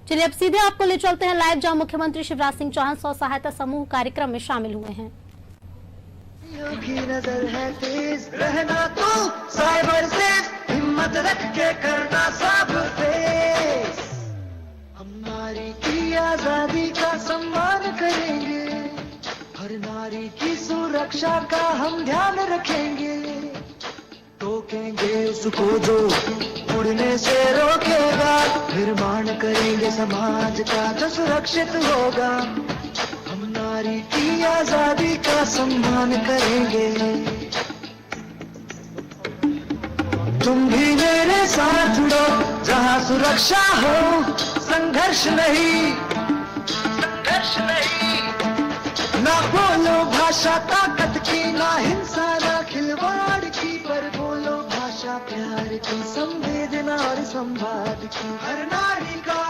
चलिए अब सीधे आपको ले चलते हैं लाइव, जहां मुख्यमंत्री शिवराज सिंह चौहान स्व सहायता समूह कार्यक्रम में शामिल हुए हैं। की नजर है तेज, रहना तू साइबर सेफ, हिम्मत रख के करना सब फेस। हम नारी की आजादी का सम्मान करेंगे, हर नारी की सुरक्षा का हम ध्यान रखेंगे। टोकेंगे उसको जो उड़ने से रोकेगा, निर्माण करेंगे समाज का जो सुरक्षित होगा। हम नारी की आजादी का सम्मान करेंगे। तुम भी मेरे साथ जुड़ो, जहाँ सुरक्षा हो संघर्ष नहीं, संघर्ष नहीं। ना बोलो भाषा ताकत की, ना हिंसा ना खिलवाड़ की, पर बोलो भाषा प्यार की, संवेदना और संवाद की। हर नारी का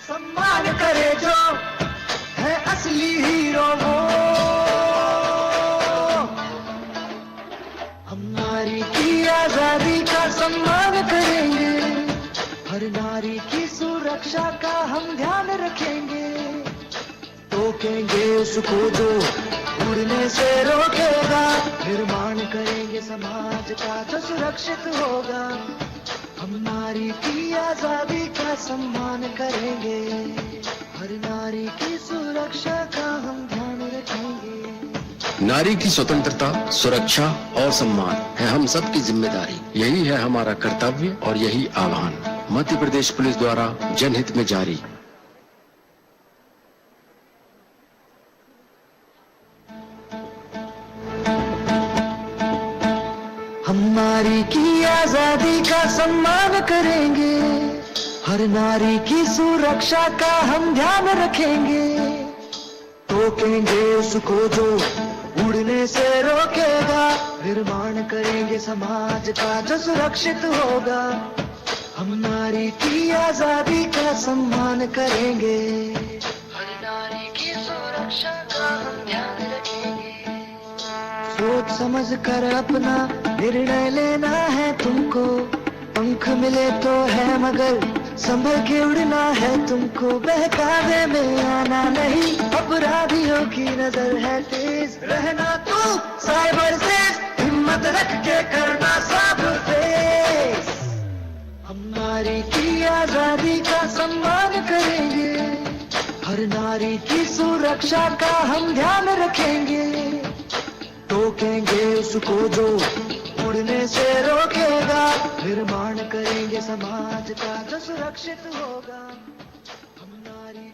सम्मान करे जो है असली हीरो वो। हम नारी की आजादी का सम्मान करेंगे, हर नारी की सुरक्षा का हम ध्यान रखेंगे। टोकेंगे उसको जो उड़ने से रोकेगा, निर्माण करेंगे समाज का जो सुरक्षित होगा। हम नारी की आजादी का सम्मान करेंगे, हर नारी की सुरक्षा का हम ध्यान रखेंगे। नारी की स्वतंत्रता, सुरक्षा और सम्मान है हम सबकी जिम्मेदारी। यही है हमारा कर्तव्य और यही आह्वान मध्य प्रदेश पुलिस द्वारा जनहित में जारी। हम नारी की आजादी का सम्मान करेंगे, हर नारी की सुरक्षा का हम ध्यान रखेंगे। टोकेंगे उसको जो उड़ने से रोकेगा, निर्माण करेंगे समाज का जो सुरक्षित होगा। हम नारी की आजादी का सम्मान करेंगे, हर नारी की सुरक्षा का हम ध्यान रखेंगे। सोच समझ कर अपना निर्णय लेना है तुमको, पंख मिले तो है मगर संभल के उड़ना है तुमको। बहकावे में आना नहीं, अपराधियों की नजर है तेज, रहना तू साइबर सेफ, हिम्मत रख के करना सब फेस। हम नारी की आजादी का सम्मान करेंगे, हर नारी की सुरक्षा का हम ध्यान रखेंगे। टोकेंगे उसको जो उड़ने से रोकेगा, निर्माण करेंगे समाज का जो सुरक्षित होगा।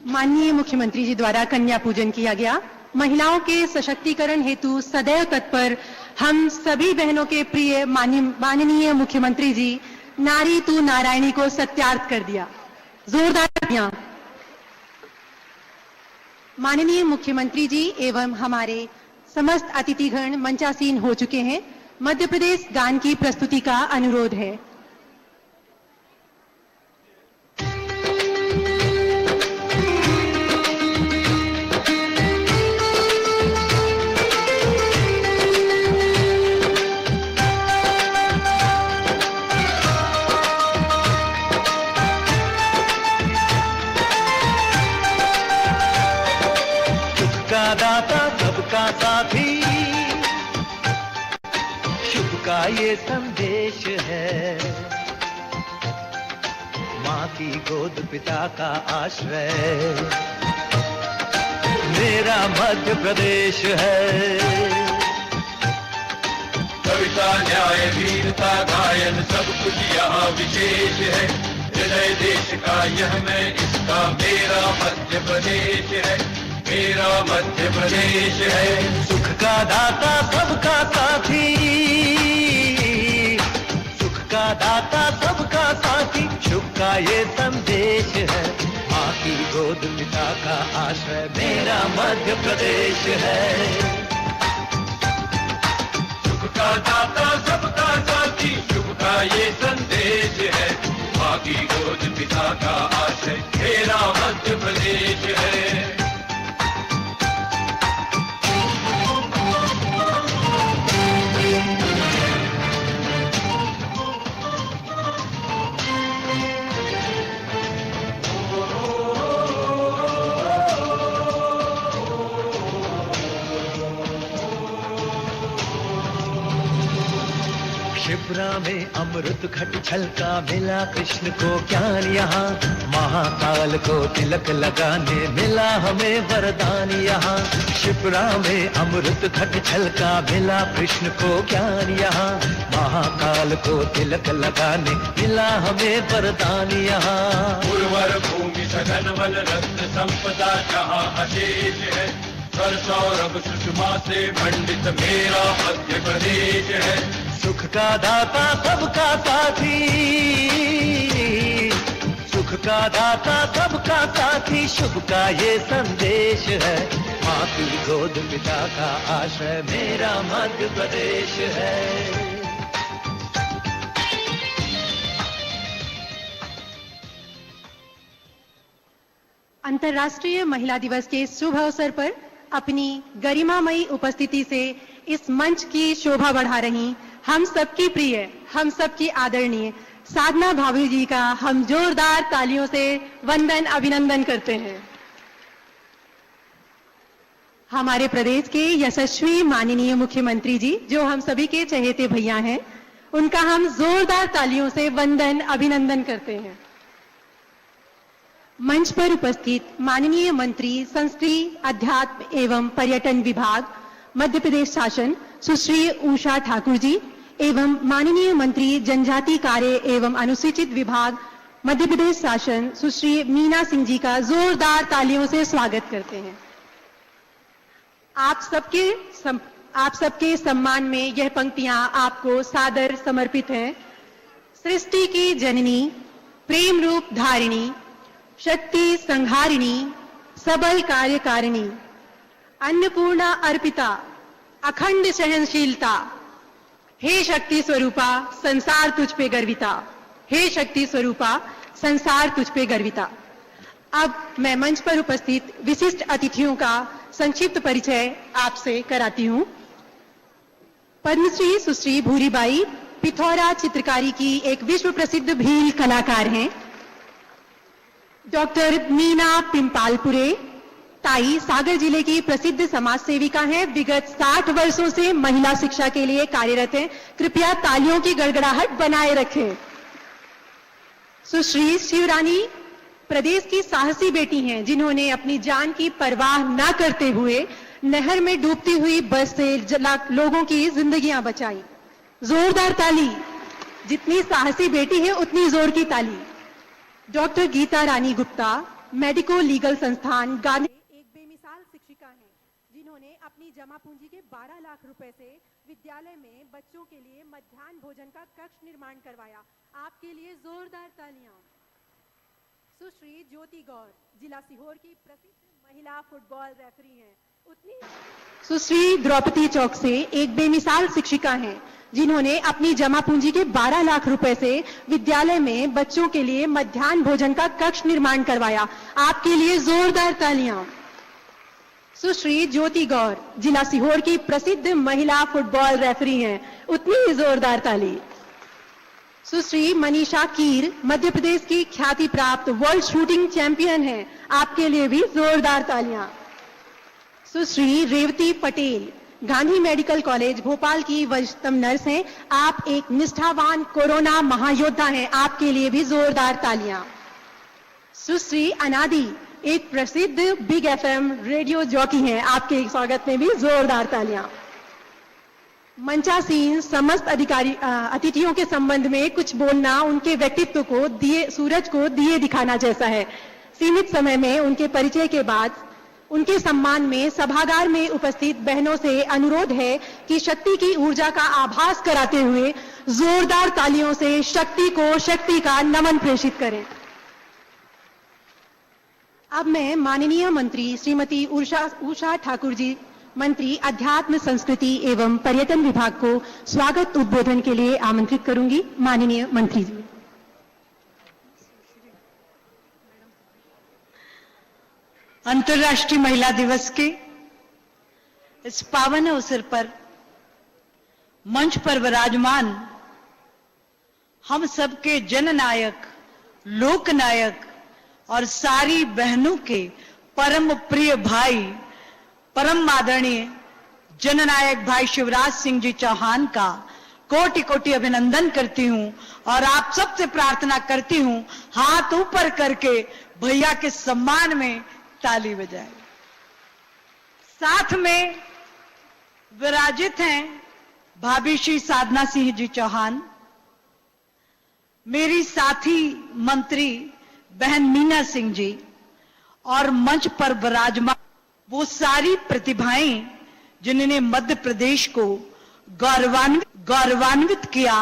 माननीय मुख्यमंत्री जी द्वारा कन्या पूजन किया गया। महिलाओं के सशक्तिकरण हेतु सदैव तत्पर हम सभी बहनों के प्रिय माननीय मुख्यमंत्री जी नारी तू नारायणी को सत्यार्थ कर दिया। जोरदार तालियां। माननीय मुख्यमंत्री जी एवं हमारे समस्त अतिथिगण मंचासीन हो चुके हैं। मध्य प्रदेश गान की प्रस्तुति का अनुरोध है। सबका दाता सबका साथी, शुभ का ये संदेश है। माँ की गोद पिता का आश्रय, मेरा मध्य प्रदेश है। कविता न्याय वीरता गायन सब कुछ यहाँ विशेष है। हृदय देश का यह मैं इसका मेरा मध्य प्रदेश है, मेरा मध्य प्रदेश है। सुख का दाता सबका साथी, सुख का दाता सबका साथी, शुभ का ये संदेश है। माँ की गोद पिता का आश्रय, मेरा मध्य प्रदेश है। सुख का दाता सबका साथी, शुभ का ये संदेश है। माँ की गोद पिता का आश्रय, मेरा मध्य प्रदेश है। शिप्रा में अमृत घट छलका, मिला कृष्ण को ज्ञान यहाँ, महाकाल को तिलक लगाने मिला हमें वरदान यहाँ। शिप्रा में अमृत घट छलका, मिला कृष्ण को ज्ञान यहाँ, महाकाल को तिलक लगाने मिला हमें वरदान यहाँ। उर्वर भूमि सघन वन रत्न संपदा जहाँ अशेष है, स्वर सौरभ सुषमा से मंडित मेरा मध्य प्रदेश है। सुख का दाता सबका साथी, सुख का दाता सबका साथी, शुभ का ये संदेश है। माँ की गोद पिता का आश्रय मेरा मध्य प्रदेश है। अंतर्राष्ट्रीय महिला दिवस के शुभ अवसर पर अपनी गरिमामयी उपस्थिति से इस मंच की शोभा बढ़ा रही हम सबकी प्रिय, हम सबकी आदरणीय साधना भाभी जी का हम जोरदार तालियों से वंदन अभिनंदन करते हैं। हमारे प्रदेश के यशस्वी माननीय मुख्यमंत्री जी, जो हम सभी के चहेते भैया हैं, उनका हम जोरदार तालियों से वंदन अभिनंदन करते हैं। मंच पर उपस्थित माननीय मंत्री संस्कृति, अध्यात्म एवं पर्यटन विभाग, मध्य प्रदेश शासन सुश्री उषा ठाकुर जी एवं माननीय मंत्री जनजाति कार्य एवं अनुसूचित विभाग, मध्य प्रदेश शासन सुश्री मीना सिंह जी का जोरदार तालियों से स्वागत करते हैं। आप सबके सम्मान में यह पंक्तियां आपको सादर समर्पित हैं। सृष्टि की जननी, प्रेम रूप धारिणी, शक्ति संहारिणी, सबल कार्यकारिणी, अन्नपूर्णा अर्पिता, अखंड सहनशीलता, हे शक्ति स्वरूपा संसार तुझ पे गर्विता, हे शक्ति स्वरूपा संसार तुझ पे गर्विता। अब मैं मंच पर उपस्थित विशिष्ट अतिथियों का संक्षिप्त परिचय आपसे कराती हूं। पद्मश्री सुश्री भूरीबाई पिथौरा चित्रकारी की एक विश्व प्रसिद्ध भील कलाकार हैं। डॉक्टर मीना पिंपालपुरे ताई सागर जिले की प्रसिद्ध समाज सेविका हैं, विगत 60 वर्षों से महिला शिक्षा के लिए कार्यरत हैं। कृपया तालियों की गड़गड़ाहट बनाए रखें। सुश्री शिवरानी प्रदेश की साहसी बेटी हैं, जिन्होंने अपनी जान की परवाह न करते हुए नहर में डूबती हुई बस से लोगों की जिंदगियां बचाई। जोरदार ताली, जितनी साहसी बेटी है उतनी जोर की ताली। डॉक्टर गीता रानी गुप्ता मेडिको लीगल संस्थान गांधी एक बेमिसाल शिक्षिका हैं, जिन्होंने अपनी जमा पूंजी के 12 लाख रुपए से विद्यालय में बच्चों के लिए मध्याह्न भोजन का कक्ष निर्माण करवाया। आपके लिए जोरदार तालियां। सुश्री ज्योति गौर जिला सीहोर की प्रसिद्ध महिला फुटबॉल रेफरी हैं। सुश्री द्रौपदी चौक से एक बेमिसाल शिक्षिका हैं, जिन्होंने अपनी जमा पूंजी के 12 लाख रुपए से विद्यालय में बच्चों के लिए मध्याह्न भोजन का कक्ष निर्माण करवाया। आपके लिए जोरदार तालियां। सुश्री ज्योति गौर जिला सीहोर की प्रसिद्ध महिला फुटबॉल रेफरी हैं, उतनी ही जोरदार ताली। सुश्री मनीषा कीर मध्य प्रदेश की ख्याति प्राप्त वर्ल्ड शूटिंग चैंपियन हैं, आपके लिए भी जोरदार तालियां। सुश्री रेवती पटेल गांधी मेडिकल कॉलेज भोपाल की वरिष्ठतम नर्स हैं, आप एक निष्ठावान कोरोना महायोद्धा हैं, आपके लिए भी जोरदार तालियां। सुश्री अनादि एक प्रसिद्ध बिग एफएम रेडियो जॉकी हैं, आपके स्वागत में भी जोरदार तालियां। मंचासीन समस्त अतिथियों के संबंध में कुछ बोलना उनके व्यक्तित्व को सूरज को दिए दिखाना जैसा है। सीमित समय में उनके परिचय के बाद उनके सम्मान में सभागार में उपस्थित बहनों से अनुरोध है कि शक्ति की ऊर्जा का आभास कराते हुए जोरदार तालियों से शक्ति का नमन प्रेषित करें। अब मैं माननीय मंत्री श्रीमती उषा ठाकुर जी, मंत्री अध्यात्म संस्कृति एवं पर्यटन विभाग को स्वागत उद्बोधन के लिए आमंत्रित करूंगी। माननीय मंत्री जी। अंतर्राष्ट्रीय महिला दिवस के इस पावन अवसर पर मंच पर विराजमान हम सबके जननायक, लोकनायक और सारी बहनों के परम प्रिय भाई, परम आदरणीय जननायक भाई शिवराज सिंह जी चौहान का कोटि कोटि अभिनंदन करती हूं और आप सबसे प्रार्थना करती हूं, हाथ ऊपर करके भैया के सम्मान में ताली बजाएं। साथ में विराजित हैं भाभी श्री साधना सिंह जी चौहान, मेरी साथी मंत्री बहन मीना सिंह जी, और मंच पर विराजमान वो सारी प्रतिभाएं जिन्होंने मध्य प्रदेश को गौरवान्वित किया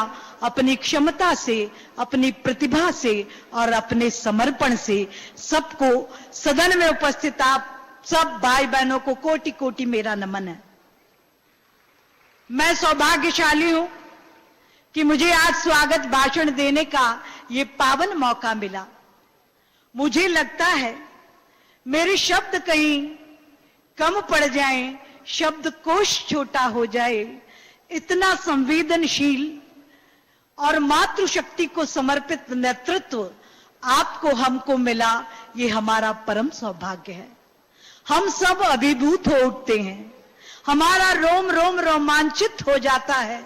अपनी क्षमता से, अपनी प्रतिभा से और अपने समर्पण से। सबको, सदन में उपस्थित आप सब भाई बहनों को कोटि कोटि मेरा नमन है। मैं सौभाग्यशाली हूं कि मुझे आज स्वागत भाषण देने का ये पावन मौका मिला। मुझे लगता है मेरे शब्द कहीं कम पड़ जाएं, शब्दकोश छोटा हो जाए, इतना संवेदनशील और मातृशक्ति को समर्पित नेतृत्व आपको हमको मिला, ये हमारा परम सौभाग्य है। हम सब अभिभूत हो उठते हैं, हमारा रोम रोम रोमांचित हो जाता है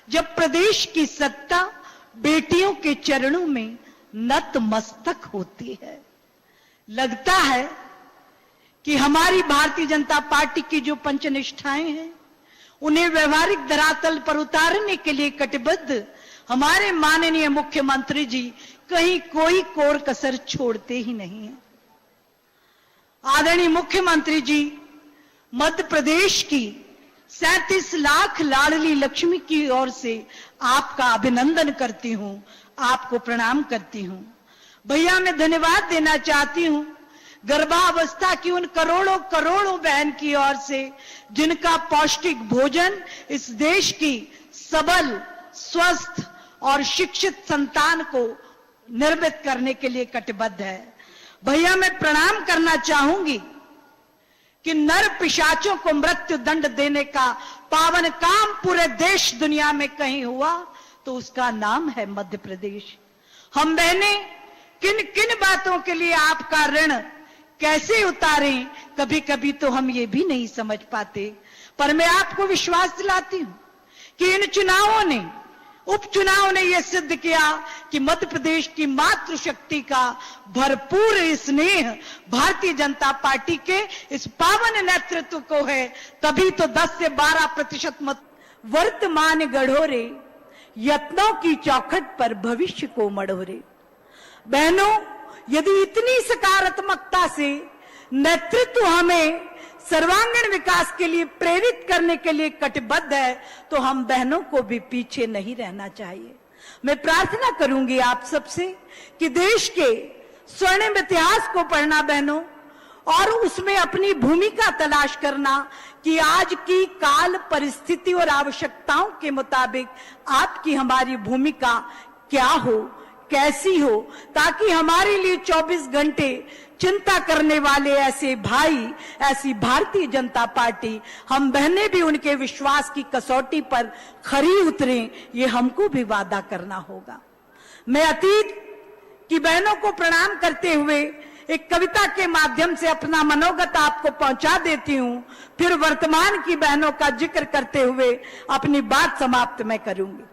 जब प्रदेश की सत्ता बेटियों के चरणों में नतमस्तक होती है। लगता है कि हमारी भारतीय जनता पार्टी की जो पंचनिष्ठाएं हैं उन्हें व्यवहारिक धरातल पर उतारने के लिए कटिबद्ध हमारे माननीय मुख्यमंत्री जी कहीं कोई कोर कसर छोड़ते ही नहीं है। आदरणीय मुख्यमंत्री जी, मध्य प्रदेश की 37 लाख लाडली लक्ष्मी की ओर से आपका अभिनंदन करती हूं, आपको प्रणाम करती हूं। भैया, मैं धन्यवाद देना चाहती हूं गर्भावस्था की उन करोड़ों करोड़ों बहन की ओर से जिनका पौष्टिक भोजन इस देश की सबल, स्वस्थ और शिक्षित संतान को निर्मित करने के लिए कटिबद्ध है। भैया, मैं प्रणाम करना चाहूंगी कि नर पिशाचों को मृत्यु दंड देने का पावन काम पूरे देश दुनिया में कहीं हुआ तो उसका नाम है मध्य प्रदेश। हम बहनें किन किन बातों के लिए आपका ऋण कैसे उतारें, कभी कभी तो हम ये भी नहीं समझ पाते। पर मैं आपको विश्वास दिलाती हूं कि इन चुनावों ने, उपचुनाव ने यह सिद्ध किया कि मध्य प्रदेश की मातृशक्ति का भरपूर स्नेह भारतीय जनता पार्टी के इस पावन नेतृत्व को है। तभी तो 10 से 12% मत वर्तमान गढ़ोरे, यत्नों की चौखट पर भविष्य को मढ़ोरे। बहनों, यदि इतनी सकारात्मकता से नेतृत्व हमें सर्वांगीण विकास के लिए प्रेरित करने के लिए कटिबद्ध है तो हम बहनों को भी पीछे नहीं रहना चाहिए। मैं प्रार्थना करूंगी आप सबसे कि देश के स्वर्णिम इतिहास को पढ़ना बहनों, और उसमें अपनी भूमिका तलाश करना कि आज की काल परिस्थिति और आवश्यकताओं के मुताबिक आपकी हमारी भूमिका क्या हो, कैसी हो, ताकि हमारे लिए 24 घंटे चिंता करने वाले ऐसे भाई, ऐसी भारतीय जनता पार्टी, हम बहनें भी उनके विश्वास की कसौटी पर खरी उतरें, ये हमको भी वादा करना होगा। मैं अतीत की बहनों को प्रणाम करते हुए एक कविता के माध्यम से अपना मनोगत आपको पहुंचा देती हूं, फिर वर्तमान की बहनों का जिक्र करते हुए अपनी बात समाप्त मैं करूंगी।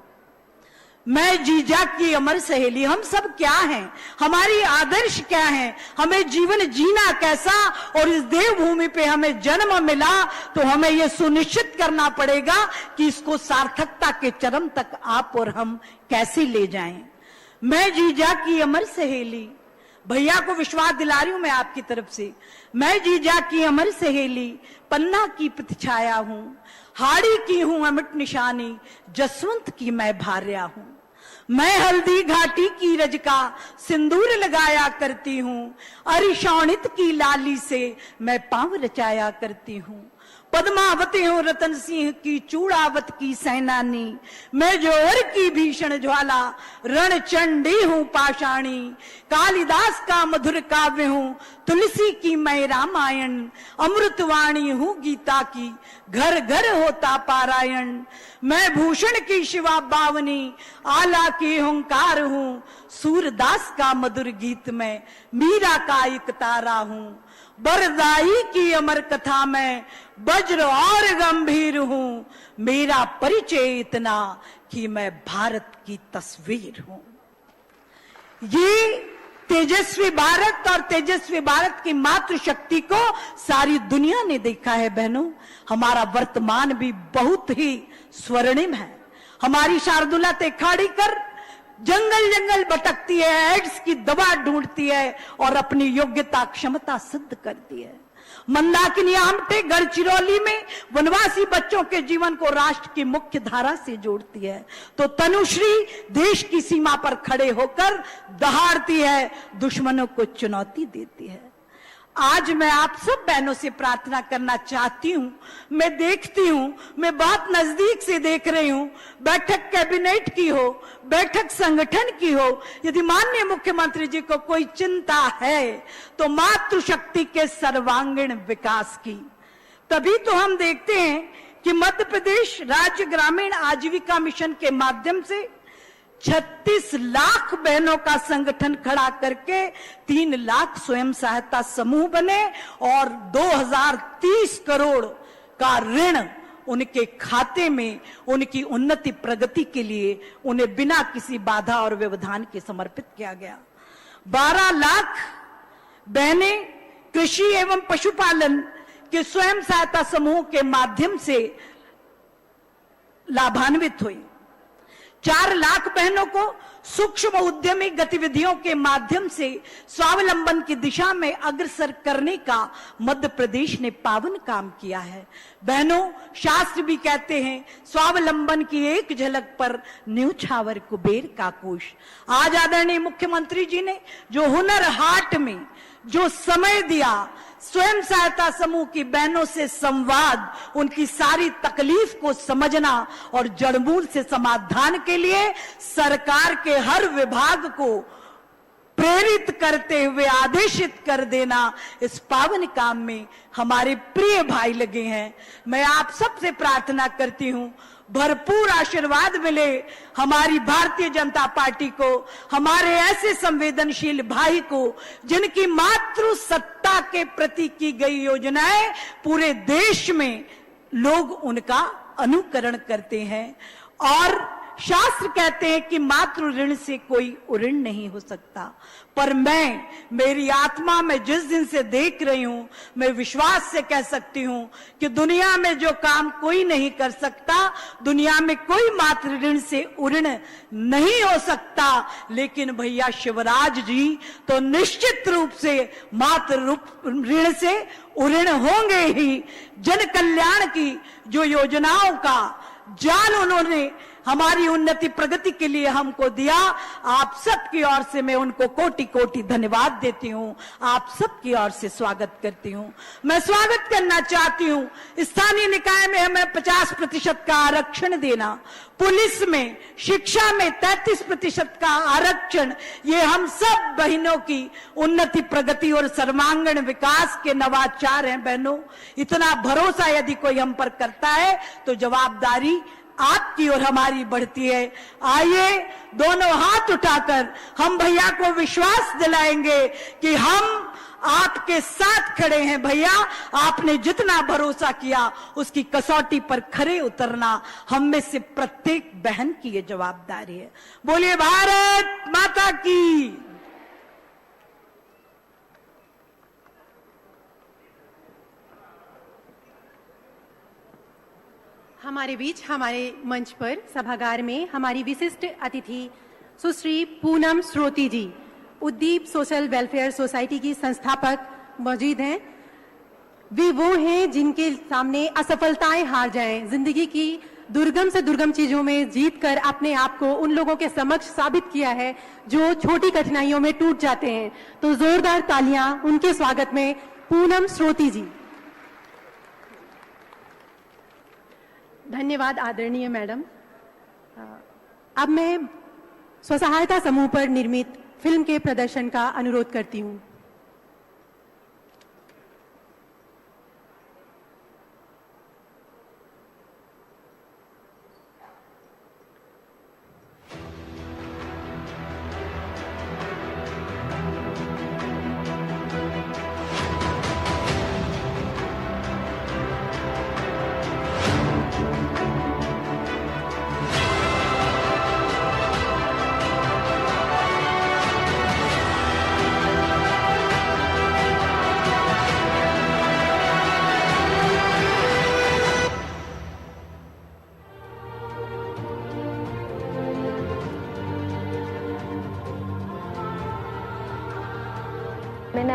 मैं जीजा की अमर सहेली, हम सब क्या हैं, हमारी आदर्श क्या है, हमें जीवन जीना कैसा, और इस देवभूमि पे हमें जन्म मिला तो हमें यह सुनिश्चित करना पड़ेगा कि इसको सार्थकता के चरम तक आप और हम कैसे ले जाएं। मैं जीजा की अमर सहेली, भैया को विश्वास दिला रही हूं मैं आपकी तरफ से। मैं जीजा की अमर सहेली, पन्ना की प्रतिछाया हूं, हाड़ी की हूं अमिट निशानी, जसवंत की मैं भार्या हूं। मैं हल्दी घाटी की रज का सिंदूर लगाया करती हूं, अरिशौणित की लाली से मैं पांव रचाया करती हूं। पद्मावती हूं रतन सिंह की चूड़ावत की सेनानी, मैं जोहर की भीषण ज्वाला रणचंडी हूं पाषाणी। कालिदास का मधुर काव्य हूं, तुलसी की मैं रामायण, अमृतवाणी हूं गीता की, घर घर होता पारायण। मैं भूषण की शिवा बावनी, आला की हुंकार हूं, सूरदास का मधुर गीत में मीरा का एक तारा हूं। बरदाई की अमर कथा में वज्र और गंभीर हूं, मेरा परिचय इतना कि मैं भारत की तस्वीर हूं। ये तेजस्वी भारत और तेजस्वी भारत की मातृशक्ति को सारी दुनिया ने देखा है बहनों। हमारा वर्तमान भी बहुत ही स्वर्णिम है। हमारी शार्दुला तेखाड़ीकर जंगल जंगल भटकती है, एड्स की दवा ढूंढती है और अपनी योग्यता क्षमता सिद्ध करती है। मंदाकिनी आमटे गढ़चिरौली में वनवासी बच्चों के जीवन को राष्ट्र की मुख्य धारा से जोड़ती है, तो तनुश्री देश की सीमा पर खड़े होकर दहाड़ती है, दुश्मनों को चुनौती देती है। आज मैं आप सब बहनों से प्रार्थना करना चाहती हूं, मैं देखती हूं, मैं बहुत नजदीक से देख रही हूं, बैठक कैबिनेट की हो, बैठक संगठन की हो, यदि माननीय मुख्यमंत्री जी को कोई चिंता है तो मातृशक्ति के सर्वांगीण विकास की। तभी तो हम देखते हैं कि मध्य प्रदेश राज्य ग्रामीण आजीविका मिशन के माध्यम से 36 लाख बहनों का संगठन खड़ा करके 3 लाख स्वयं सहायता समूह बने और 2030 करोड़ का ऋण उनके खाते में उनकी उन्नति प्रगति के लिए उन्हें बिना किसी बाधा और व्यवधान के समर्पित किया गया। 12 लाख बहनें कृषि एवं पशुपालन के स्वयं सहायता समूह के माध्यम से लाभान्वित हुई। 4 लाख बहनों को सूक्ष्म उद्यमी गतिविधियों के माध्यम से स्वावलंबन की दिशा में अग्रसर करने का मध्य प्रदेश ने पावन काम किया है। बहनों, शास्त्र भी कहते हैं स्वावलंबन की एक झलक पर न्यूछावर कुबेर का कोष। आज आदरणीय मुख्यमंत्री जी ने जो हुनर हाट में जो समय दिया, स्वयं सहायता समूह की बहनों से संवाद, उनकी सारी तकलीफ को समझना और जड़मूल से समाधान के लिए सरकार के हर विभाग को प्रेरित करते हुए आदेशित कर देना, इस पावन काम में हमारे प्रिय भाई लगे हैं। मैं आप सबसे प्रार्थना करती हूं भरपूर आशीर्वाद मिले हमारी भारतीय जनता पार्टी को, हमारे ऐसे संवेदनशील भाई को जिनकी मातृ सत्ता के प्रति की गई योजनाएं पूरे देश में लोग उनका अनुकरण करते हैं। और शास्त्र कहते हैं कि मातृ ऋण से कोई ऋण नहीं हो सकता, पर मैं मेरी आत्मा में जिस दिन से देख रही हूं, मैं विश्वास से कह सकती हूं कि दुनिया में जो काम कोई नहीं कर सकता, दुनिया में कोई मातृ ऋण से ऋण नहीं हो सकता। लेकिन भैया शिवराज जी तो निश्चित रूप से मातृ ऋण से ऋण होंगे ही। जन कल्याण की जो योजनाओं का जाल उन्होंने हमारी उन्नति प्रगति के लिए हमको दिया, आप सबकी ओर से मैं उनको कोटि कोटि धन्यवाद देती हूं, आप सबकी ओर से स्वागत करती हूं। मैं स्वागत करना चाहती हूं स्थानीय निकाय में हमें 50% का आरक्षण देना, पुलिस में, शिक्षा में 33% का आरक्षण, ये हम सब बहनों की उन्नति प्रगति और सर्वांगीण विकास के नवाचार हैं। बहनों, इतना भरोसा यदि कोई हम पर करता है तो जवाबदारी आपकी और हमारी बढ़ती है। आइए दोनों हाथ उठाकर हम भैया को विश्वास दिलाएंगे कि हम आपके साथ खड़े हैं। भैया, आपने जितना भरोसा किया उसकी कसौटी पर खरे उतरना हम में से प्रत्येक बहन की ये जवाबदारी है। बोलिए भारत माता की। हमारे बीच हमारे मंच पर सभागार में हमारी विशिष्ट अतिथि सुश्री पूनम श्रोती जी, उद्दीप सोशल वेलफेयर सोसाइटी की संस्थापक मौजूद हैं। वे वो हैं जिनके सामने असफलताएं हार जाएं, जिंदगी की दुर्गम से दुर्गम चीजों में जीत कर अपने आप को उन लोगों के समक्ष साबित किया है जो छोटी कठिनाइयों में टूट जाते हैं। तो जोरदार तालियां उनके स्वागत में पूनम श्रोती जी। धन्यवाद आदरणीय मैडम। अब मैं स्वसहायता समूह पर निर्मित फिल्म के प्रदर्शन का अनुरोध करती हूं।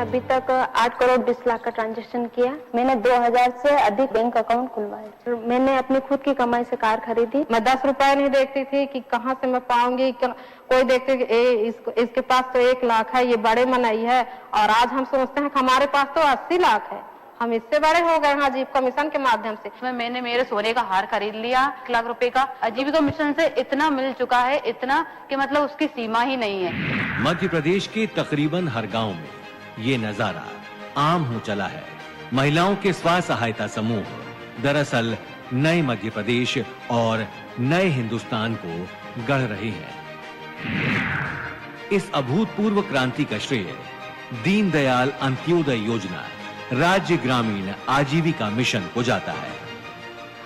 अभी तक 8 करोड़ 20 लाख का ट्रांजैक्शन किया। मैंने 2000 से अधिक बैंक अकाउंट खुलवाए। मैंने अपनी खुद की कमाई से कार खरीदी। मैं 10 रुपए नहीं देखती थी कि कहाँ से मैं पाऊंगी। कोई देखते कि इसके पास तो 1 लाख है, ये बड़े मनई है, और आज हम समझते हैं कि हमारे पास तो 80 लाख है, हम इससे बड़े हो गए हैं आजीविका मिशन के माध्यम से। मैंने मेरे सोने का हार खरीद लिया 1 लाख रुपए का। आजीविका मिशन से इतना मिल चुका है, इतना कि मतलब उसकी सीमा ही नहीं है। मध्य प्रदेश के तकरीबन हर गांव में ये नजारा आम हो चला है। महिलाओं के स्व सहायता समूह दरअसल नए मध्य प्रदेश और नए हिंदुस्तान को गढ़ रहे हैं। इस अभूतपूर्व क्रांति का श्रेय दीनदयाल अंत्योदय योजना, राज्य ग्रामीण आजीविका मिशन को जाता है।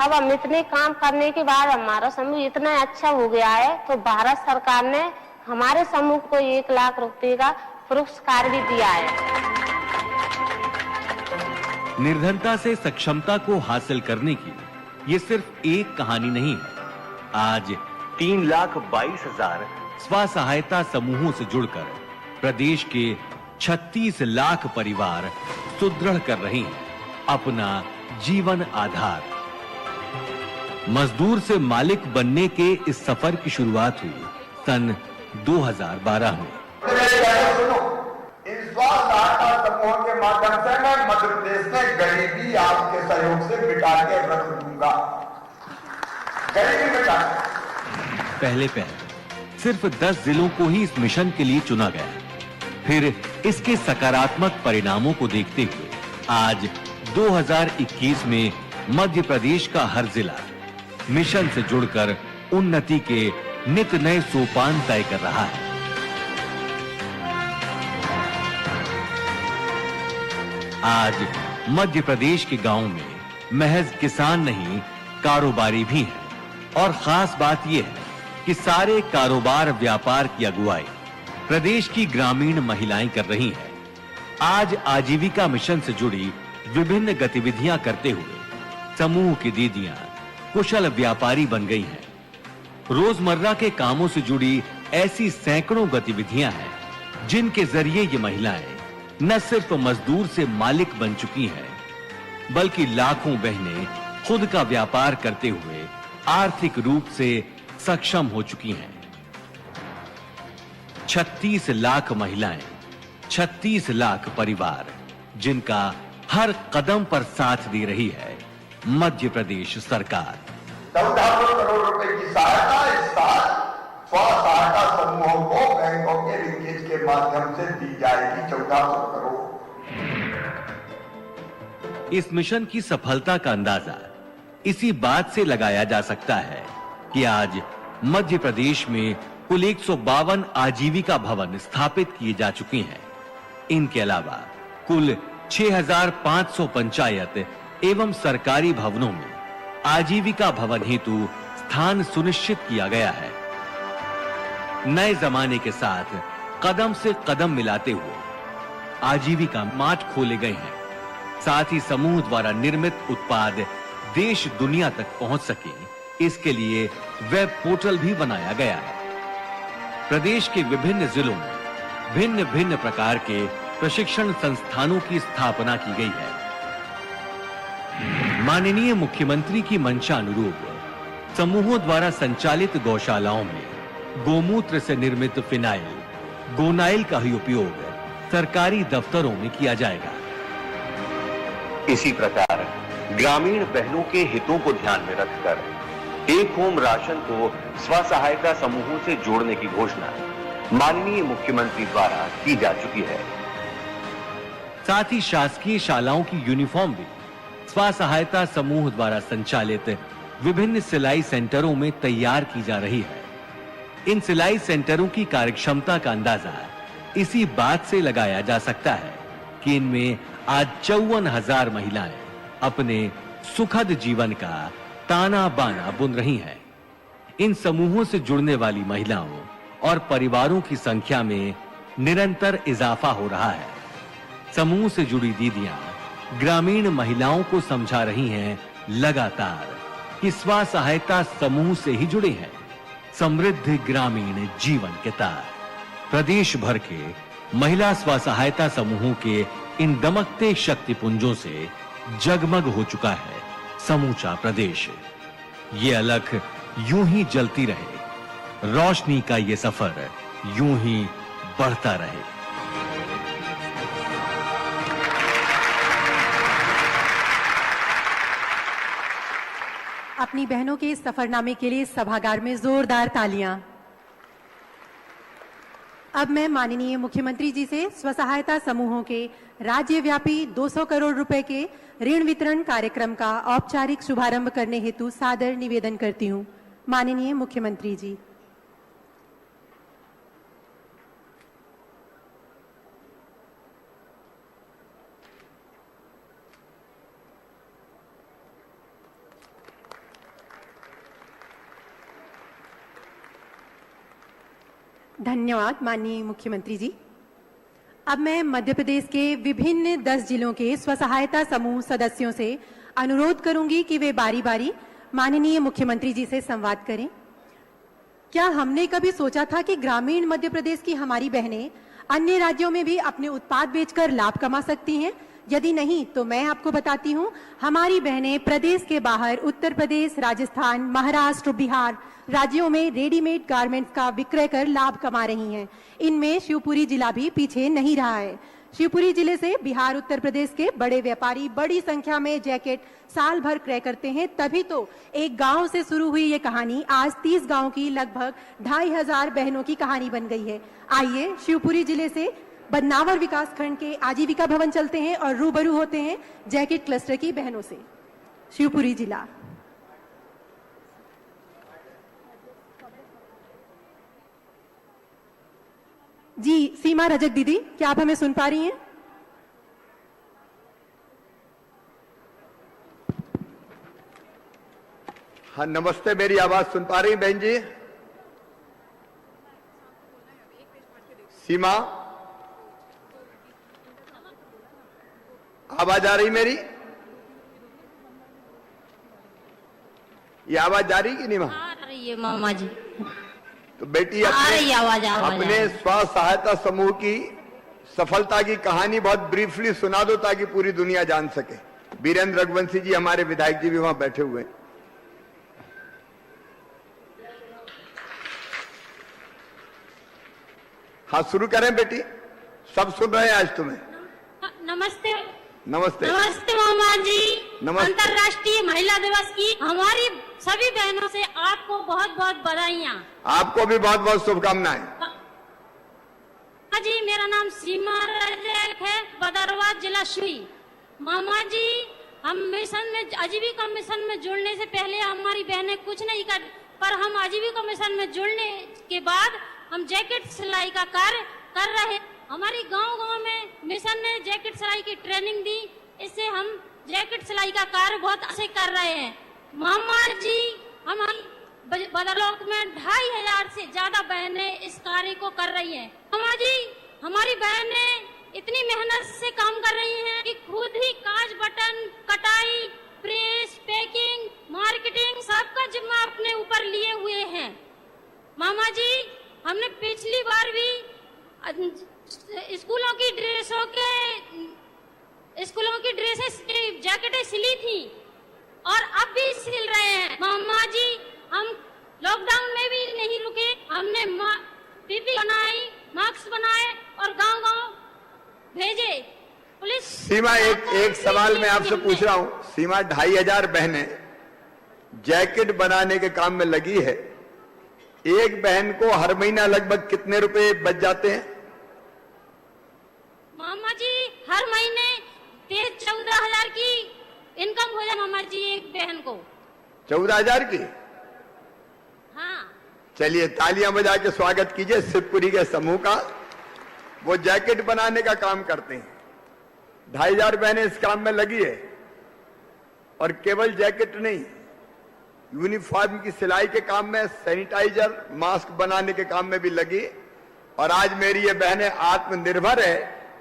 अब हम इतने काम करने के बाद हमारा समूह इतना अच्छा हो गया है, तो भारत सरकार ने हमारे समूह को 1 लाख रुपए का पुरस्कार भी दिया है। निर्धनता से सक्षमता को हासिल करने की ये सिर्फ एक कहानी नहीं है। आज 3,22,000 स्व सहायता समूहों से जुड़कर प्रदेश के 36 लाख परिवार सुदृढ़ कर रहे हैं अपना जीवन आधार। मजदूर से मालिक बनने के इस सफर की शुरुआत हुई सन 2012 में। इस स्व सहायता समूह के माध्यम से मैं मध्य प्रदेश में गरीबी आपके सहयोग से मिटा के रख दूंगा। गरीबी मिटा। पहले सिर्फ 10 जिलों को ही इस मिशन के लिए चुना गया। फिर इसके सकारात्मक परिणामों को देखते हुए आज 2021 में मध्य प्रदेश का हर जिला मिशन से जुड़कर उन्नति के नित नए सोपान तय कर रहा है। आज मध्य प्रदेश के गांवों में महज किसान नहीं, कारोबारी भी हैं। और खास बात यह है कि सारे कारोबार व्यापार की अगुवाई प्रदेश की ग्रामीण महिलाएं कर रही हैं। आज आजीविका मिशन से जुड़ी विभिन्न गतिविधियां करते हुए समूह की दीदियां कुशल व्यापारी बन गई हैं। रोजमर्रा के कामों से जुड़ी ऐसी सैकड़ों गतिविधियां हैं जिनके जरिए ये महिलाएं न सिर्फ मजदूर से मालिक बन चुकी हैं, बल्कि लाखों बहनें खुद का व्यापार करते हुए आर्थिक रूप से सक्षम हो चुकी हैं। 36 लाख महिलाएं, 36 लाख परिवार, जिनका हर कदम पर साथ दे रही है मध्य प्रदेश सरकार। 1400 करोड़ रुपए की सहायता इस साल स्व सहायता समूहों को बैंकों के लिंकेज के माध्यम से दी जाएगी। 1400 करोड़। इस मिशन की सफलता का अंदाजा इसी बात से लगाया जा सकता है कि आज मध्य प्रदेश में कुल 152 आजीविका भवन स्थापित किए जा चुके हैं। इनके अलावा कुल 6,500 पंचायत एवं सरकारी भवनों में आजीविका भवन हेतु स्थान सुनिश्चित किया गया है। नए जमाने के साथ कदम से कदम मिलाते हुए आजीविका मार्ट खोले गए हैं। साथ ही समूह द्वारा निर्मित उत्पाद देश दुनिया तक पहुंच सके, इसके लिए वेब पोर्टल भी बनाया गया है। प्रदेश के विभिन्न जिलों में भिन्न भिन्न प्रकार के प्रशिक्षण संस्थानों की स्थापना की गई है। माननीय मुख्यमंत्री की मंशा अनुरूप समूहों द्वारा संचालित गौशालाओं में गोमूत्र से निर्मित फिनाइल, गोनाइल का ही उपयोग सरकारी दफ्तरों में किया जाएगा। इसी प्रकार ग्रामीण बहनों के हितों को ध्यान में रखकर टेक होम राशन को स्व सहायता समूहों से जोड़ने की घोषणा माननीय मुख्यमंत्री द्वारा की जा चुकी है। साथ ही शासकीय शालाओं की यूनिफॉर्म भी स्व सहायता समूह द्वारा संचालित विभिन्न सिलाई सेंटरों में तैयार की जा रही है। इन सिलाई सेंटरों की कार्यक्षमता का अंदाजा इसी बात से लगाया जा सकता है कि इनमें आज 54,000 महिलाएं अपने सुखद जीवन का ताना बाना बुन रही हैं। इन समूहों से जुड़ने वाली महिलाओं और परिवारों की संख्या में निरंतर इजाफा हो रहा है। समूह से जुड़ी दीदियां ग्रामीण महिलाओं को समझा रही हैं लगातार कि स्व सहायता समूह से ही जुड़े हैं समृद्ध ग्रामीण जीवन के तार। प्रदेश भर के महिला स्व सहायता समूहों के इन दमकते शक्तिपुंजों से जगमग हो चुका है समूचा प्रदेश। ये अलख यूं ही जलती रहे, रोशनी का ये सफर यूं ही बढ़ता रहे। अपनी बहनों के इस सफरनामे के लिए सभागार में जोरदार तालियां। अब मैं माननीय मुख्यमंत्री जी से स्व सहायता समूहों के राज्यव्यापी 200 करोड़ रुपए के ऋण वितरण कार्यक्रम का औपचारिक शुभारंभ करने हेतु सादर निवेदन करती हूं। माननीय मुख्यमंत्री जी। धन्यवाद माननीय मुख्यमंत्री जी। अब मैं मध्य प्रदेश के विभिन्न 10 जिलों के स्व सहायता समूह सदस्यों से अनुरोध करूंगी कि वे बारी बारी माननीय मुख्यमंत्री जी से संवाद करें। क्या हमने कभी सोचा था कि ग्रामीण मध्य प्रदेश की हमारी बहनें अन्य राज्यों में भी अपने उत्पाद बेचकर लाभ कमा सकती हैं? यदि नहीं तो मैं आपको बताती हूं, हमारी बहनें प्रदेश के बाहर उत्तर प्रदेश, राजस्थान, महाराष्ट्र, बिहार राज्यों में रेडीमेड गारमेंट्स का विक्रय कर लाभ कमा रही हैं। इनमें शिवपुरी जिला भी पीछे नहीं रहा है। शिवपुरी जिले से बिहार, उत्तर प्रदेश के बड़े व्यापारी बड़ी संख्या में जैकेट साल भर क्रय करते हैं। तभी तो एक गांव से शुरू हुई ये कहानी आज 30 गांव की लगभग 2500 बहनों की कहानी बन गई है। आइए शिवपुरी जिले से बदनावर विकास खंड के आजीविका भवन चलते हैं और रूबरू होते हैं जैकेट क्लस्टर की बहनों से। शिवपुरी जिला। जी सीमा रजक दीदी, क्या आप हमें सुन पा रही हैं? हाँ नमस्ते, मेरी आवाज सुन पा रही बहन जी? सीमा, आवाज आ रही मेरी? ये आवाज जा रही कि नहीं? आ रही है मामा जी। तो बेटी अपने स्व सहायता समूह की सफलता की कहानी बहुत ब्रीफली सुना दो ताकि पूरी दुनिया जान सके। वीरेंद्र रघुवंशी जी हमारे विधायक जी भी वहां बैठे हुए हैं। हाँ शुरू करें बेटी, सब सुन रहे हैं आज तुम्हें। नमस्ते। नमस्ते नमस्ते मामा जी। नमस्ते। अंतर्राष्ट्रीय महिला दिवस की हमारी सभी बहनों से आपको बहुत बहुत बधाइयाँ। आपको भी बहुत बहुत शुभकामनाएं। जी मेरा नाम सीमा रजक है, बदरवा जिला शिवपुरी। मामा जी हम मिशन में, आजीविका मिशन में जुड़ने से पहले हमारी बहनें कुछ नहीं कर, पर हम आजीविका मिशन में जुड़ने के बाद हम जैकेट सिलाई का कार्य कर रहे। हमारी गांव-गांव में मिशन ने जैकेट सिलाई की ट्रेनिंग दी, इससे हम जैकेट सिलाई का कार्य बहुत अच्छे कर रहे हैं। मामा जी हमारी बदरलोक में 2500 से ज्यादा बहनें इस कार्य को कर रही हैं। मामा जी हमारी बहनें इतनी मेहनत से काम कर रही हैं कि खुद ही कांच बटन, कटाई, प्रेस, पैकिंग, मार्केटिंग सबका जिम्मा अपने ऊपर लिए हुए हैं। मामा जी हमने पिछली बार भी स्कूलों की ड्रेसेस जैकेटें सिली थी और अब भी सिल रहे हैं। मामा जी हम लॉकडाउन में भी नहीं रुके, हमने पीपी बनाई, मास्क बनाए और गांव-गांव भेजे। पुलिस सीमा एक सवाल मैं आपसे पूछ रहा हूं। सीमा 2500 बहनें जैकेट बनाने के काम में लगी है। एक बहन को हर महीना लगभग कितने रुपए बच जाते हैं? मामा जी हर महीने 13-14 हजार की इनकम हो जाए मामा जी एक बहन को। 14,000 की? हाँ। चलिए तालियां बजा के स्वागत कीजिए शिवपुरी के समूह का। वो जैकेट बनाने का काम करते हैं। 2500 बहनें इस काम में लगी है और केवल जैकेट नहीं, यूनिफॉर्म की सिलाई के काम में, सैनिटाइजर, मास्क बनाने के काम में भी लगी। और आज मेरी ये बहनें आत्मनिर्भर है।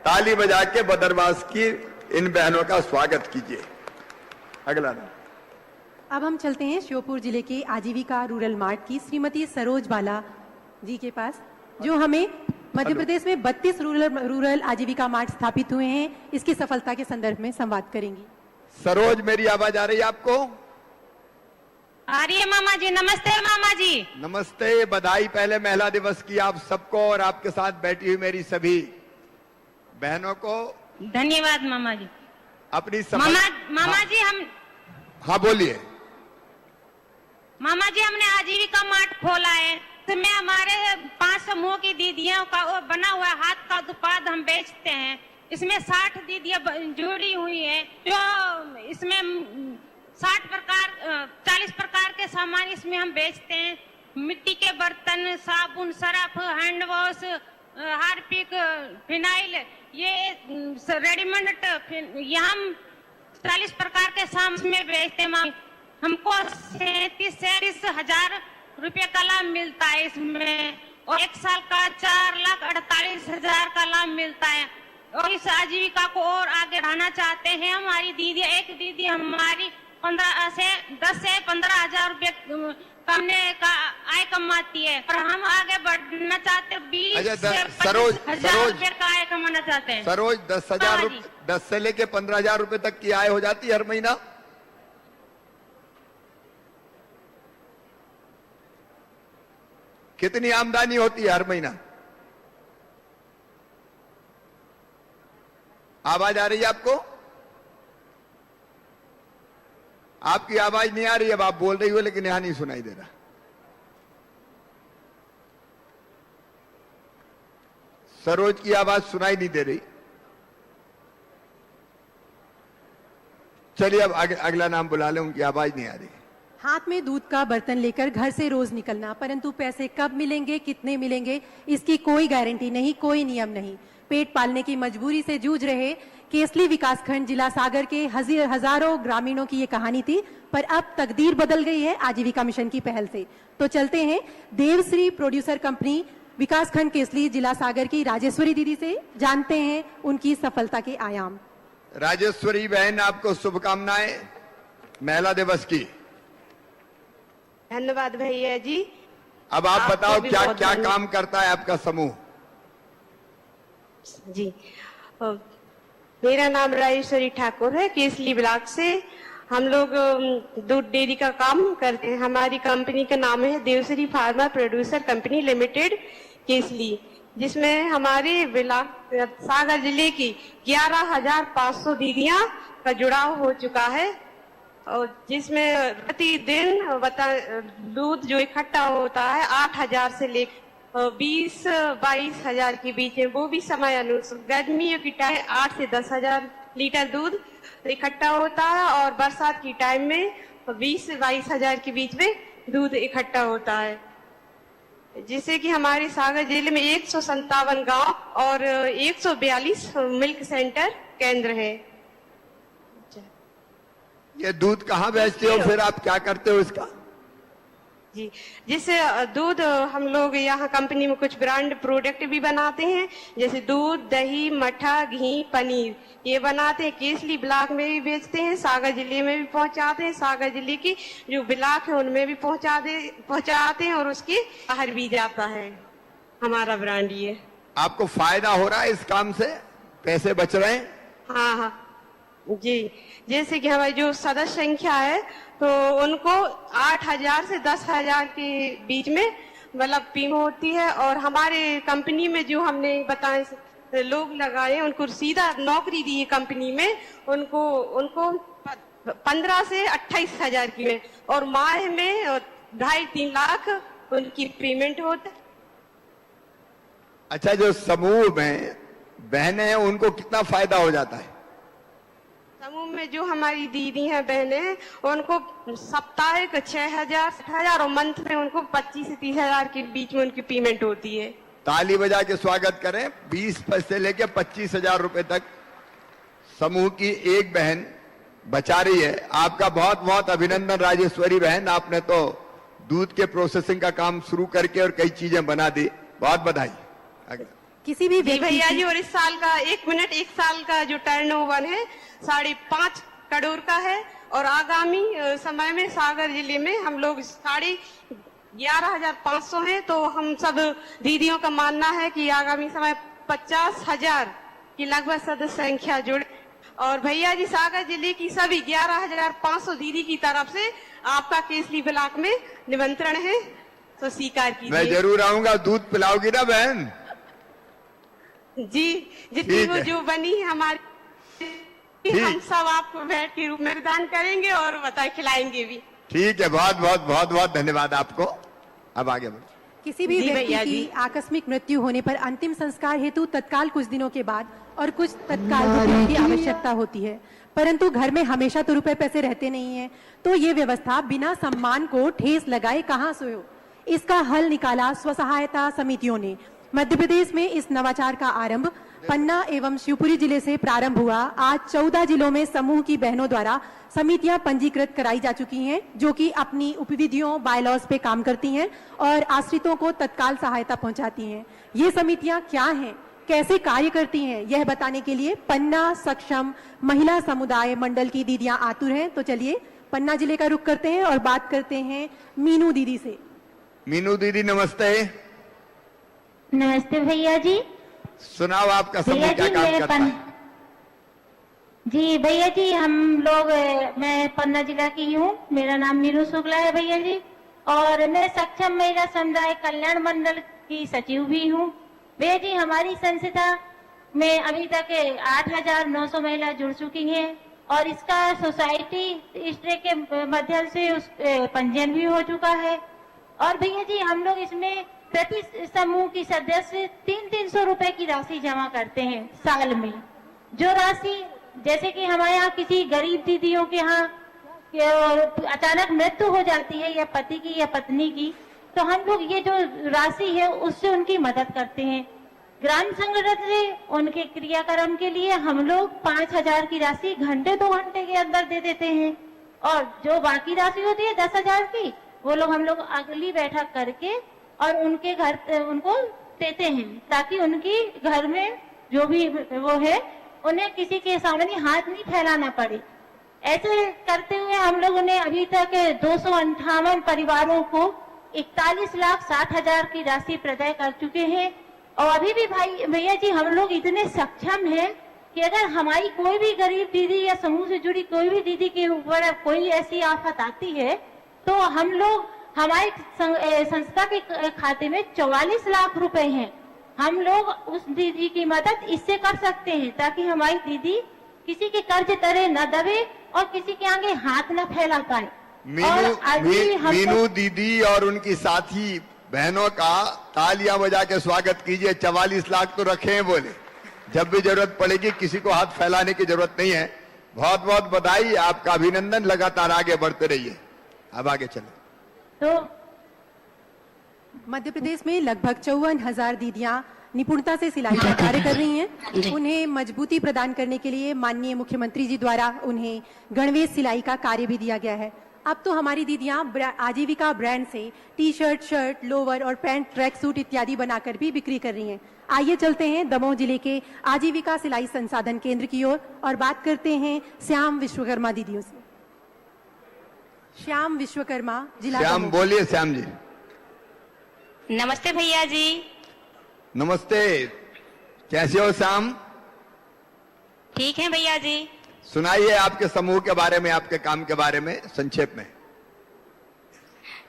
ताली बजा के बदरवास की इन बहनों का स्वागत कीजिए। अगला नाम। अब हम चलते हैं श्योपुर जिले के आजीविका रूरल मार्ट की श्रीमती सरोज बाला जी के पास, जो हमें मध्य प्रदेश में 32 रूरल आजीविका मार्ट स्थापित हुए हैं। इसकी सफलता के संदर्भ में संवाद करेंगी। सरोज, मेरी आवाज आ रही है आपको? आ रही है मामा जी। नमस्ते मामा जी। नमस्ते। बधाई पहले महिला दिवस की आप सबको और आपके साथ बैठी हुई मेरी सभी बहनों को। धन्यवाद मामा जी। अपनी मामा जी हम हाँ बोलिए। मामा जी हमने आजीविका मार्ट खोला है। इसमें हमारे 5 समूह की दीदियों का वो बना हुआ हाथ का उत्पाद हम बेचते हैं। इसमें 60 दीदियां जुड़ी हुई है, जो इसमें 40 प्रकार के सामान इसमें हम बेचते हैं। मिट्टी के बर्तन, साबुन, Surf, hand wash, Harpic, phenyl, ये रेडीमेड ये हम 40 प्रकार के सामान में बेचते हैं। हमको 37 हजार रुपये का लाभ मिलता है इसमें, और 1 साल का 4,48,000 का लाभ मिलता है। और इस आजीविका को और आगे बढ़ाना चाहते हैं। हमारी दीदी, एक दीदी हमारी 10 से 15 हजार रुपये कमने का आय कमाती है, और हम आगे बढ़ना चाहते हैं। 20 से 25 हजार रुपये का आय कमाना चाहते हैं। सरोज, 10 से लेके 15,000 रुपए तक की आय हो जाती है हर महीना? कितनी आमदनी होती है हर महीना? आवाज आ रही है आपको? आपकी आवाज नहीं आ रही है। अब आप बोल रही हो लेकिन यहां नहीं सुनाई दे रहा। सरोज की आवाज सुनाई नहीं दे रही। चलिए अब अगला नाम बुला लें, उनकी आवाज नहीं आ रही। हाथ में दूध का बर्तन लेकर घर से रोज निकलना, परंतु पैसे कब मिलेंगे, कितने मिलेंगे, इसकी कोई गारंटी नहीं, कोई नियम नहीं। पेट पालने की मजबूरी से जूझ रहे केसली विकासखंड जिला सागर के हजारों ग्रामीणों की ये कहानी थी, पर अब तकदीर बदल गई है आजीविका मिशन की पहल से। तो चलते हैं देवश्री प्रोड्यूसर कंपनी विकासखंड केसली जिला सागर की राजेश्वरी दीदी से, जानते हैं उनकी सफलता के आयाम। राजेश्वरी बहन, आपको शुभकामनाएं महिला दिवस की। धन्यवाद भैया जी। अब आप बताओ क्या क्या काम करता है आपका समूह? जी, मेरा नाम राजेश्वरी ठाकुर है, केसली ब्लॉक से। हम लोग दूध डेयरी का काम करते हैं। हमारी कंपनी का नाम है Devshree pharma producer company limited केसली, जिसमें हमारे ब्लॉक सागर जिले की 11,500 दीदियां का जुड़ाव हो चुका है, और जिसमें प्रतिदिन दूध जो इकट्ठा होता है 8,000 से लेकर 20-22 हजार के बीच में, वो भी समय अनुसार। गर्मियों की टाइम 8 से 10,000 लीटर दूध इकट्ठा होता है, और बरसात की टाइम में 20 से 22 हजार के बीच में दूध इकट्ठा होता है, जिससे कि हमारे सागर जिले में 157 गांव और 142 मिल्क सेंटर केंद्र है। ये दूध कहाँ बेचते हो, फिर आप क्या करते हो इसका? जी, जिससे दूध हम लोग यहाँ कंपनी में कुछ ब्रांड प्रोडक्ट भी बनाते हैं, जैसे दूध, दही, मट्ठा, घी, पनीर, ये बनाते हैं। केसली ब्लॉक में भी बेचते हैं, सागर जिले में भी पहुंचाते हैं। सागर जिले की जो ब्लॉक है उनमें भी पहुंचाते हैं, और उसके बाहर भी जाता है हमारा ब्रांड। ये आपको फायदा हो रहा है इस काम से? पैसे बच रहे हैं? हाँ हाँ जी, जैसे कि हमारी जो सदस्य संख्या है तो उनको 8,000 से 10,000 के बीच में मतलब पीम होती है, और हमारे कंपनी में जो हमने बताए लोग लगाए उनको सीधा नौकरी दी है कंपनी में, उनको 15 से 28 हजार की में, और माह में 2.5-3 लाख उनकी पेमेंट होता है। अच्छा, जो समूह में बहनें हैं उनको कितना फायदा हो जाता है? समूह में जो हमारी दीदी हैं, बहनें हैं, उनको साप्ताहिक 6,000 और मंथ में उनको 25 से 30 हजार के बीच में उनकी पेमेंट होती है। ताली बजा के स्वागत करें। 20 से लेकर 25,000 रुपए तक समूह की एक बहन बचा रही है। आपका बहुत बहुत अभिनंदन राजेश्वरी बहन, आपने तो दूध के प्रोसेसिंग का काम शुरू करके और कई चीजें बना दी, बहुत बधाई। किसी भी भैया जी, और इस साल का 1 साल का जो टर्नओवर है 5.5 करोड़ का है, और आगामी समय में सागर जिले में हम लोग 11,500 है। तो हम सब दीदियों का मानना है कि आगामी समय 50,000 की लगभग सदस्य संख्या जुड़े। और भैया जी, सागर जिले की सभी 11,500 दीदी की तरफ से आपका केसली ब्लॉक में निमंत्रण है, तो स्वीकार कीजिए। मैं जरूर आऊंगा। दूध पिलाओगी ना बहन? जी, जितनी वो जो बनी हमारी, हम सब आपको बैठ के रूप में दान करेंगे और बता खिलाएंगे भी। ठीक है, बहुत बहुत बहुत बहुत धन्यवाद आपको। अब आगे बढ़ो। किसी भी व्यक्ति की आकस्मिक मृत्यु होने पर अंतिम संस्कार हेतु तत्काल कुछ दिनों के बाद और कुछ तत्काल रुपए की आवश्यकता होती है, परंतु घर में हमेशा तो रुपए पैसे रहते नहीं है। तो ये व्यवस्था बिना सम्मान को ठेस लगाए कहाँ से हो, इसका हल निकाला स्व सहायता समितियों ने। मध्य प्रदेश में इस नवाचार का आरंभ पन्ना एवं शिवपुरी जिले से प्रारंभ हुआ। आज 14 जिलों में समूह की बहनों द्वारा समितियां पंजीकृत कराई जा चुकी हैं, जो कि अपनी उपविधियों बायलॉज पे काम करती हैं और आश्रितों को तत्काल सहायता पहुंचाती हैं। ये समितियां क्या हैं, कैसे कार्य करती हैं, यह बताने के लिए पन्ना सक्षम महिला समुदाय मंडल की दीदियां आतुर हैं। तो चलिए पन्ना जिले का रुख करते हैं और बात करते हैं मीनू दीदी से। मीनू दीदी नमस्ते। नमस्ते भैया जी। सुनाओ, आपका समूह क्या काम करता है? जी भैया जी, हम लोग, मैं पन्ना जिला की हूँ, मेरा नाम मीनू शुक्ला है भैया जी, और मैं सक्षम महिला समुदाय कल्याण मंडल की सचिव भी हूँ। भैया जी, हमारी संस्था में अभी तक 8,900 महिला जुड़ चुकी हैं और इसका सोसाइटी स्ट्रे के माध्यम से उस पंजीयन भी हो चुका है। और भैया जी, हम लोग इसमें प्रति समूह की सदस्य 300-300 रुपए की राशि जमा करते हैं साल में। जो राशि, जैसे कि हमारे यहाँ किसी गरीब दीदियों के यहाँ अचानक मृत्यु हो जाती है, या पति की या पत्नी की, तो हम लोग ये जो राशि है उससे उनकी मदद करते हैं। ग्राम संगठन से उनके क्रियाक्रम के लिए हम लोग 5,000 की राशि घंटे 2 घंटे के अंदर दे देते हैं, और जो बाकी राशि होती है 10,000 की, वो लोग हम लोग अगली बैठक करके और उनके घर उनको देते हैं, ताकि उनकी घर में जो भी वो है उन्हें किसी के सामने हाथ नहीं फैलाना पड़े। ऐसे करते हुए हम लोगों ने अभी तक 258 परिवारों को 41,60,000 की राशि प्रदान कर चुके हैं। और अभी भी भैया जी, हम लोग इतने सक्षम हैं कि अगर हमारी कोई भी गरीब दीदी या समूह से जुड़ी कोई भी दीदी के ऊपर कोई ऐसी आफत आती है, तो हम लोग, हमारी संस्था के खाते में 44 लाख रुपए हैं। हम लोग उस दीदी की मदद इससे कर सकते हैं, ताकि हमारी दीदी किसी के कर्ज तले न दबे और किसी के आगे हाथ न फैला पाए। मीनू दीदी और उनकी साथी बहनों का तालियां बजा के स्वागत कीजिए। 44 लाख तो रखे हैं बोले, जब भी जरूरत पड़ेगी किसी को हाथ फैलाने की जरूरत नहीं है। बहुत बहुत बधाई, आपका अभिनंदन, लगातार आगे बढ़ते रहिए। अब आगे चले। तो मध्य प्रदेश में लगभग 54,000 दीदियां निपुणता से सिलाई का कार्य कर रही हैं। उन्हें मजबूती प्रदान करने के लिए माननीय मुख्यमंत्री जी द्वारा उन्हें गणवेश सिलाई का कार्य भी दिया गया है। अब तो हमारी दीदियां आजीविका ब्रांड से टी शर्ट, शर्ट, लोवर और पैंट, ट्रैक सूट इत्यादि बनाकर भी बिक्री कर रही हैं। आइए चलते हैं दमोह जिले के आजीविका सिलाई संसाधन केंद्र की ओर और बात करते हैं श्याम विश्वकर्मा दीदियों से। श्याम विश्वकर्मा, जिला श्याम, बोलिए श्याम जी। नमस्ते भैया जी। नमस्ते, कैसे हो श्याम? ठीक है भैया जी। सुनाइए आपके समूह के बारे में, आपके काम के बारे में संक्षेप में।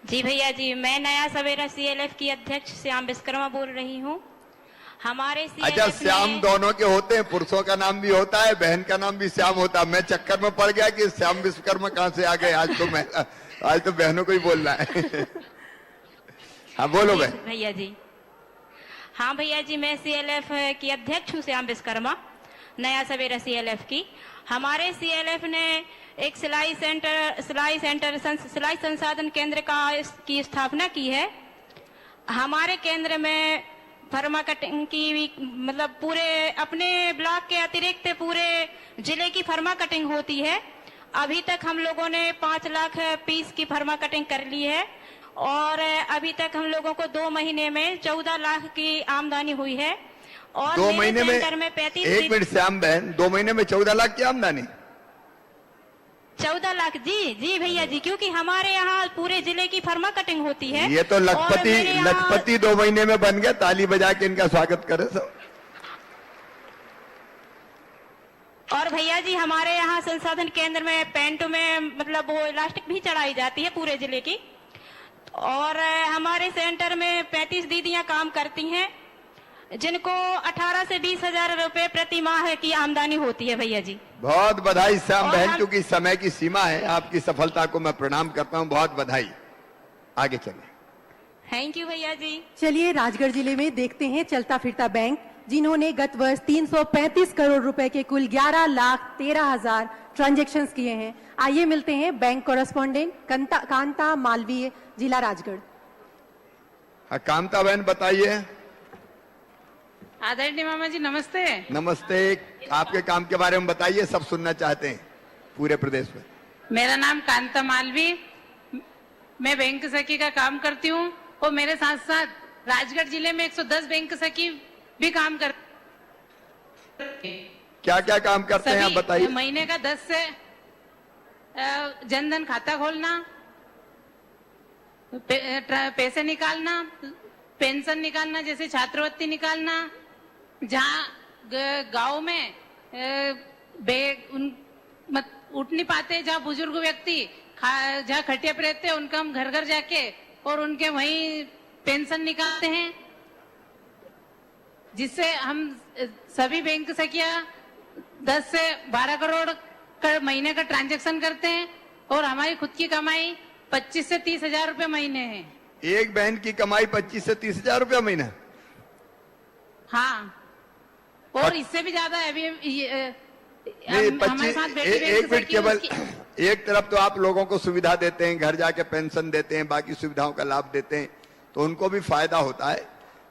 जी भैया जी, मैं नया सवेरा CLF की अध्यक्ष श्याम विश्वकर्मा बोल रही हूँ। हमारे अच्छा, श्याम दोनों के होते हैं, पुरुषों का नाम भी होता है, बहन का नाम भी श्याम होता है। मैं चक्कर में पड़ गया कि श्याम विश्वकर्मा कहाँ से आ गए। आज तो बहनों को ही बोलना है। हाँ बोलो बहन। भैया जी, हाँ भैया जी, मैं CLF की अध्यक्ष हूँ श्याम विश्वकर्मा, नया सवेरा CLF की। हमारे CLF ने एक सिलाई संसाधन केंद्र की स्थापना की है। हमारे केंद्र में फर्मा कटिंग की, मतलब पूरे अपने ब्लॉक के अतिरिक्त पूरे जिले की फर्मा कटिंग होती है। अभी तक हम लोगों ने 5 लाख पीस की फर्मा कटिंग कर ली है, और अभी तक हम लोगों को 2 महीने में 14 लाख की आमदनी हुई है। और 2 महीने में 35 एक मिनट श्याम बहन, 2 महीने में 14 लाख की आमदनी? 14 लाख जी भैया जी, क्योंकि हमारे यहाँ पूरे जिले की फर्मा कटिंग होती है। ये तो लखपति 2 महीने में बन गया। ताली बजा के इनका स्वागत करें सब। और भैया जी हमारे यहाँ संसाधन केंद्र में पेंट में मतलब वो इलास्टिक भी चढ़ाई जाती है पूरे जिले की। और हमारे सेंटर में 35 दीदियां काम करती हैं, जिनको 18 से 20 हजार रुपए प्रति माह की आमदनी होती है भैया जी। बहुत बधाई श्याम बहन, क्योंकि समय की सीमा है। आपकी सफलता को मैं प्रणाम करता हूं, बहुत बधाई। आगे चलें। थैंक यू भैया जी। चलिए राजगढ़ जिले में देखते हैं चलता फिरता बैंक, जिन्होंने गत वर्ष 335 करोड़ रुपए के कुल 11,13,000 ट्रांजैक्शन किए हैं। आइए मिलते हैं बैंक कॉरेस्पॉन्डेंट कांता मालवीय, जिला राजगढ़। हाँ कांता बहन बताइए। आदरणीय मामा जी नमस्ते। नमस्ते, आपके काम के बारे में बताइए, सब सुनना चाहते हैं पूरे प्रदेश में। मेरा नाम कांता मालवी, मैं बैंक सखी का काम करती हूँ और मेरे साथ साथ राजगढ़ जिले में 110 बैंक सखी भी काम कर। क्या क्या काम करते हैं आप बताइए। महीने का 10 से जनधन खाता खोलना, पैसे निकालना, पेंशन निकालना, जैसे छात्रवृत्ति निकालना, जहाँ गांव में उठ नहीं पाते, जहाँ बुजुर्ग व्यक्ति जहाँ खटिया पे रहते हैं, उनका हम घर घर जाके और उनके वहीं पेंशन निकालते हैं, जिससे हम सभी बैंक सखिया 10 से 12 करोड़ का महीने का ट्रांजैक्शन करते हैं और हमारी खुद की कमाई 25 से 30 हजार रुपए महीने है। एक बहन की कमाई 25 से 30 हजार रुपया महीना? हाँ, और इससे भी ज्यादा है। अभी हमारे साथ एक मिनट, केवल एक तरफ तो आप लोगों को सुविधा देते हैं, घर जाके पेंशन देते हैं, बाकी सुविधाओं का लाभ देते हैं, तो उनको भी फायदा होता है,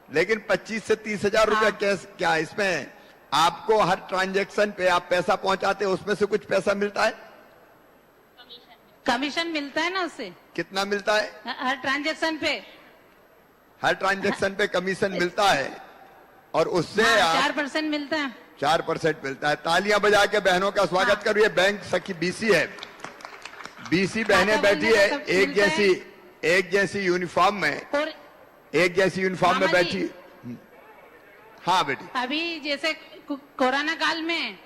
लेकिन 25 से 30 हजार रुपया क्या इसमें आपको हर ट्रांजैक्शन पे आप पैसा पहुंचाते हैं, उसमें से कुछ पैसा मिलता है? कमीशन मिलता है ना उससे। कितना मिलता है? हर ट्रांजैक्शन पे, हर ट्रांजैक्शन पे कमीशन मिलता है और उससे 4% मिलता है। 4% मिलता है। तालियां बजा के बहनों का स्वागत करिए। बैंक सखी बीसी है, बीसी बहनें बैठी है एक जैसी यूनिफॉर्म में, एक जैसी यूनिफॉर्म में बैठी। हाँ बेटी। अभी जैसे कोरोना काल में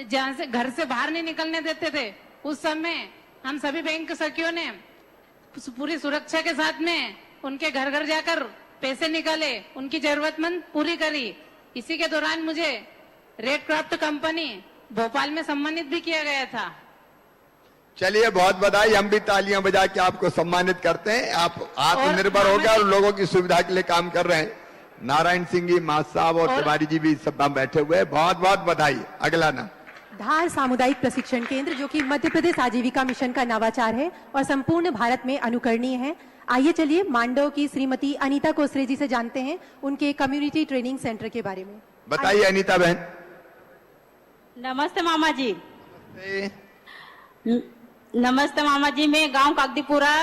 जहाँ से घर से बाहर नहीं निकलने देते थे, उस समय हम सभी बैंक सखियों ने पूरी सुरक्षा के साथ में उनके घर घर जाकर पैसे निकाले, उनकी जरूरतमंद पूरी करी। इसी के दौरान मुझे रेड क्राफ्ट कंपनी भोपाल में सम्मानित भी किया गया था। चलिए बहुत बधाई, हम भी तालियां बजा के आपको सम्मानित करते हैं। आप आत्मनिर्भर हो गए और लोगों की सुविधा के लिए काम कर रहे हैं। नारायण सिंह जी, मास साहब और तिवारी जी भी सब बैठे हुए हैं, बहुत बहुत बधाई। अगला नाम धार सामुदायिक प्रशिक्षण केंद्र, जो कि मध्य प्रदेश आजीविका मिशन का नवाचार है और संपूर्ण भारत में अनुकरणीय है। आइए चलिए मांडव की श्रीमती अनीता कोसरे जी से जानते हैं उनके कम्युनिटी ट्रेनिंग सेंटर के बारे में। बताइए अनीता बहन। नमस्ते मामा जी। नमस्ते मामा जी, मैं गांव कागदीपुरा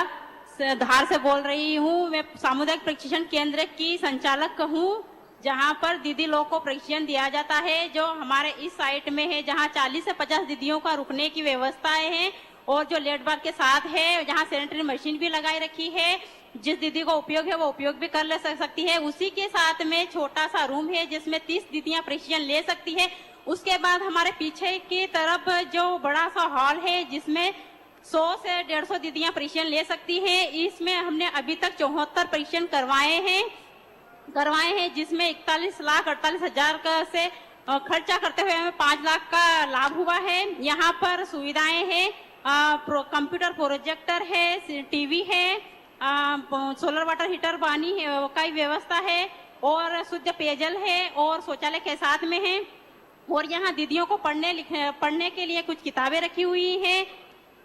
धार से बोल रही हूँ। मैं सामुदायिक प्रशिक्षण केंद्र की संचालक हूँ, जहाँ पर दीदी लोग को प्रशिक्षण दिया जाता है, जो हमारे इस साइट में है, जहाँ 40 से 50 दीदियों का रुकने की व्यवस्थाएं हैं और जो लेट बार के साथ है, जहाँ सैनिटरी मशीन भी लगाई रखी है। जिस दीदी को उपयोग है वो उपयोग भी कर ले सकती है। उसी के साथ में छोटा सा रूम है जिसमें 30 दीदियां प्रशिक्षण ले सकती है। उसके बाद हमारे पीछे की तरफ जो बड़ा सा हॉल है, जिसमें 100 से 150 दीदियां प्रशिक्षण ले सकती है। इसमें हमने अभी तक 74 प्रशिक्षण करवाए हैं, जिसमें 41,48,000 का से खर्चा करते हुए हमें 5 लाख का लाभ हुआ है। यहाँ पर सुविधाएं हैं, कंप्यूटर प्रोजेक्टर है, टीवी है, सोलर वाटर हीटर पानी का व्यवस्था है और शुद्ध पेयजल है और शौचालय के साथ में है। और यहाँ दीदियों को पढ़ने के लिए कुछ किताबें रखी हुई हैं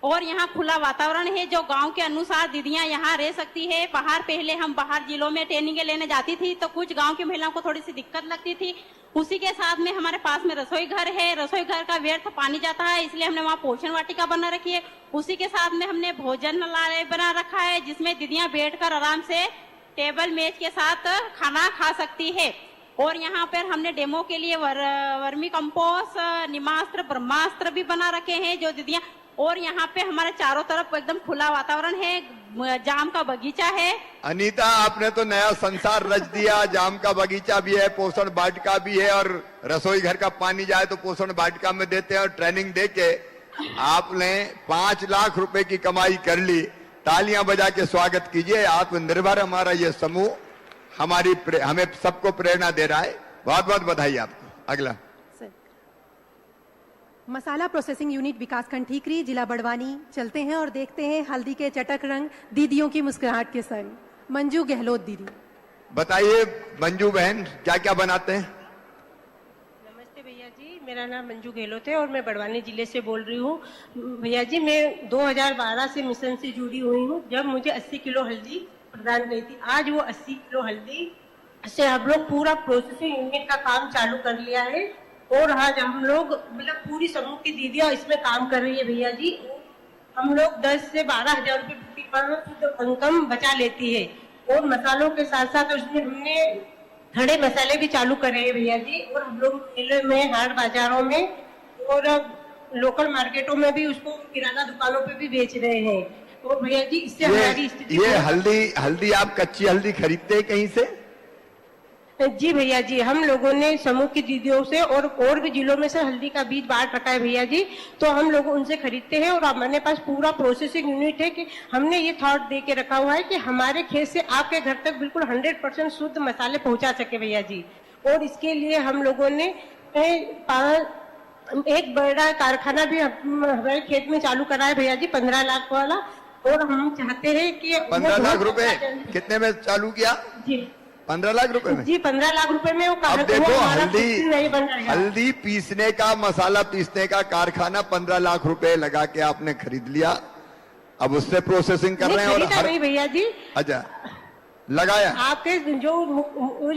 और यहाँ खुला वातावरण है, जो गांव के अनुसार दीदियां यहाँ रह सकती है। पहले हम बाहर जिलों में ट्रेनिंग लेने जाती थी तो कुछ गांव की महिलाओं को थोड़ी सी दिक्कत लगती थी। उसी के साथ में हमारे पास में रसोई घर है, रसोई घर का व्यर्थ पानी जाता है, इसलिए हमने वहाँ पोषण वाटिका बना रखी है। उसी के साथ में हमने भोजनालय बना रखा है, जिसमें दीदियां बैठकर आराम से टेबल मेज के साथ खाना खा सकती है। और यहाँ पर हमने डेमो के लिए वर्मी कंपोस्ट, निमास्त्र, ब्रह्मास्त्र भी बना रखे हैं, जो दीदियां और यहाँ पे हमारे चारों तरफ एकदम खुला वातावरण है, जाम का बगीचा है। अनीता, आपने तो नया संसार रच दिया। जाम का बगीचा भी है, पोषण वाटिका भी है, और रसोई घर का पानी जाए तो पोषण वाटिका में देते हैं। और ट्रेनिंग देके आपने 5 लाख रुपए की कमाई कर ली। तालियां बजा के स्वागत कीजिए। आत्मनिर्भर हमारा ये समूह हमें सबको प्रेरणा दे रहा है। बहुत बहुत बधाई आपको। अगला मसाला प्रोसेसिंग यूनिट विकासखंड ठीकरी, जिला बड़वानी चलते हैं और देखते हैं हल्दी के चटक रंग दीदियों की मुस्कुराहट के संग। मंजू गहलोत दीदी, बताइए मंजू बहन क्या क्या बनाते हैं? नमस्ते भैया जी, मेरा नाम मंजू गहलोत है और मैं बड़वानी जिले से बोल रही हूँ। भैया जी, मैं 2012 से मिशन से जुड़ी हुई हूँ, जब मुझे 80 किलो हल्दी प्रदान की थी। आज वो 80 किलो हल्दी से हम लोग पूरा प्रोसेसिंग यूनिट का काम चालू कर लिया है और आज हम लोग मतलब पूरी समूह की दीदियां इसमें काम कर रही है। भैया जी, हम लोग 10 से 12 हजार रुपए प्रति पर इनकम बचा लेती है और मसालों के साथ साथ उसमें हमने खड़े मसाले भी चालू करे हैं भैया जी। और हम लोग मेले में, हाट बाजारों में और लोकल मार्केटों में भी उसको किराना दुकानों पे भी बेच रहे हैं। और भैया जी, इससे हमारी स्थिति ये हल्दी आप कच्ची हल्दी खरीदते हैं कहीं से? जी भैया जी, हम लोगों ने समूह की दीदियों से और भी जिलों में से हल्दी का बीज बांट रखा है भैया जी, तो हम लोग उनसे खरीदते हैं। और हमारे पास पूरा प्रोसेसिंग यूनिट है कि हमने ये थॉट दे के रखा हुआ है कि हमारे खेत से आपके घर तक बिल्कुल 100% शुद्ध मसाले पहुंचा सके भैया जी। और इसके लिए हम लोगों ने एक बड़ा कारखाना भी हमारे खेत में चालू करा है भैया जी, 15 लाख वाला। और हम चाहते हैं कि 15 लाख रुपए कितने में चालू किया जी? 15 लाख रुपए में जी, 15 लाख रुपए में वो अब देखो, हल्दी पीसने का, मसाला पीसने का कारखाना 15 लाख रुपए लगा के आपने खरीद लिया। अब उससे प्रोसेसिंग कर रहे हैं और भैया जी, अच्छा लगाया आपके जो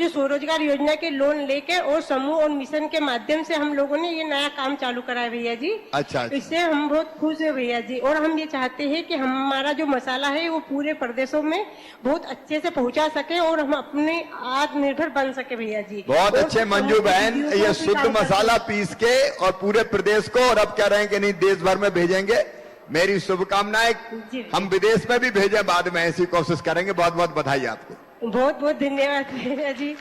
स्वरोजगार योजना के लोन लेके और समूह और मिशन के माध्यम से हम लोगों ने ये नया काम चालू करा है भैया जी। अच्छा, इससे हम बहुत खुश है भैया जी। और हम ये चाहते हैं कि हमारा जो मसाला है वो पूरे प्रदेशों में बहुत अच्छे से पहुंचा सके और हम अपने आत्मनिर्भर बन सके भैया जी। बहुत अच्छे मंजू बहन, ये शुद्ध मसाला पीस के और पूरे प्रदेश को, और अब कह रहे हैं कि नहीं देश भर में भेजेंगे। मेरी शुभकामनाएं। हम विदेश में भी भेजें बाद में, ऐसी कोशिश करेंगे। बहुत बहुत बधाई आपको। बहुत बहुत धन्यवाद भैया जी।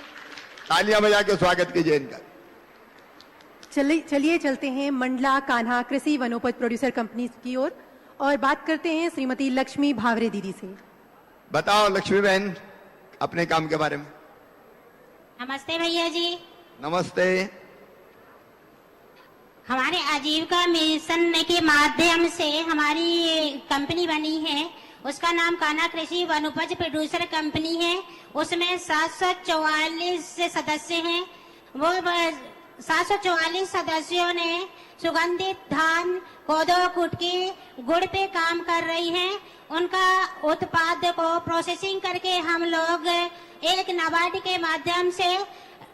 तालियां बजा के स्वागत कीजिए इनका। चलिए चलते हैं मंडला कान्हा कृषि वनोपज प्रोड्यूसर कंपनी की ओर और बात करते हैं श्रीमती लक्ष्मी भावरे दीदी से। बताओ लक्ष्मी बहन अपने काम के बारे में। नमस्ते भैया जी। नमस्ते। हमारे आजीविका मिशन के माध्यम से हमारी कंपनी बनी है, उसका नाम कान्हा कृषि वनोपज प्रोड्यूसर कंपनी है। उसमें 744 सदस्य हैं। वो 744 सदस्यों ने सुगंधित धान, कोदो, कुटकी, गुड़ पे काम कर रही हैं। उनका उत्पाद को प्रोसेसिंग करके हम लोग एक नाबार्ड के माध्यम से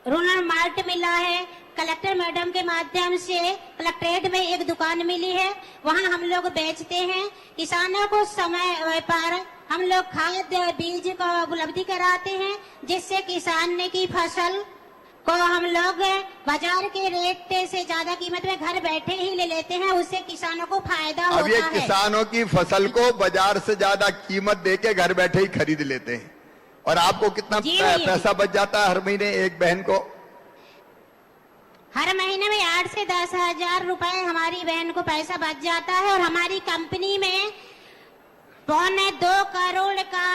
रूरल मार्ट मिला है, कलेक्टर मैडम के माध्यम से कलेक्ट्रेट में एक दुकान मिली है, वहां हम लोग बेचते हैं। किसानों को समय पर हम लोग खाद बीज को उपलब्धि कराते हैं, जिससे किसान की फसल को हम लोग बाजार के रेट से ज्यादा कीमत में घर बैठे ही ले लेते हैं। उससे किसानों को फायदा होता है। अब ये किसानों की फसल को बाजार से ज्यादा कीमत देके घर बैठे ही खरीद लेते हैं। और आपको कितना पैसा बच जाता है हर महीने एक बहन को? हर महीने में 8 से 10 हजार रुपए हमारी बहन को पैसा बच जाता है। और हमारी कंपनी में 2.25 करोड़ का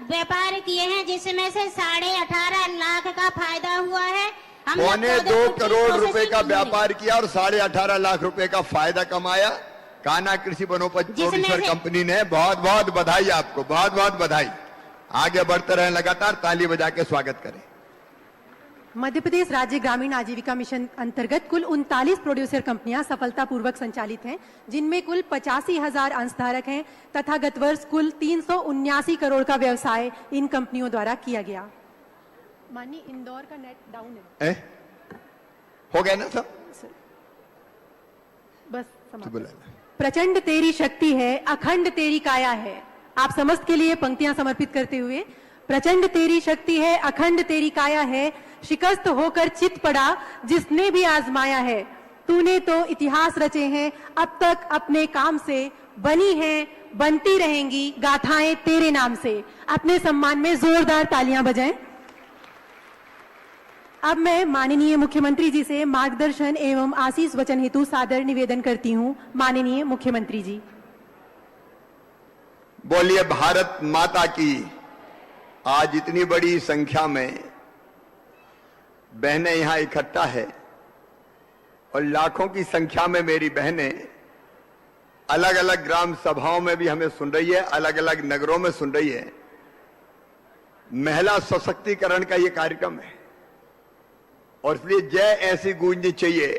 व्यापार किए हैं, जिसमें से 18.5 लाख का फायदा हुआ है। 2.25 करोड़ रुपए का व्यापार किया और 18.5 लाख रुपए का फायदा कमाया कान्हा कृषि वनोपज प्रोड्यूसर कंपनी ने। बहुत बहुत बधाई आपको, बहुत बहुत बधाई। आगे बढ़ते रहें, लगातार ताली बजा के स्वागत करें। मध्य प्रदेश राज्य ग्रामीण आजीविका मिशन अंतर्गत कुल 39 प्रोड्यूसर कंपनियां सफलतापूर्वक संचालित हैं, जिनमें कुल 85,000 अंशधारक हैं तथा गत वर्ष कुल 379 करोड़ का व्यवसाय इन कंपनियों द्वारा किया गया। माननीय, इंदौर का नेट डाउन है। हो गया ना सब? बस प्रचंड तेरी शक्ति है, अखंड तेरी काया है। आप समस्त के लिए पंक्तियां समर्पित करते हुए, प्रचंड तेरी शक्ति है, अखंड तेरी काया है, शिकस्त होकर चित पड़ा जिसने भी आजमाया है, तूने तो इतिहास रचे हैं, अब तक अपने काम से, बनी हैं, बनती रहेंगी गाथाएं तेरे नाम से। अपने सम्मान में जोरदार तालियां बजाएं। अब मैं माननीय मुख्यमंत्री जी से मार्गदर्शन एवं आशीष वचन हेतु सादर निवेदन करती हूं। माननीय मुख्यमंत्री जी। बोलिए भारत माता की। आज इतनी बड़ी संख्या में बहनें यहां इकट्ठा है और लाखों की संख्या में मेरी बहनें अलग अलग ग्राम सभाओं में भी हमें सुन रही है, अलग अलग नगरों में सुन रही है। महिला सशक्तिकरण का ये कार्यक्रम है और इसलिए जय ऐसी गूंजनी चाहिए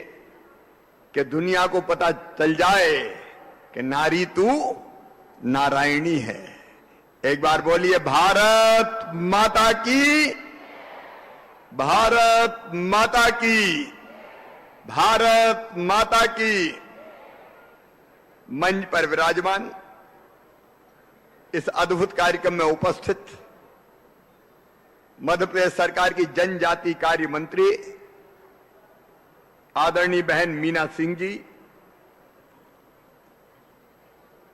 कि दुनिया को पता चल जाए कि नारी तू नारायणी है। एक बार बोलिए भारत माता की, भारत माता की, भारत माता की। मंच पर विराजमान इस अद्भुत कार्यक्रम में उपस्थित मध्य प्रदेश सरकार की जनजाति कार्य मंत्री आदरणीय बहन मीना सिंह जी,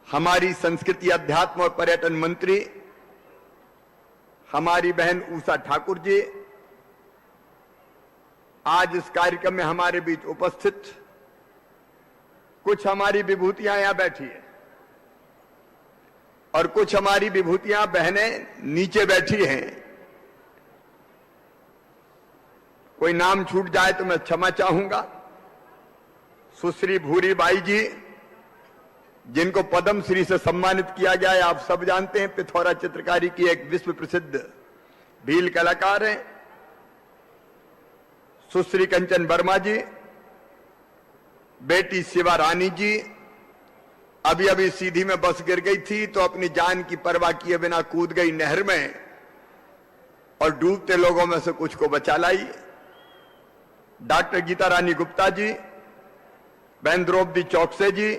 हमारी संस्कृति अध्यात्म और पर्यटन मंत्री हमारी बहन उषा ठाकुर जी, आज इस कार्यक्रम में हमारे बीच उपस्थित कुछ हमारी विभूतियां यहां बैठी है और कुछ हमारी विभूतियां बहनें नीचे बैठी हैं। कोई नाम छूट जाए तो मैं क्षमा चाहूंगा। सुश्री भूरी बाई जी, जिनको पद्म श्री से सम्मानित किया गया है, आप सब जानते हैं, पिथौरा चित्रकारी की एक विश्व प्रसिद्ध भील कलाकार हैं। सुश्री कंचन वर्मा जी, बेटी शिवा रानी जी, अभी अभी सीधी में बस गिर गई थी तो अपनी जान की परवाह किए बिना कूद गई नहर में और डूबते लोगों में से कुछ को बचा लाई। डॉक्टर गीता रानी गुप्ता जी, बहन द्रौपदी चौकसे जी,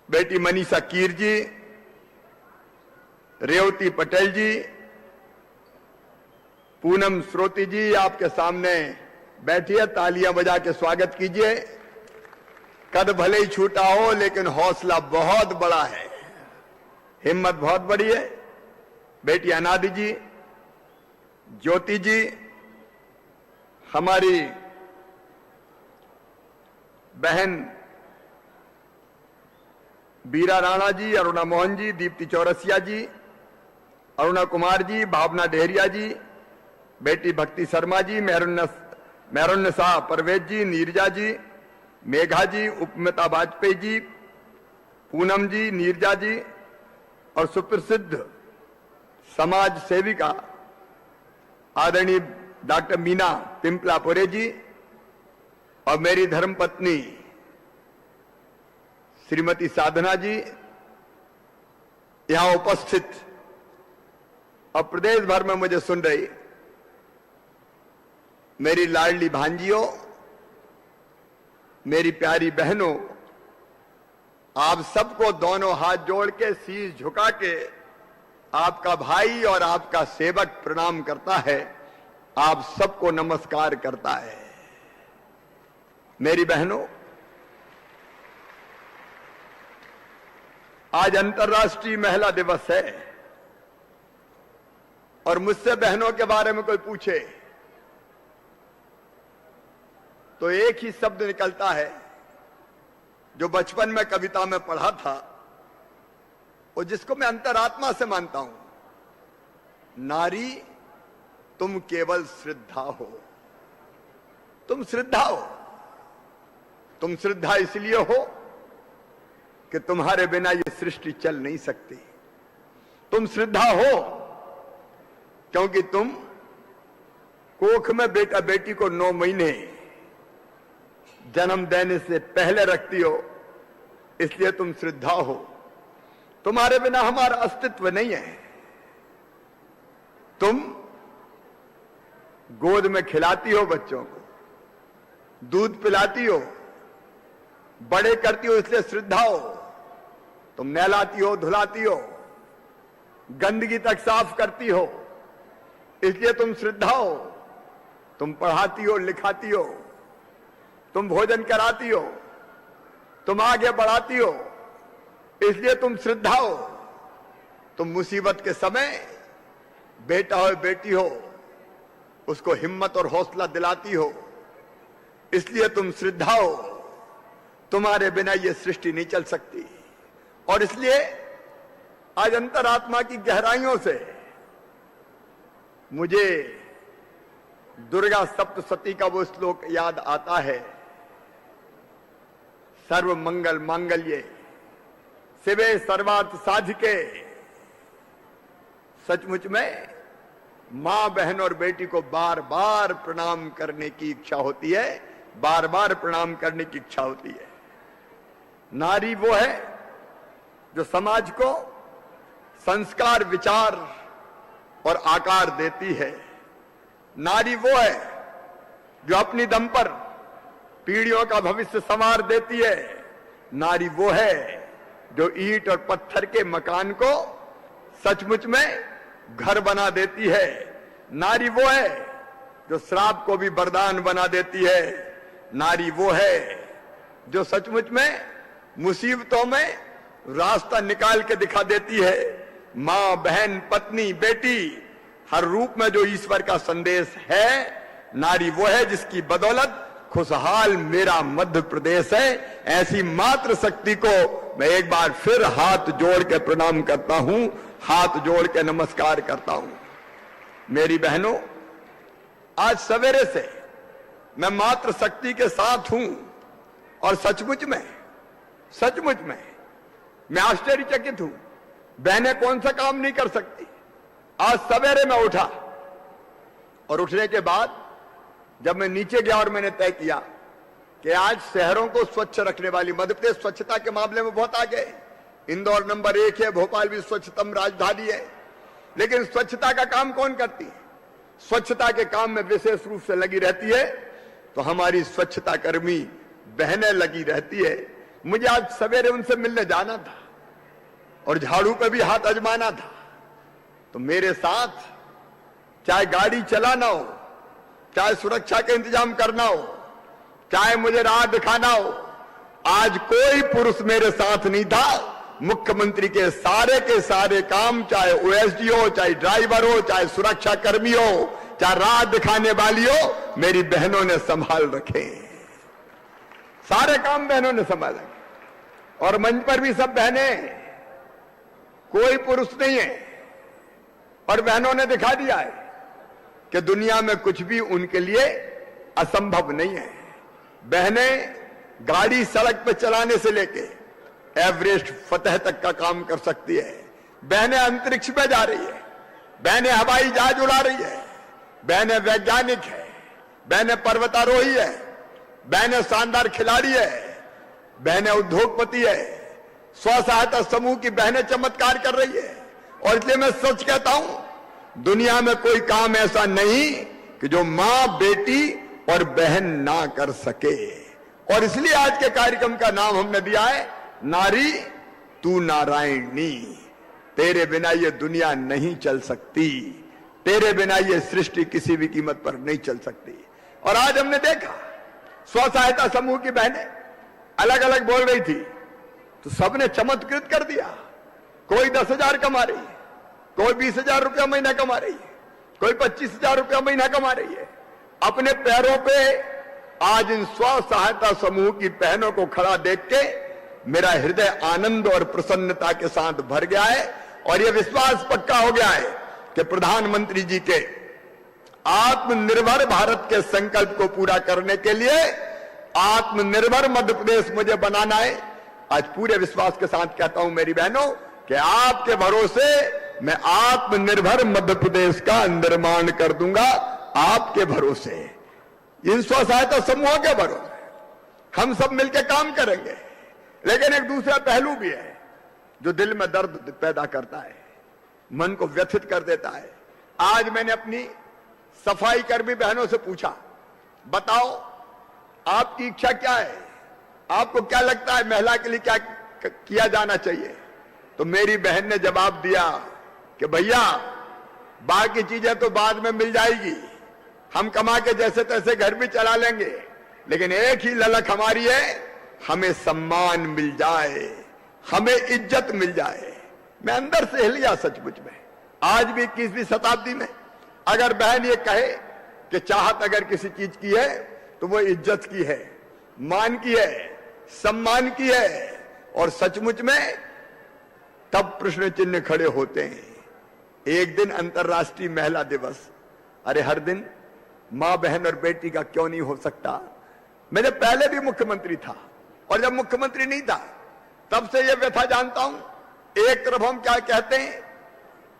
बेटी मनीषा कीर जी, रेवती पटेल जी, पूनम श्रोती जी आपके सामने बैठी है, तालियां बजा के स्वागत कीजिए। कद भले ही छूटा हो लेकिन हौसला बहुत बड़ा है, हिम्मत बहुत बड़ी है। बेटी अनादि जी, ज्योति जी, हमारी बहन बीरा राणा जी, अरुणा मोहन जी, दीप्ति चौरसिया जी, अरुणा कुमार जी, भावना डेहरिया जी, बेटी भक्ति शर्मा जी, मेहरुन्नसा परवेज जी, नीरजा जी, मेघा जी, उपमिता वाजपेयी जी, पूनम जी, नीरजा जी और सुप्रसिद्ध समाज सेविका आदरणीय डॉक्टर मीना पिंपलापुरे जी और मेरी धर्मपत्नी श्रीमती साधना जी यहां उपस्थित और प्रदेश भर में मुझे सुन रही मेरी लाडली भांजियों, मेरी प्यारी बहनों, आप सबको दोनों हाथ जोड़ के शीश झुका के आपका भाई और आपका सेवक प्रणाम करता है, आप सबको नमस्कार करता है। मेरी बहनों, आज अंतर्राष्ट्रीय महिला दिवस है और मुझसे बहनों के बारे में कोई पूछे तो एक ही शब्द निकलता है जो बचपन में कविता में पढ़ा था और जिसको मैं अंतरात्मा से मानता हूं, नारी तुम केवल श्रद्धा हो। तुम श्रद्धा हो। तुम श्रद्धा इसलिए हो कि तुम्हारे बिना ये सृष्टि चल नहीं सकती। तुम श्रद्धा हो क्योंकि तुम कोख में बेटा बेटी को 9 महीने जन्म देने से पहले रखती हो, इसलिए तुम श्रद्धा हो। तुम्हारे बिना हमारा अस्तित्व नहीं है। तुम गोद में खिलाती हो बच्चों को, दूध पिलाती हो, बड़े करती हो, इसलिए श्रद्धा हो। तुम नहलाती हो, धुलाती हो, गंदगी तक साफ करती हो, इसलिए तुम श्रद्धा हो। तुम पढ़ाती हो, लिखाती हो, तुम भोजन कराती हो, तुम आगे बढ़ाती हो, इसलिए तुम श्रद्धा हो। तुम मुसीबत के समय बेटा हो बेटी हो उसको हिम्मत और हौसला दिलाती हो, इसलिए तुम श्रद्धा हो। तुम्हारे बिना ये सृष्टि नहीं चल सकती। और इसलिए आज अंतरात्मा की गहराइयों से मुझे दुर्गा सप्तशती का वो श्लोक याद आता है, सर्व मंगल मांगल्ये शिवे सर्वार्थ साधिके। सचमुच में मां बहन और बेटी को बार बार प्रणाम करने की इच्छा होती है, बार बार प्रणाम करने की इच्छा होती है। नारी वो है जो समाज को संस्कार, विचार और आकार देती है। नारी वो है जो अपनी दम पर पीढ़ियों का भविष्य संवार देती है। नारी वो है जो ईंट और पत्थर के मकान को सचमुच में घर बना देती है। नारी वो है जो श्राप को भी वरदान बना देती है। नारी वो है जो सचमुच में मुसीबतों में रास्ता निकाल के दिखा देती है। मां, बहन, पत्नी, बेटी, हर रूप में जो ईश्वर का संदेश है, नारी वो है जिसकी बदौलत खुशहाल मेरा मध्य प्रदेश है। ऐसी मातृ शक्ति को मैं एक बार फिर हाथ जोड़ के प्रणाम करता हूं, हाथ जोड़ के नमस्कार करता हूं। मेरी बहनों, आज सवेरे से मैं मातृ शक्ति के साथ हूं और सचमुच में मैं आश्चर्यचकित हूं। बहनें कौन सा काम नहीं कर सकती। आज सवेरे मैं उठा और उठने के बाद जब मैं नीचे गया और मैंने तय किया कि आज शहरों को स्वच्छ रखने वाली मध्य प्रदेश स्वच्छता के मामले में बहुत आगे है। इंदौर नंबर 1 है, भोपाल भी स्वच्छतम राजधानी है, लेकिन स्वच्छता का काम कौन करती है? स्वच्छता के काम में विशेष रूप से लगी रहती है तो हमारी स्वच्छता कर्मी बहनें लगी रहती है। मुझे आज सवेरे उनसे मिलने जाना था और झाड़ू पे भी हाथ आजमाना था। तो मेरे साथ चाहे गाड़ी चलाना हो, चाहे सुरक्षा के इंतजाम करना हो, चाहे मुझे राह दिखाना हो, आज कोई पुरुष मेरे साथ नहीं था। मुख्यमंत्री के सारे काम, चाहे ओएसडी हो, चाहे ड्राइवर हो, चाहे सुरक्षा कर्मी हो, चाहे राह दिखाने वाली हो, मेरी बहनों ने संभाल रखे। सारे काम बहनों ने संभाला और मंच पर भी सब बहनें, कोई पुरुष नहीं है। और बहनों ने दिखा दिया है कि दुनिया में कुछ भी उनके लिए असंभव नहीं है। बहनें गाड़ी सड़क पर चलाने से लेके एवरेस्ट फतेह तक का काम कर सकती है। बहनें अंतरिक्ष में जा रही है, बहनें हवाई जहाज उड़ा रही है, बहनें वैज्ञानिक है, बहनें पर्वतारोही है, बहनें शानदार खिलाड़ी है, बहनें उद्योगपति है, स्व सहायता समूह की बहनें चमत्कार कर रही है। और इसलिए मैं सच कहता हूं, दुनिया में कोई काम ऐसा नहीं कि जो मां, बेटी और बहन ना कर सके। और इसलिए आज के कार्यक्रम का नाम हमने दिया है नारी तू नारायणी। तेरे बिना ये दुनिया नहीं चल सकती, तेरे बिना ये सृष्टि किसी भी कीमत पर नहीं चल सकती। और आज हमने देखा स्व सहायता समूह की बहनें अलग अलग बोल रही थी तो सबने चमत्कृत कर दिया। कोई 10,000 कमा रही है, कोई 20,000 रुपया महीना कमा रही है, कोई 25,000 रुपया महीना कमा रही है। अपने पैरों पे आज इन स्व सहायता समूह की बहनों को खड़ा देख के मेरा हृदय आनंद और प्रसन्नता के साथ भर गया है। और यह विश्वास पक्का हो गया है कि प्रधानमंत्री जी के आत्मनिर्भर भारत के संकल्प को पूरा करने के लिए आत्मनिर्भर मध्य प्रदेश मुझे बनाना है। आज पूरे विश्वास के साथ कहता हूं मेरी बहनों कि आपके भरोसे मैं आत्मनिर्भर मध्य प्रदेश का निर्माण कर दूंगा। आपके भरोसे, इन स्व सहायता समूहों के भरोसे हम सब मिलकर काम करेंगे। लेकिन एक दूसरा पहलू भी है जो दिल में दर्द पैदा करता है, मन को व्यथित कर देता है। आज मैंने अपनी सफाई कर्मी बहनों से पूछा, बताओ आपकी इच्छा क्या है, आपको क्या लगता है महिला के लिए क्या किया जाना चाहिए? तो मेरी बहन ने जवाब दिया कि भैया बाकी चीजें तो बाद में मिल जाएगी, हम कमा के जैसे तैसे घर भी चला लेंगे, लेकिन एक ही ललक हमारी है, हमें सम्मान मिल जाए, हमें इज्जत मिल जाए। मैं अंदर से हिल गया सचमुच में। आज भी 21वीं शताब्दी में अगर बहन ये कहे कि चाहत अगर किसी चीज की है तो वो इज्जत की है, मान की है, सम्मान की है, और सचमुच में तब प्रश्न चिन्ह खड़े होते हैं। एक दिन अंतर्राष्ट्रीय महिला दिवस, अरे हर दिन मां बहन और बेटी का क्यों नहीं हो सकता? मैं जब पहले भी मुख्यमंत्री था और जब मुख्यमंत्री नहीं था तब से यह व्यथा जानता हूं। एक तरफ हम क्या कहते हैं,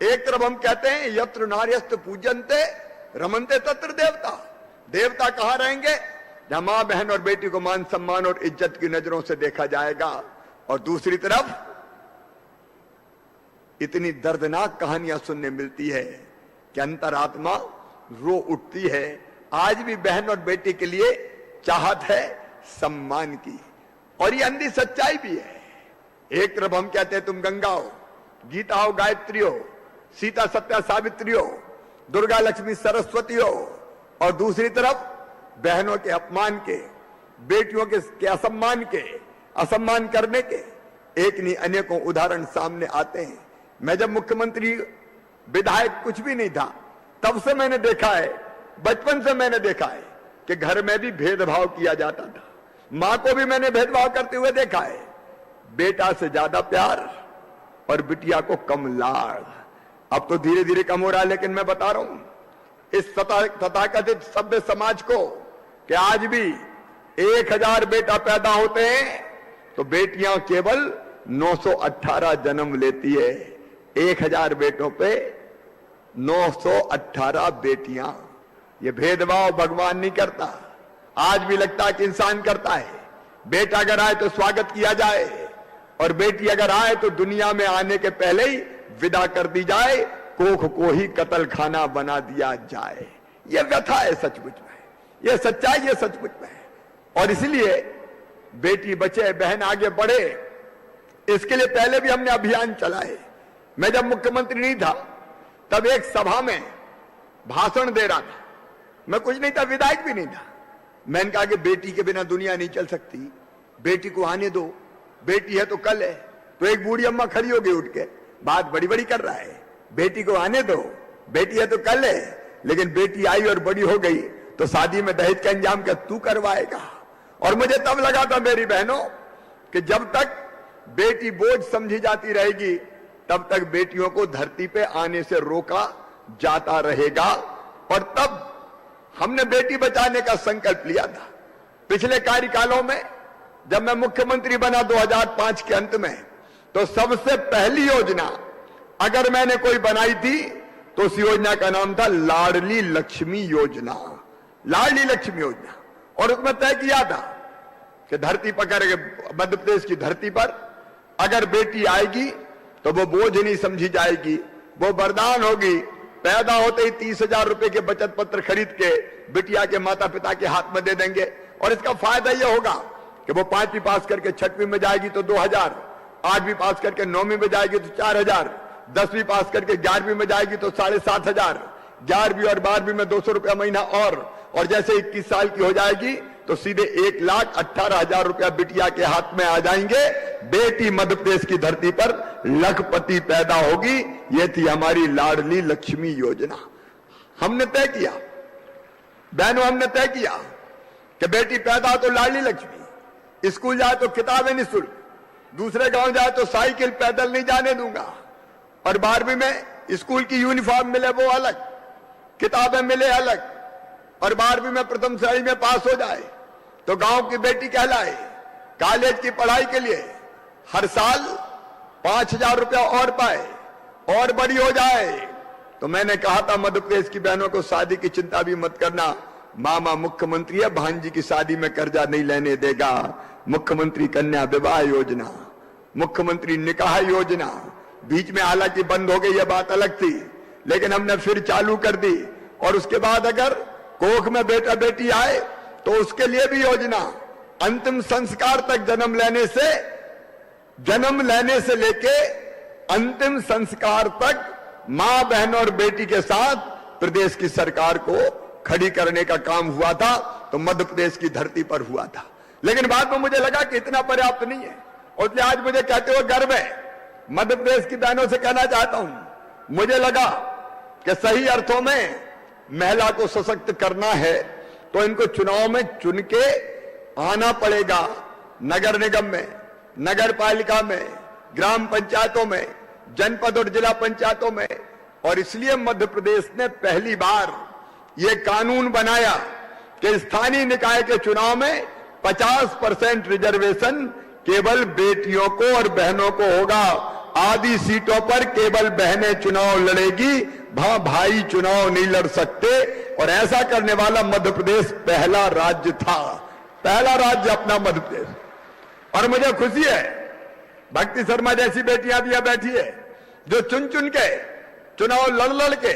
एक तरफ हम कहते हैं यत्र नार्यस्त पूजन्ते रमन्ते तत्र देवता। देवता कहां रहेंगे? जहां मां बहन और बेटी को मान सम्मान और इज्जत की नजरों से देखा जाएगा। और दूसरी तरफ इतनी दर्दनाक कहानियां सुनने मिलती है कि अंतरात्मा रो उठती है। आज भी बहन और बेटी के लिए चाहत है सम्मान की, और ये अंधी सच्चाई भी है। एक तरफ हम कहते हैं तुम गंगा हो, गीता हो, गायत्री हो, सीता सत्या सावित्री हो, दुर्गा लक्ष्मी सरस्वती हो, और दूसरी तरफ बहनों के अपमान के, बेटियों के असम्मान के, असम्मान करने के एक नहीं अनेकों उदाहरण सामने आते हैं। मैं जब मुख्यमंत्री विधायक कुछ भी नहीं था तब से मैंने देखा है, बचपन से मैंने देखा है कि घर में भी भेदभाव किया जाता था। मां को भी मैंने भेदभाव करते हुए देखा है, बेटा से ज्यादा प्यार और बिटिया को कम लाड़। अब तो धीरे धीरे कम हो रहा है, लेकिन मैं बता रहा हूं इस तथाकथित सभ्य समाज को कि आज भी 1000 बेटा पैदा होते हैं तो बेटियां केवल 918 जन्म लेती है। 1000 बेटों पे 918 बेटियां। ये भेदभाव भगवान नहीं करता, आज भी लगता है कि इंसान करता है। बेटा अगर आए तो स्वागत किया जाए, और बेटी अगर आए तो दुनिया में आने के पहले ही विदा कर दी जाए, कोख को ही कत्ल खाना बना दिया जाए। यह व्यथा है सचमुच में, यह सच्चाई है सचमुच में। और इसलिए बेटी बचे बहन आगे बढ़े, इसके लिए पहले भी हमने अभियान चलाए। मैं जब मुख्यमंत्री नहीं था तब एक सभा में भाषण दे रहा था, मैं कुछ नहीं था, विधायक भी नहीं था। मैंने कहा कि बेटी के बिना दुनिया नहीं चल सकती, बेटी को आने दो, बेटी है तो कल है। तो एक बूढ़ी अम्मा खड़ी हो गई उठ के, बात बड़ी बड़ी कर रहा है, बेटी को आने दो, बेटी है तो कल है। लेकिन बेटी आई और बड़ी हो गई तो शादी में दहेज का इंतजाम क्या तू करवाएगा? और मुझे तब लगा था मेरी बहनों कि जब तक बेटी बोझ समझी जाती रहेगी तब तक बेटियों को धरती पे आने से रोका जाता रहेगा। और तब हमने बेटी बचाने का संकल्प लिया था। पिछले कार्यकालों में जब मैं मुख्यमंत्री बना 2005 के अंत में, तो सबसे पहली योजना अगर मैंने कोई बनाई थी तो उस योजना का नाम था लाडली लक्ष्मी योजना। लाडली लक्ष्मी योजना। और उसमें तय किया था कि धरती पकड़ के मध्य प्रदेश की धरती पर अगर बेटी आएगी तो वो बोझ नहीं समझी जाएगी, वो वरदान होगी। पैदा होते ही 30,000 रुपए के बचत पत्र खरीद के बिटिया के माता पिता के हाथ में दे देंगे। और इसका फायदा यह होगा कि वो 5वीं पास करके 6वीं में जाएगी तो 2000, 8वीं पास करके 9वीं में जाएगी तो 4000, 10वीं पास करके 11वीं में जाएगी तो 7,500, 11वीं और 12वीं में 200 रुपया महीना और जैसे 21 साल की हो जाएगी तो सीधे 1,18,000 रुपया बिटिया के हाथ में आ जाएंगे। बेटी मध्य प्रदेश की धरती पर लखपति पैदा होगी। ये थी हमारी लाडली लक्ष्मी योजना। हमने तय किया, बहनों हमने तय किया कि बेटी पैदा हो तो लाडली लक्ष्मी, स्कूल जाए तो किताबें निःशुल्क, दूसरे गांव जाए तो साइकिल पैदल नहीं जाने दूंगा, और 12वीं में स्कूल की यूनिफॉर्म मिले वो अलग, किताबें मिले अलग, और 12वीं में प्रथम श्रेणी में पास हो जाए तो गांव की बेटी कहलाए। कॉलेज की पढ़ाई के लिए हर साल 5,000 रुपया और पाए और बड़ी हो जाए। तो मैंने कहा था मध्य प्रदेश की बहनों को शादी की चिंता भी मत करना, मामा मुख्यमंत्री है, भांजी की शादी में कर्जा नहीं लेने देगा। मुख्यमंत्री कन्या विवाह योजना, मुख्यमंत्री निकाह योजना बीच में हालांकि बंद हो गई, यह बात अलग थी, लेकिन हमने फिर चालू कर दी। और उसके बाद अगर कोख में बेटा बेटी आए तो उसके लिए भी योजना, अंतिम संस्कार तक जन्म लेने से लेके अंतिम संस्कार तक मां बहन और बेटी के साथ प्रदेश की सरकार को खड़ी करने का काम हुआ था। तो मध्य प्रदेश की धरती पर हुआ था। लेकिन बाद में मुझे लगा कि इतना पर्याप्त नहीं है, और इसलिए आज मुझे कहते हुए गर्व है, मध्य प्रदेश की बहनों से कहना चाहता हूं, मुझे लगा कि सही अर्थों में महिला को सशक्त करना है तो इनको चुनाव में चुन के आना पड़ेगा, नगर निगम में, नगर पालिका में, ग्राम पंचायतों में, जनपद और जिला पंचायतों में। और इसलिए मध्य प्रदेश ने पहली बार यह कानून बनाया कि स्थानीय निकाय के चुनाव में 50% रिजर्वेशन केवल बेटियों को और बहनों को होगा। आधी सीटों पर केवल बहनें चुनाव लड़ेगी, वहां भाई चुनाव नहीं लड़ सकते। और ऐसा करने वाला मध्य प्रदेश पहला राज्य था, पहला राज्य अपना मध्य प्रदेश। और मुझे खुशी है, भक्ति शर्मा जैसी बेटियां भी बैठी है जो चुन चुन के चुनाव लड़ के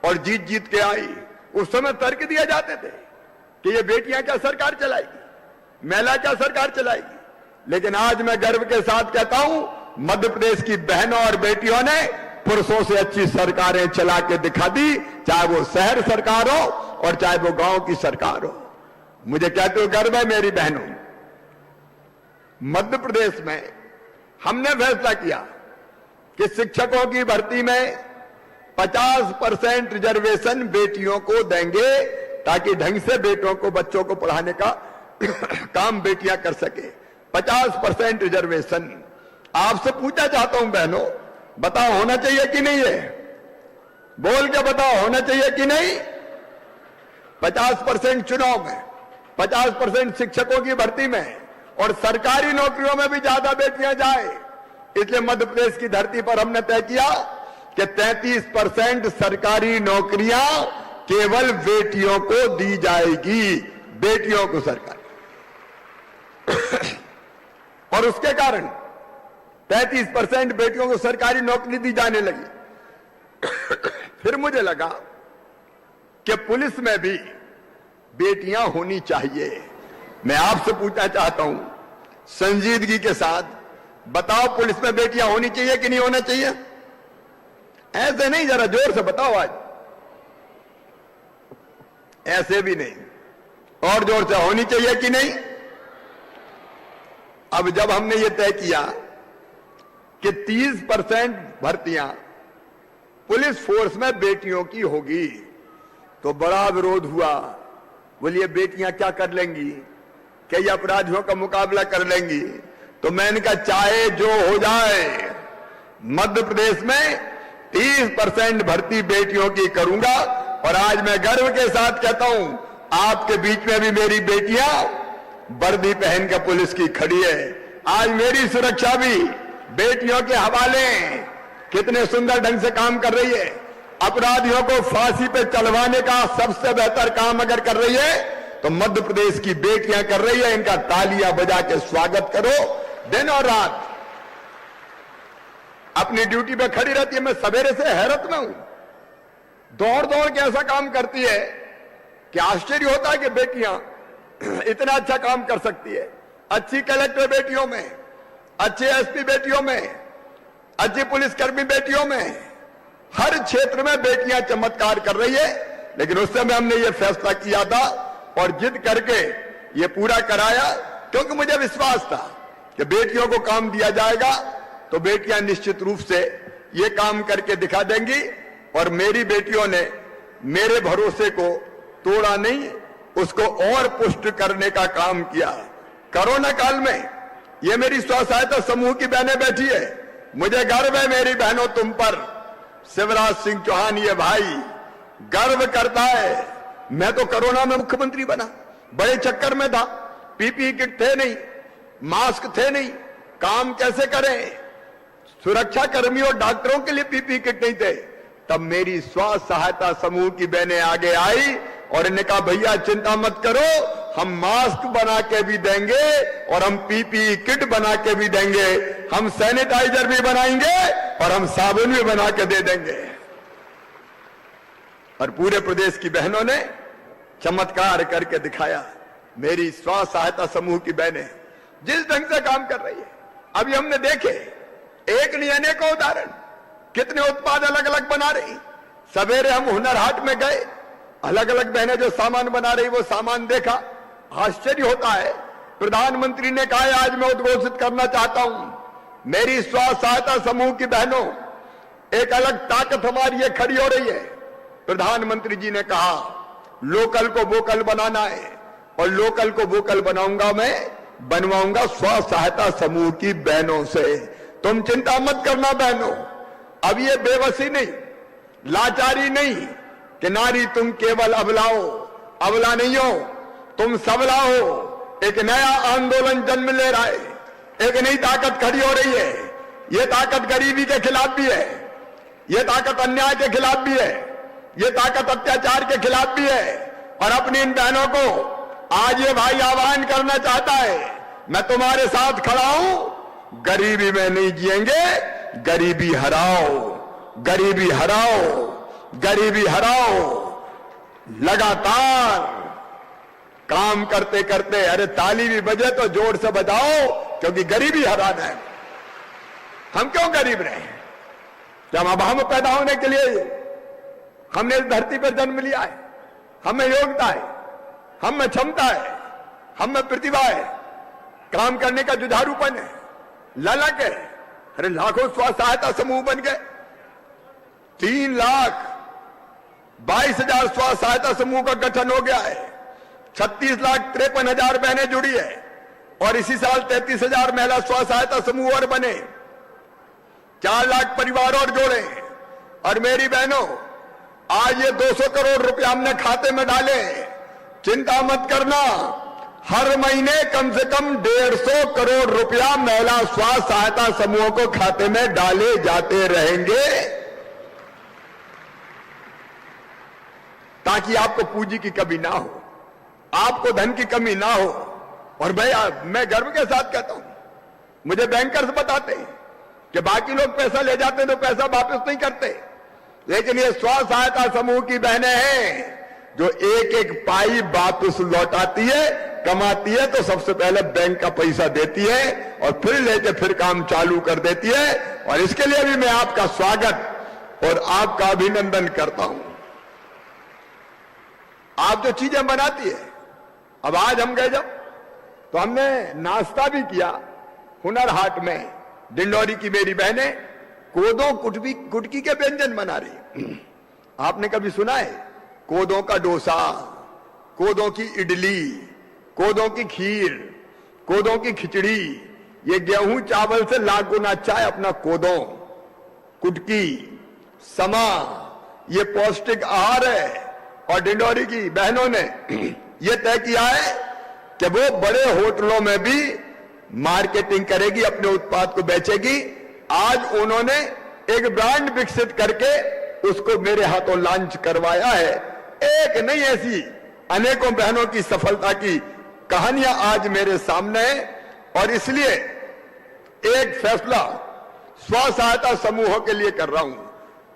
और जीत जीत के आई। उस समय तर्क दिए जाते थे कि ये बेटियां क्या सरकार चलाएगी, महिला क्या सरकार चलाएगी। लेकिन आज मैं गर्व के साथ कहता हूं, मध्य प्रदेश की बहनों और बेटियों ने पुरुषों से अच्छी सरकारें चला के दिखा दी, चाहे वो शहर सरकार हो और चाहे वो गांव की सरकार हो। मुझे कहते हुए गर्व है मेरी बहनों, मध्य प्रदेश में हमने फैसला किया कि शिक्षकों की भर्ती में 50% रिजर्वेशन बेटियों को देंगे, ताकि ढंग से बेटों को, बच्चों को पढ़ाने का काम बेटियां कर सके। 50% रिजर्वेशन। आपसे पूछना चाहता हूं बहनों, बताओ होना चाहिए कि नहीं है? बोल के बताओ होना चाहिए कि नहीं? 50% चुनाव में, 50% शिक्षकों की भर्ती में, और सरकारी नौकरियों में भी ज्यादा बेटियां जाए। इसलिए मध्य प्रदेश की धरती पर हमने तय किया कि 33% सरकारी नौकरियां केवल बेटियों को दी जाएगी, बेटियों को सरकार। और उसके कारण 33% बेटियों को सरकारी नौकरी दी जाने लगी। फिर मुझे लगा कि पुलिस में भी बेटियां होनी चाहिए। मैं आपसे पूछना चाहता हूं संजीदगी के साथ, बताओ पुलिस में बेटियां होनी चाहिए कि नहीं होना चाहिए? ऐसे नहीं, जरा जोर से बताओ आज। ऐसे भी नहीं, और जोर से होनी चाहिए कि नहीं? अब जब हमने ये तय किया कि 30% भर्तियां पुलिस फोर्स में बेटियों की होगी, तो बड़ा विरोध हुआ। बोलिए बेटियां क्या कर लेंगी, कई अपराधियों का मुकाबला कर लेंगी? तो मैंने कहा चाहे जो हो जाए, मध्य प्रदेश में 30% भर्ती बेटियों की करूंगा। और आज मैं गर्व के साथ कहता हूं, आपके बीच में भी मेरी बेटियां वर्दी पहन के पुलिस की खड़ी है। आज मेरी सुरक्षा भी बेटियों के हवाले कितने सुंदर ढंग से काम कर रही है। अपराधियों को फांसी पे चढ़वाने का सबसे बेहतर काम अगर कर रही है तो मध्य प्रदेश की बेटियां कर रही है। इनका तालियां बजा के स्वागत करो। दिन और रात अपनी ड्यूटी पे खड़ी रहती है। मैं सवेरे से हैरत में हूं, दौड़ दौड़ के ऐसा काम करती है कि आश्चर्य होता है कि बेटियां इतना अच्छा काम कर सकती है। अच्छी कलेक्टर बेटियों में, अच्छे एसपी बेटियों में, अच्छी पुलिसकर्मी बेटियों में, हर क्षेत्र में बेटियां चमत्कार कर रही है। लेकिन उस समय हमने ये फैसला किया था और जिद करके ये पूरा कराया, क्योंकि मुझे विश्वास था कि बेटियों को काम दिया जाएगा तो बेटियां निश्चित रूप से ये काम करके दिखा देंगी। और मेरी बेटियों ने मेरे भरोसे को तोड़ा नहीं, उसको और पुष्ट करने का काम किया। कोरोना काल में ये मेरी स्व सहायता समूह की बहनें बैठी है। मुझे गर्व है मेरी बहनों तुम पर। शिवराज सिंह चौहान ये भाई गर्व करता है। मैं तो कोरोना में मुख्यमंत्री बना, बड़े चक्कर में था, पीपीई किट थे नहीं, मास्क थे नहीं, काम कैसे करें, सुरक्षा कर्मियों और डॉक्टरों के लिए पीपीई किट नहीं थे। तब मेरी स्व सहायता समूह की बहनें आगे आई और इन्होंने कहा भैया चिंता मत करो, हम मास्क बना के भी देंगे और हम पीपीई किट बना के भी देंगे, हम सैनिटाइजर भी बनाएंगे और हम साबुन भी बना के दे देंगे। और पूरे प्रदेश की बहनों ने चमत्कार करके दिखाया। मेरी स्व सहायता समूह की बहनें जिस ढंग से काम कर रही है, अभी हमने देखे एक नहीं अनेकों उदाहरण, कितने उत्पाद अलग अलग बना रही। सवेरे हम हुनर हाट में गए, अलग अलग बहनें जो सामान बना रही वो सामान देखा, आश्चर्य होता है। प्रधानमंत्री ने कहा आज मैं उद्घोषित करना चाहता हूं, मेरी स्व सहायता समूह की बहनों, एक अलग ताकत हमारी ये खड़ी हो रही है। प्रधानमंत्री जी ने कहा लोकल को वोकल बनाना है, और लोकल को वोकल बनाऊंगा मैं, बनवाऊंगा स्व सहायता समूह की बहनों से। तुम चिंता मत करना बहनों, अब ये बेबसी नहीं, लाचारी नहीं कि नारी तुम केवल अबला हो, अबला नहीं हो, तुम सबला हो। एक नया आंदोलन जन्म ले रहा है, एक नई ताकत खड़ी हो रही है। ये ताकत गरीबी के खिलाफ भी है, ये ताकत अन्याय के खिलाफ भी है, ये ताकत अत्याचार के खिलाफ भी है। और अपनी इन बहनों को आज ये भाई आह्वान करना चाहता है, मैं तुम्हारे साथ खड़ा हूं, गरीबी में नहीं जिएंगे, गरीबी हराओ, गरीबी हराओ, गरीबी हराओ। लगातार काम करते करते, अरे ताली भी बजे तो जोर से बजाओ, क्योंकि गरीबी हराना है। हम क्यों गरीब रहे? जब अब हम पैदा होने के लिए हमने इस धरती पर जन्म लिया है, हमें योग्यता है, हम में क्षमता है, हम में प्रतिभा है, काम करने का जुझारूपन है, ललक है। अरे लाखों स्व सहायता समूह बन गए, 3,22,000 स्व सहायता समूह का गठन हो गया है, 36,53,000 बहनें जुड़ी है, और इसी साल 33,000 महिला स्व सहायता समूह और बने, 4 लाख परिवार और जोड़े। और मेरी बहनों, आज ये 200 करोड़ रुपया हमने खाते में डाले, चिंता मत करना, हर महीने कम से कम 150 करोड़ रुपया महिला स्व सहायता समूहों को खाते में डाले जाते रहेंगे, ताकि आपको पूंजी की कमी ना हो, आपको धन की कमी ना हो। और मैं गर्व के साथ कहता हूं, मुझे बैंकर्स बताते हैं कि बाकी लोग पैसा ले जाते हैं तो पैसा वापस नहीं करते, लेकिन ये स्व सहायता समूह की बहनें हैं जो एक एक पाई वापस लौटाती है, कमाती है तो सबसे पहले बैंक का पैसा देती है और फिर लेके फिर काम चालू कर देती है। और इसके लिए भी मैं आपका स्वागत और आपका अभिनंदन करता हूं। आप जो चीजें बनाती है, अब आज हम गए जब, तो हमने नाश्ता भी किया हुनर हाट में। डिंडोरी की मेरी बहनें कोदों कुटकी के व्यंजन बना रही। आपने कभी सुना है कोदों का डोसा, कोदों की इडली, कोदों की खीर, कोदों की खिचड़ी? ये गेहूं चावल से लाख गुना अच्छा है अपना कोदों, कुटकी, समा, ये पौष्टिक आहार है। और डिंडोरी की बहनों ने ये तय किया है कि वो बड़े होटलों में भी मार्केटिंग करेगी, अपने उत्पाद को बेचेगी। आज उन्होंने एक ब्रांड विकसित करके उसको मेरे हाथों लॉन्च करवाया है। एक नहीं, ऐसी अनेकों बहनों की सफलता की कहानियां आज मेरे सामने है। और इसलिए एक फैसला स्व सहायता समूहों के लिए कर रहा हूं।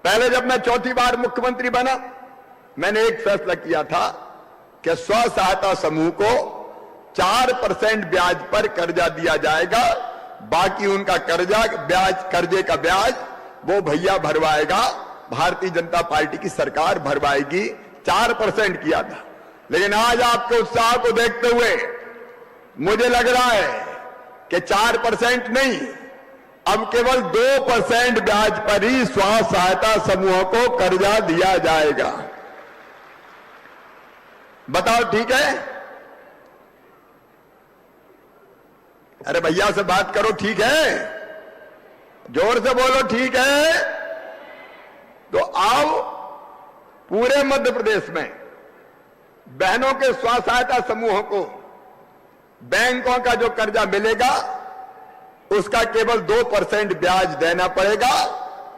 पहले जब मैं चौथी बार मुख्यमंत्री बना, मैंने एक फैसला किया था कि स्व सहायता समूह को 4% ब्याज पर कर्जा दिया जाएगा, बाकी उनका कर्जे का ब्याज वो भैया भरवाएगा, भारतीय जनता पार्टी की सरकार भरवाएगी। 4% किया था, लेकिन आज आपके उत्साह को देखते हुए मुझे लग रहा है कि 4% नहीं, अब केवल 2% ब्याज पर ही स्व सहायता समूहों को कर्जा दिया जाएगा। बताओ ठीक है? अरे भैया से बात करो, ठीक है? जोर से बोलो ठीक है। तो आओ, पूरे मध्य प्रदेश में बहनों के स्व सहायता समूहों को बैंकों का जो कर्जा मिलेगा उसका केवल 2% ब्याज देना पड़ेगा,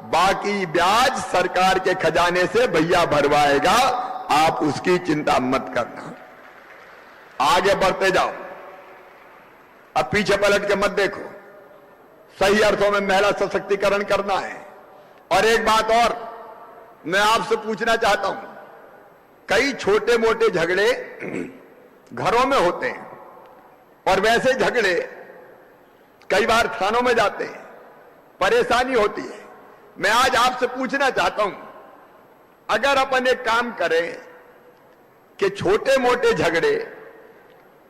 बाकी ब्याज सरकार के खजाने से भैया भरवाएगा। आप उसकी चिंता मत करना, आगे बढ़ते जाओ, अब पीछे पलट के मत देखो। सही अर्थों में महिला सशक्तिकरण करना है। और एक बात और मैं आपसे पूछना चाहता हूं, कई छोटे मोटे झगड़े घरों में होते हैं और वैसे झगड़े कई बार थानों में जाते हैं, परेशानी होती है। मैं आज आपसे पूछना चाहता हूं, अगर अपन एक काम करें, कि छोटे मोटे झगड़े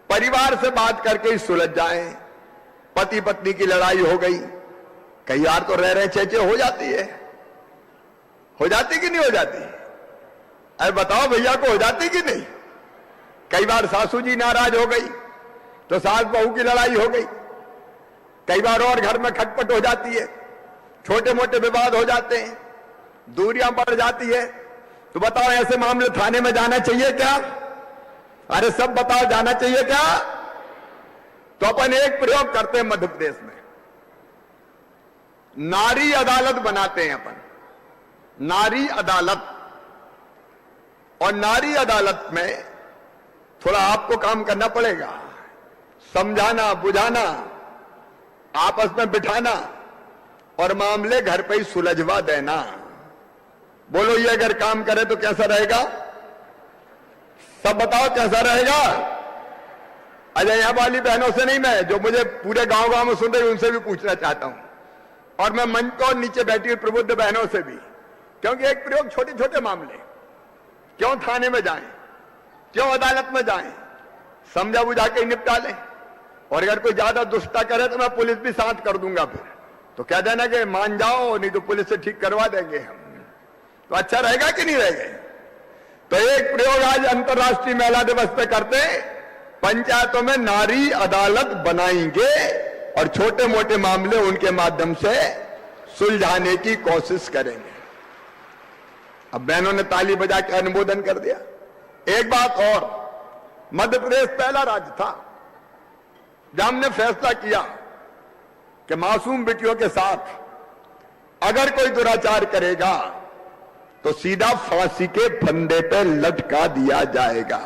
परिवार से बात करके ही सुलझ जाएं। पति पत्नी की लड़ाई हो गई, कई बार तो रह रहे चेचे हो जाती है, हो जाती कि नहीं हो जाती? अरे बताओ भैया को हो जाती कि नहीं? कई बार सासू जी नाराज हो गई तो सास बहू की लड़ाई हो गई, कई बार और घर में खटपट हो जाती है, छोटे मोटे विवाद हो जाते हैं, दूरियां बढ़ जाती है। तो बताओ ऐसे मामले थाने में जाना चाहिए क्या? अरे सब बताओ, जाना चाहिए क्या? तो अपन एक प्रयोग करते हैं मध्य प्रदेश में, नारी अदालत बनाते हैं अपन, नारी अदालत। और नारी अदालत में थोड़ा आपको काम करना पड़ेगा, समझाना बुझाना, आपस में बिठाना और मामले घर पे ही सुलझवा देना। बोलो ये अगर काम करे तो कैसा रहेगा? सब बताओ कैसा रहेगा? अजय यहां वाली बहनों से नहीं, मैं जो मुझे पूरे गांव गांव में सुन रही उनसे भी पूछना चाहता हूं, और मैं मंच को नीचे बैठी हुई प्रबुद्ध बहनों से भी, क्योंकि एक प्रयोग छोटे छोटे मामले, क्यों थाने में जाएं, क्यों अदालत में जाएं, समझा बुझा के निपटा लें। और अगर कोई ज्यादा दुष्टता करे तो मैं पुलिस भी साथ कर दूंगा, फिर तो कह देना कि मान जाओ, नहीं तो पुलिस से ठीक करवा देंगे हम। तो अच्छा रहेगा कि नहीं रहेगा? तो एक प्रयोग आज अंतर्राष्ट्रीय महिला दिवस पे करते हैं, पंचायतों में नारी अदालत बनाएंगे और छोटे मोटे मामले उनके माध्यम से सुलझाने की कोशिश करेंगे। अब बहनों ने ताली बजा के अनुमोदन कर दिया। एक बात और, मध्य प्रदेश पहला राज्य था जहां हमने फैसला किया कि मासूम बेटियों के साथ अगर कोई दुराचार करेगा तो सीधा फांसी के फंदे पे लटका दिया जाएगा।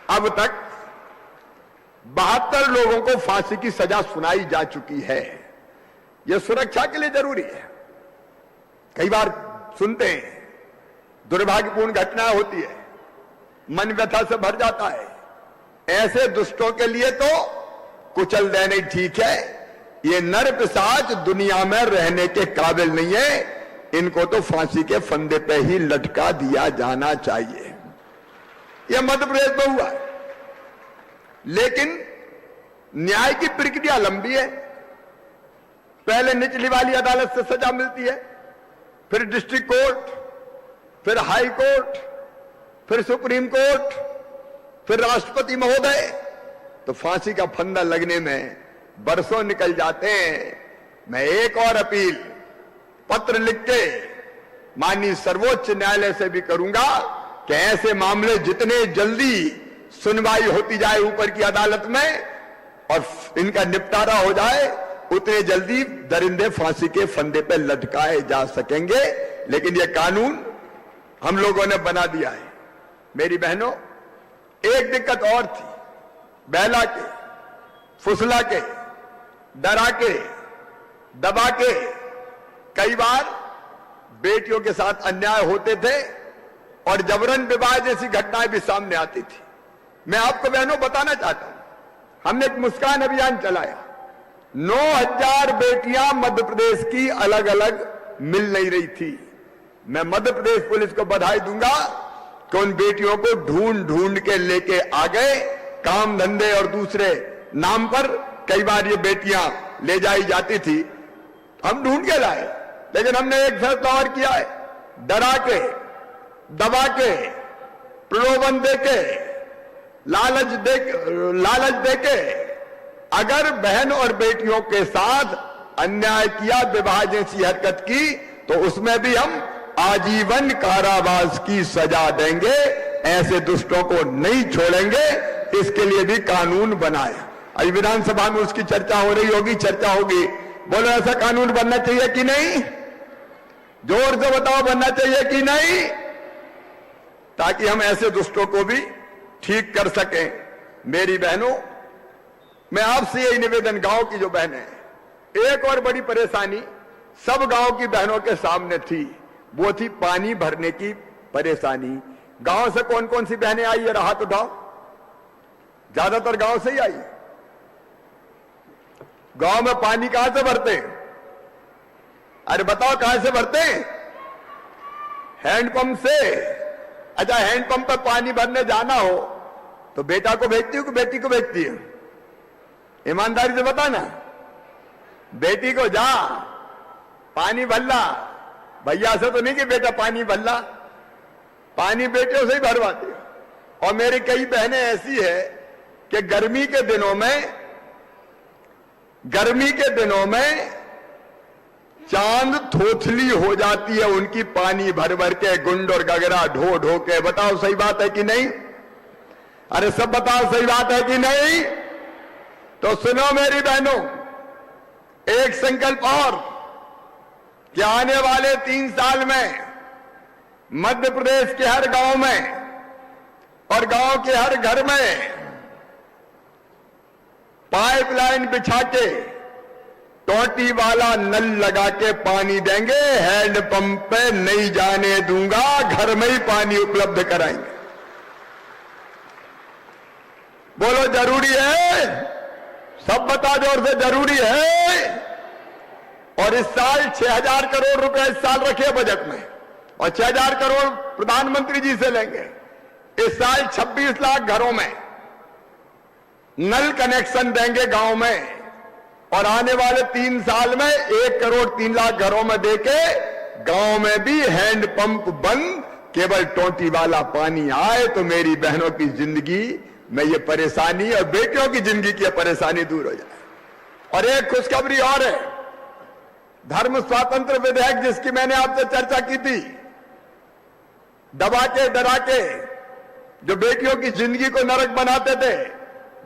अब तक 72 लोगों को फांसी की सजा सुनाई जा चुकी है। यह सुरक्षा के लिए जरूरी है। कई बार सुनते हैं दुर्भाग्यपूर्ण घटनाएं होती है, मन व्यथा से भर जाता है। ऐसे दुष्टों के लिए तो कुचल देना ही ठीक है। ये नर पिशाच दुनिया में रहने के काबिल नहीं है, इनको तो फांसी के फंदे पे ही लटका दिया जाना चाहिए। यह मध्य प्रदेश में हुआ है, लेकिन न्याय की प्रक्रिया लंबी है। पहले निचली वाली अदालत से सजा मिलती है, फिर डिस्ट्रिक्ट कोर्ट, फिर हाई कोर्ट, फिर सुप्रीम कोर्ट, फिर राष्ट्रपति महोदय। तो फांसी का फंदा लगने में बरसों निकल जाते हैं। मैं एक और अपील पत्र लिख के माननीय सर्वोच्च न्यायालय से भी करूंगा कि ऐसे मामले जितने जल्दी सुनवाई होती जाए ऊपर की अदालत में और इनका निपटारा हो जाए, उतने जल्दी दरिंदे फांसी के फंदे पे लटकाए जा सकेंगे। लेकिन यह कानून हम लोगों ने बना दिया है। मेरी बहनों, एक दिक्कत और थी, बहला के, फुसला के, डरा के, दबा के कई बार बेटियों के साथ अन्याय होते थे और जबरन विवाह जैसी घटनाएं भी सामने आती थी। मैं आपको बहनों बताना चाहता हूं, हमने एक मुस्कान अभियान चलाया। 9000 बेटियां मध्य प्रदेश की अलग अलग मिल नहीं रही थी। मैं मध्य प्रदेश पुलिस को बधाई दूंगा कि उन बेटियों को ढूंढ ढूंढ के लेके आ गए। काम धंधे और दूसरे नाम पर कई बार ये बेटियां ले जाई जाती थी, हम ढूंढ के लाए। लेकिन हमने एक फैसला और किया है, डरा के, दबा के, प्रलोभन दे के, लालच दे के अगर बहन और बेटियों के साथ अन्याय किया, विवाह जैसी हरकत की, तो उसमें भी हम आजीवन कारावास की सजा देंगे। ऐसे दुष्टों को नहीं छोड़ेंगे, इसके लिए भी कानून बनाया। अभी विधानसभा में उसकी चर्चा हो रही होगी, चर्चा होगी। बोलो ऐसा कानून बनना चाहिए कि नहीं? जोर से बताओ, बनना चाहिए कि नहीं? ताकि हम ऐसे दुष्टों को भी ठीक कर सकें। मेरी बहनों, मैं आपसे यही निवेदन, गांव की जो बहनें, एक और बड़ी परेशानी सब गांव की बहनों के सामने थी, वो थी पानी भरने की परेशानी। गांव से कौन कौन सी बहनें आई है, हाथ उठाओ। ज्यादातर गांव से ही आई। गांव में पानी कहां से भरते हैं? अरे बताओ कहां से भरते हैं? हैंडपंप से। अच्छा, हैंडपंप पर पानी भरने जाना हो तो बेटा को भेजती हो कि बेटी को भेजती है? ईमानदारी से बता ना। बेटी को जा पानी भरला, भैया से तो नहीं कि बेटा पानी भरला, पानी बेटे से ही भरवाती है। और मेरी कई बहनें ऐसी है कि गर्मी के दिनों में चांद थोथली हो जाती है उनकी, पानी भर भर के, गुंड और गगरा ढो ढो के। बताओ सही बात है कि नहीं? अरे सब बताओ सही बात है कि नहीं? तो सुनो मेरी बहनों, एक संकल्प और कि आने वाले 3 साल में मध्य प्रदेश के हर गांव में और गांव के हर घर में पाइपलाइन बिछा के टोटी वाला नल लगा के पानी देंगे। हैंडपंप पे नहीं जाने दूंगा, घर में ही पानी उपलब्ध कराएंगे। बोलो जरूरी है? सब बता जोर से, जरूरी है। और इस साल 6,000 करोड़ रुपए इस साल रखे बजट में, और 6,000 करोड़ प्रधानमंत्री जी से लेंगे। इस साल 26 लाख घरों में नल कनेक्शन देंगे गांव में, और आने वाले 3 साल में 1 करोड़ 3 लाख घरों में देके गांव में भी हैंडपंप बंद, केवल टोटी वाला पानी आए तो मेरी बहनों की जिंदगी में ये परेशानी और बेटियों की जिंदगी की परेशानी दूर हो जाए। और एक खुशखबरी और है, धर्म स्वातंत्र विधेयक जिसकी मैंने आपसे चर्चा की थी, दबा के डरा के जो बेटियों की जिंदगी को नरक बनाते थे,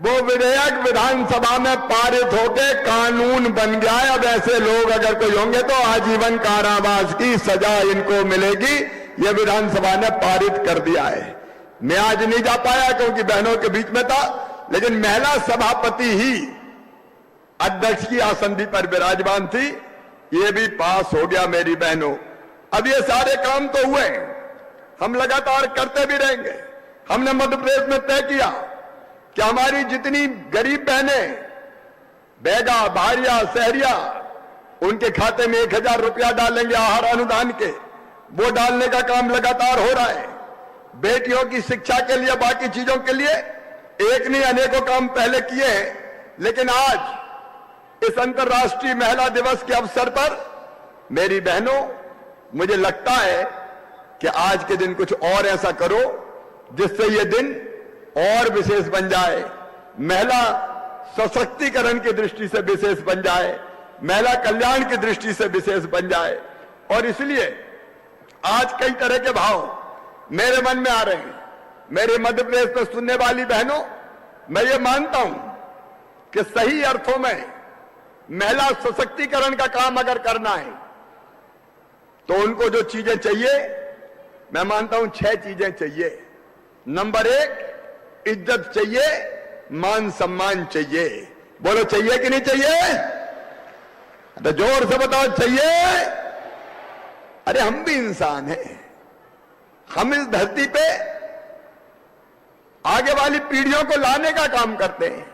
वो विधेयक विधानसभा में पारित होकर कानून बन गया है। अब ऐसे लोग अगर कोई होंगे तो आजीवन कारावास की सजा इनको मिलेगी, ये विधानसभा ने पारित कर दिया है। मैं आज नहीं जा पाया क्योंकि बहनों के बीच में था, लेकिन महिला सभापति ही अध्यक्ष की आसंदी पर विराजमान थी, ये भी पास हो गया मेरी बहनों। अब ये सारे काम तो हुए, हम लगातार करते भी रहेंगे। हमने मध्य प्रदेश में तय किया कि हमारी जितनी गरीब बहनें, बैगा, भारिया, सहरिया, उनके खाते में 1,000 रुपया डालेंगे आहार अनुदान के, वो डालने का काम लगातार हो रहा है। बेटियों की शिक्षा के लिए, बाकी चीजों के लिए एक नहीं अनेकों काम पहले किए हैं। लेकिन आज इस अंतर्राष्ट्रीय महिला दिवस के अवसर पर मेरी बहनों, मुझे लगता है कि आज के दिन कुछ और ऐसा करो जिससे ये दिन और विशेष बन जाए, महिला सशक्तिकरण की दृष्टि से विशेष बन जाए, महिला कल्याण की दृष्टि से विशेष बन जाए। और इसलिए आज कई तरह के भाव मेरे मन में आ रहे हैं। मेरे मध्य प्रदेश में सुनने वाली बहनों, मैं ये मानता हूं कि सही अर्थों में महिला सशक्तिकरण का काम अगर करना है तो उनको जो चीजें चाहिए, मैं मानता हूं 6 चीजें चाहिए। नंबर 1, इज्जत चाहिए, मान सम्मान चाहिए। बोलो चाहिए कि नहीं चाहिए? तो जोर से बताओ, चाहिए? अरे हम भी इंसान हैं, हम इस धरती पे आगे वाली पीढ़ियों को लाने का काम करते हैं,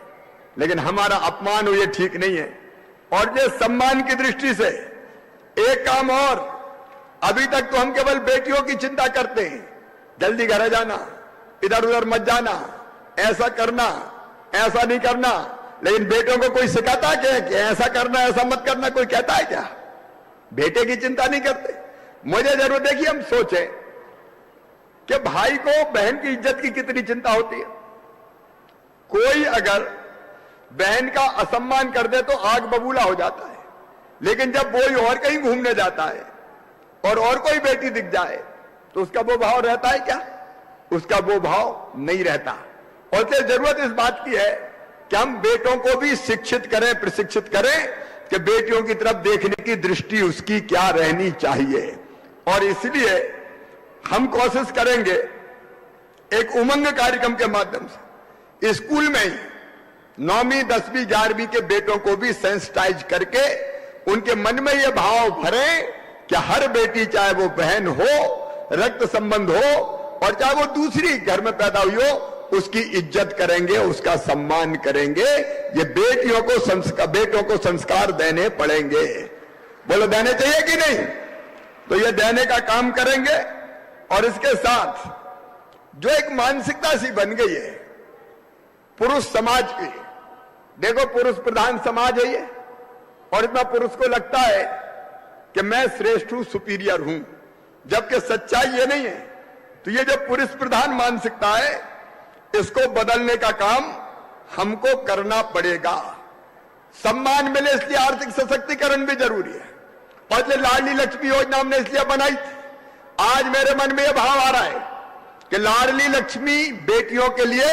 लेकिन हमारा अपमान हो ये ठीक नहीं है। और ये सम्मान की दृष्टि से एक काम और, अभी तक तो हम केवल बेटियों की चिंता करते हैं, जल्दी घर जाना, इधर उधर मत जाना, ऐसा करना, ऐसा नहीं करना, लेकिन बेटों को कोई सिखाता है कि ऐसा करना, ऐसा मत करना? कोई कहता है क्या? बेटे की चिंता नहीं करते। मुझे जरूर देखिए, हम सोचें कि भाई को बहन की इज्जत की कितनी चिंता होती है। कोई अगर बहन का असम्मान कर दे तो आग बबूला हो जाता है, लेकिन जब कोई और कहीं घूमने जाता है और कोई बेटी दिख जाए तो उसका वो भाव रहता है क्या? उसका वो भाव नहीं रहता। और इसलिए जरूरत इस बात की है कि हम बेटों को भी शिक्षित करें, प्रशिक्षित करें कि बेटियों की तरफ देखने की दृष्टि उसकी क्या रहनी चाहिए। और इसलिए हम कोशिश करेंगे एक उमंग कार्यक्रम के माध्यम से स्कूल में ही 9वीं 10वीं 11वीं के बेटों को भी सेंसिटाइज करके उनके मन में यह भाव भरें कि हर बेटी, चाहे वो बहन हो, रक्त संबंध हो, और चाहे वो दूसरी घर में पैदा हुई हो, उसकी इज्जत करेंगे, उसका सम्मान करेंगे। ये बेटों को संस्कार देने पड़ेंगे। बोलो देने चाहिए कि नहीं? तो ये देने का काम करेंगे। और इसके साथ जो एक मानसिकता सी बन गई है पुरुष समाज की। देखो पुरुष प्रधान समाज है ये, और इतना पुरुष को लगता है कि मैं श्रेष्ठ हूं, सुपीरियर हूं, जबकि सच्चाई ये नहीं है। तो ये जो पुरुष प्रधान मानसिकता है, इसको बदलने का काम हमको करना पड़ेगा। सम्मान मिले इसलिए आर्थिक सशक्तिकरण भी जरूरी है, और इसलिए लाडली लक्ष्मी योजना हमने इसलिए बनाई थी। आज मेरे मन में यह भाव आ रहा है कि लाडली लक्ष्मी बेटियों के लिए,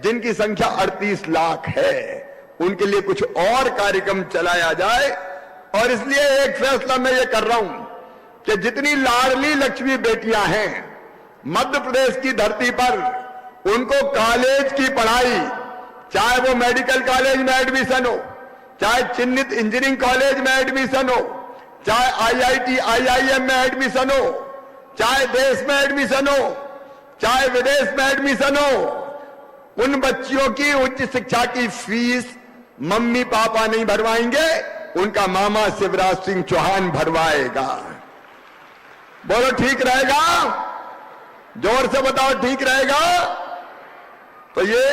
जिनकी संख्या 38 लाख है, उनके लिए कुछ और कार्यक्रम चलाया जाए। और इसलिए एक फैसला मैं ये कर रहा हूं कि जितनी लाडली लक्ष्मी बेटियां हैं मध्य प्रदेश की धरती पर, उनको कॉलेज की पढ़ाई, चाहे वो मेडिकल कॉलेज में एडमिशन हो, चाहे चिन्हित इंजीनियरिंग कॉलेज में एडमिशन हो, चाहे IIT IIM में एडमिशन हो, चाहे देश में एडमिशन हो, चाहे विदेश में एडमिशन हो, उन बच्चियों की उच्च शिक्षा की फीस मम्मी पापा नहीं भरवाएंगे, उनका मामा शिवराज सिंह चौहान भरवाएगा। बोलो ठीक रहेगा? जोर से बताओ ठीक रहेगा? तो ये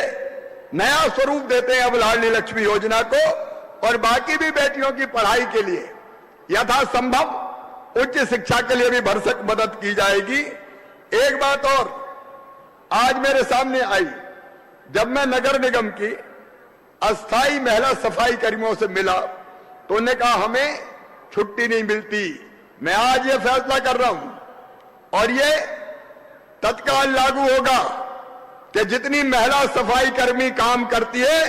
नया स्वरूप देते हैं अब लाडली लक्ष्मी योजना को, और बाकी भी बेटियों की पढ़ाई के लिए यथासंभव उच्च शिक्षा के लिए भी भरसक मदद की जाएगी। एक बात और आज मेरे सामने आई, जब मैं नगर निगम की अस्थाई महिला सफाई कर्मियों से मिला तो उन्होंने कहा हमें छुट्टी नहीं मिलती। मैं आज ये फैसला कर रहा हूं और ये तत्काल लागू होगा कि जितनी महिला सफाई कर्मी काम करती है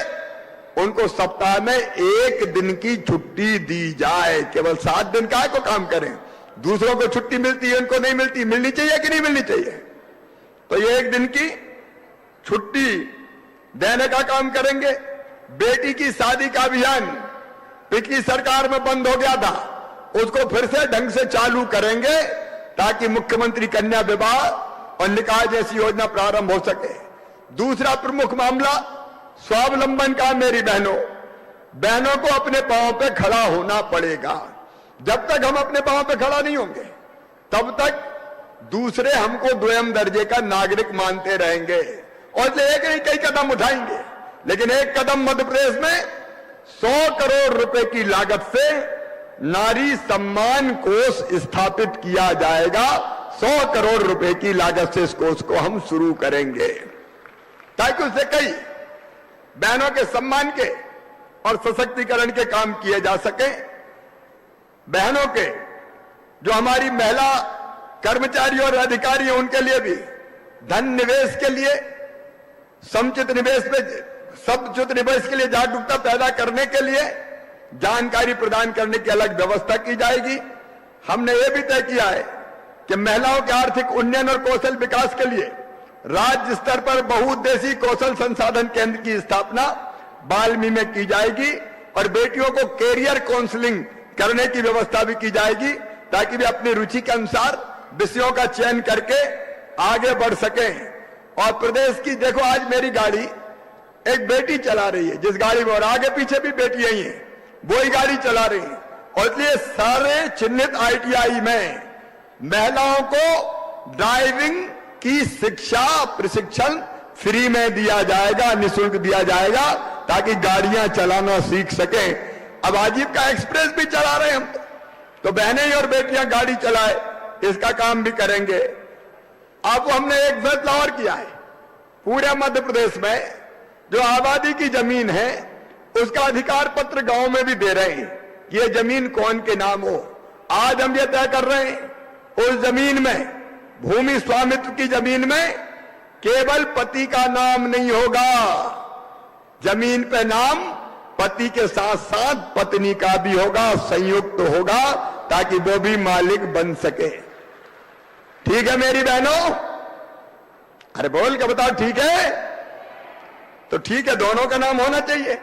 उनको सप्ताह में 1 दिन की छुट्टी दी जाए। केवल 7 दिन का को काम करें, दूसरों को छुट्टी मिलती है, उनको नहीं मिलती। मिलनी चाहिए कि नहीं मिलनी चाहिए? तो ये 1 दिन की छुट्टी देने का काम करेंगे। बेटी की शादी का अभियान पिछली सरकार में बंद हो गया था, उसको फिर से ढंग से चालू करेंगे ताकि मुख्यमंत्री कन्या विवाह और निकाह जैसी योजना प्रारंभ हो सके। दूसरा प्रमुख मामला स्वावलंबन का। मेरी बहनों को अपने पांव पे खड़ा होना पड़ेगा। जब तक हम अपने पांव पे खड़ा नहीं होंगे तब तक दूसरे हमको द्वितीय दर्जे का नागरिक मानते रहेंगे, और एक नहीं कई कदम उठाएंगे। लेकिन एक कदम मध्य प्रदेश में 100 करोड़ रुपए की लागत से नारी सम्मान कोष स्थापित किया जाएगा। 100 करोड़ रुपए की लागत से इस कोष को हम शुरू करेंगे ताकि उससे कई बहनों के सम्मान के और सशक्तिकरण के काम किए जा सके। बहनों के जो हमारी महिला कर्मचारी और अधिकारी हैं उनके लिए भी धन निवेश के लिए, समुचित निवेश के लिए जागरूकता पैदा करने के लिए जानकारी प्रदान करने की अलग व्यवस्था की जाएगी। हमने ये भी तय किया है कि महिलाओं के आर्थिक उन्नयन और कौशल विकास के लिए राज्य स्तर पर बहुउद्देशीय कौशल संसाधन केंद्र की स्थापना बाल्मी में की जाएगी, और बेटियों को कैरियर काउंसलिंग करने की व्यवस्था भी की जाएगी ताकि वे अपनी रुचि के अनुसार विषयों का चयन करके आगे बढ़ सकें। और प्रदेश की देखो, आज मेरी गाड़ी एक बेटी चला रही है, जिस गाड़ी में, और आगे पीछे भी बेटियां ही हैं, वो ही गाड़ी चला रही है। और इसलिए सारे चिन्हित ITI में महिलाओं को ड्राइविंग की शिक्षा प्रशिक्षण फ्री में दिया जाएगा, निःशुल्क दिया जाएगा ताकि गाड़ियां चलाना सीख सकें। अब आजीविका एक्सप्रेस भी चला रहे हैं हम, तो बहनें और बेटियां गाड़ी चलाए, इसका काम भी करेंगे। अब हमने एक फैसला और किया है, पूरे मध्य प्रदेश में जो आबादी की जमीन है उसका अधिकार पत्र गांव में भी दे रहे हैं कि ये जमीन कौन के नाम हो। आज हम ये तय कर रहे हैं उस जमीन में, भूमि स्वामित्व की जमीन में केवल पति का नाम नहीं होगा, जमीन पे नाम पति के साथ साथ पत्नी का भी होगा, संयुक्त होगा ताकि वो भी मालिक बन सके। ठीक है मेरी बहनों? अरे बोल के बताओ ठीक है? तो ठीक है, दोनों का नाम होना चाहिए,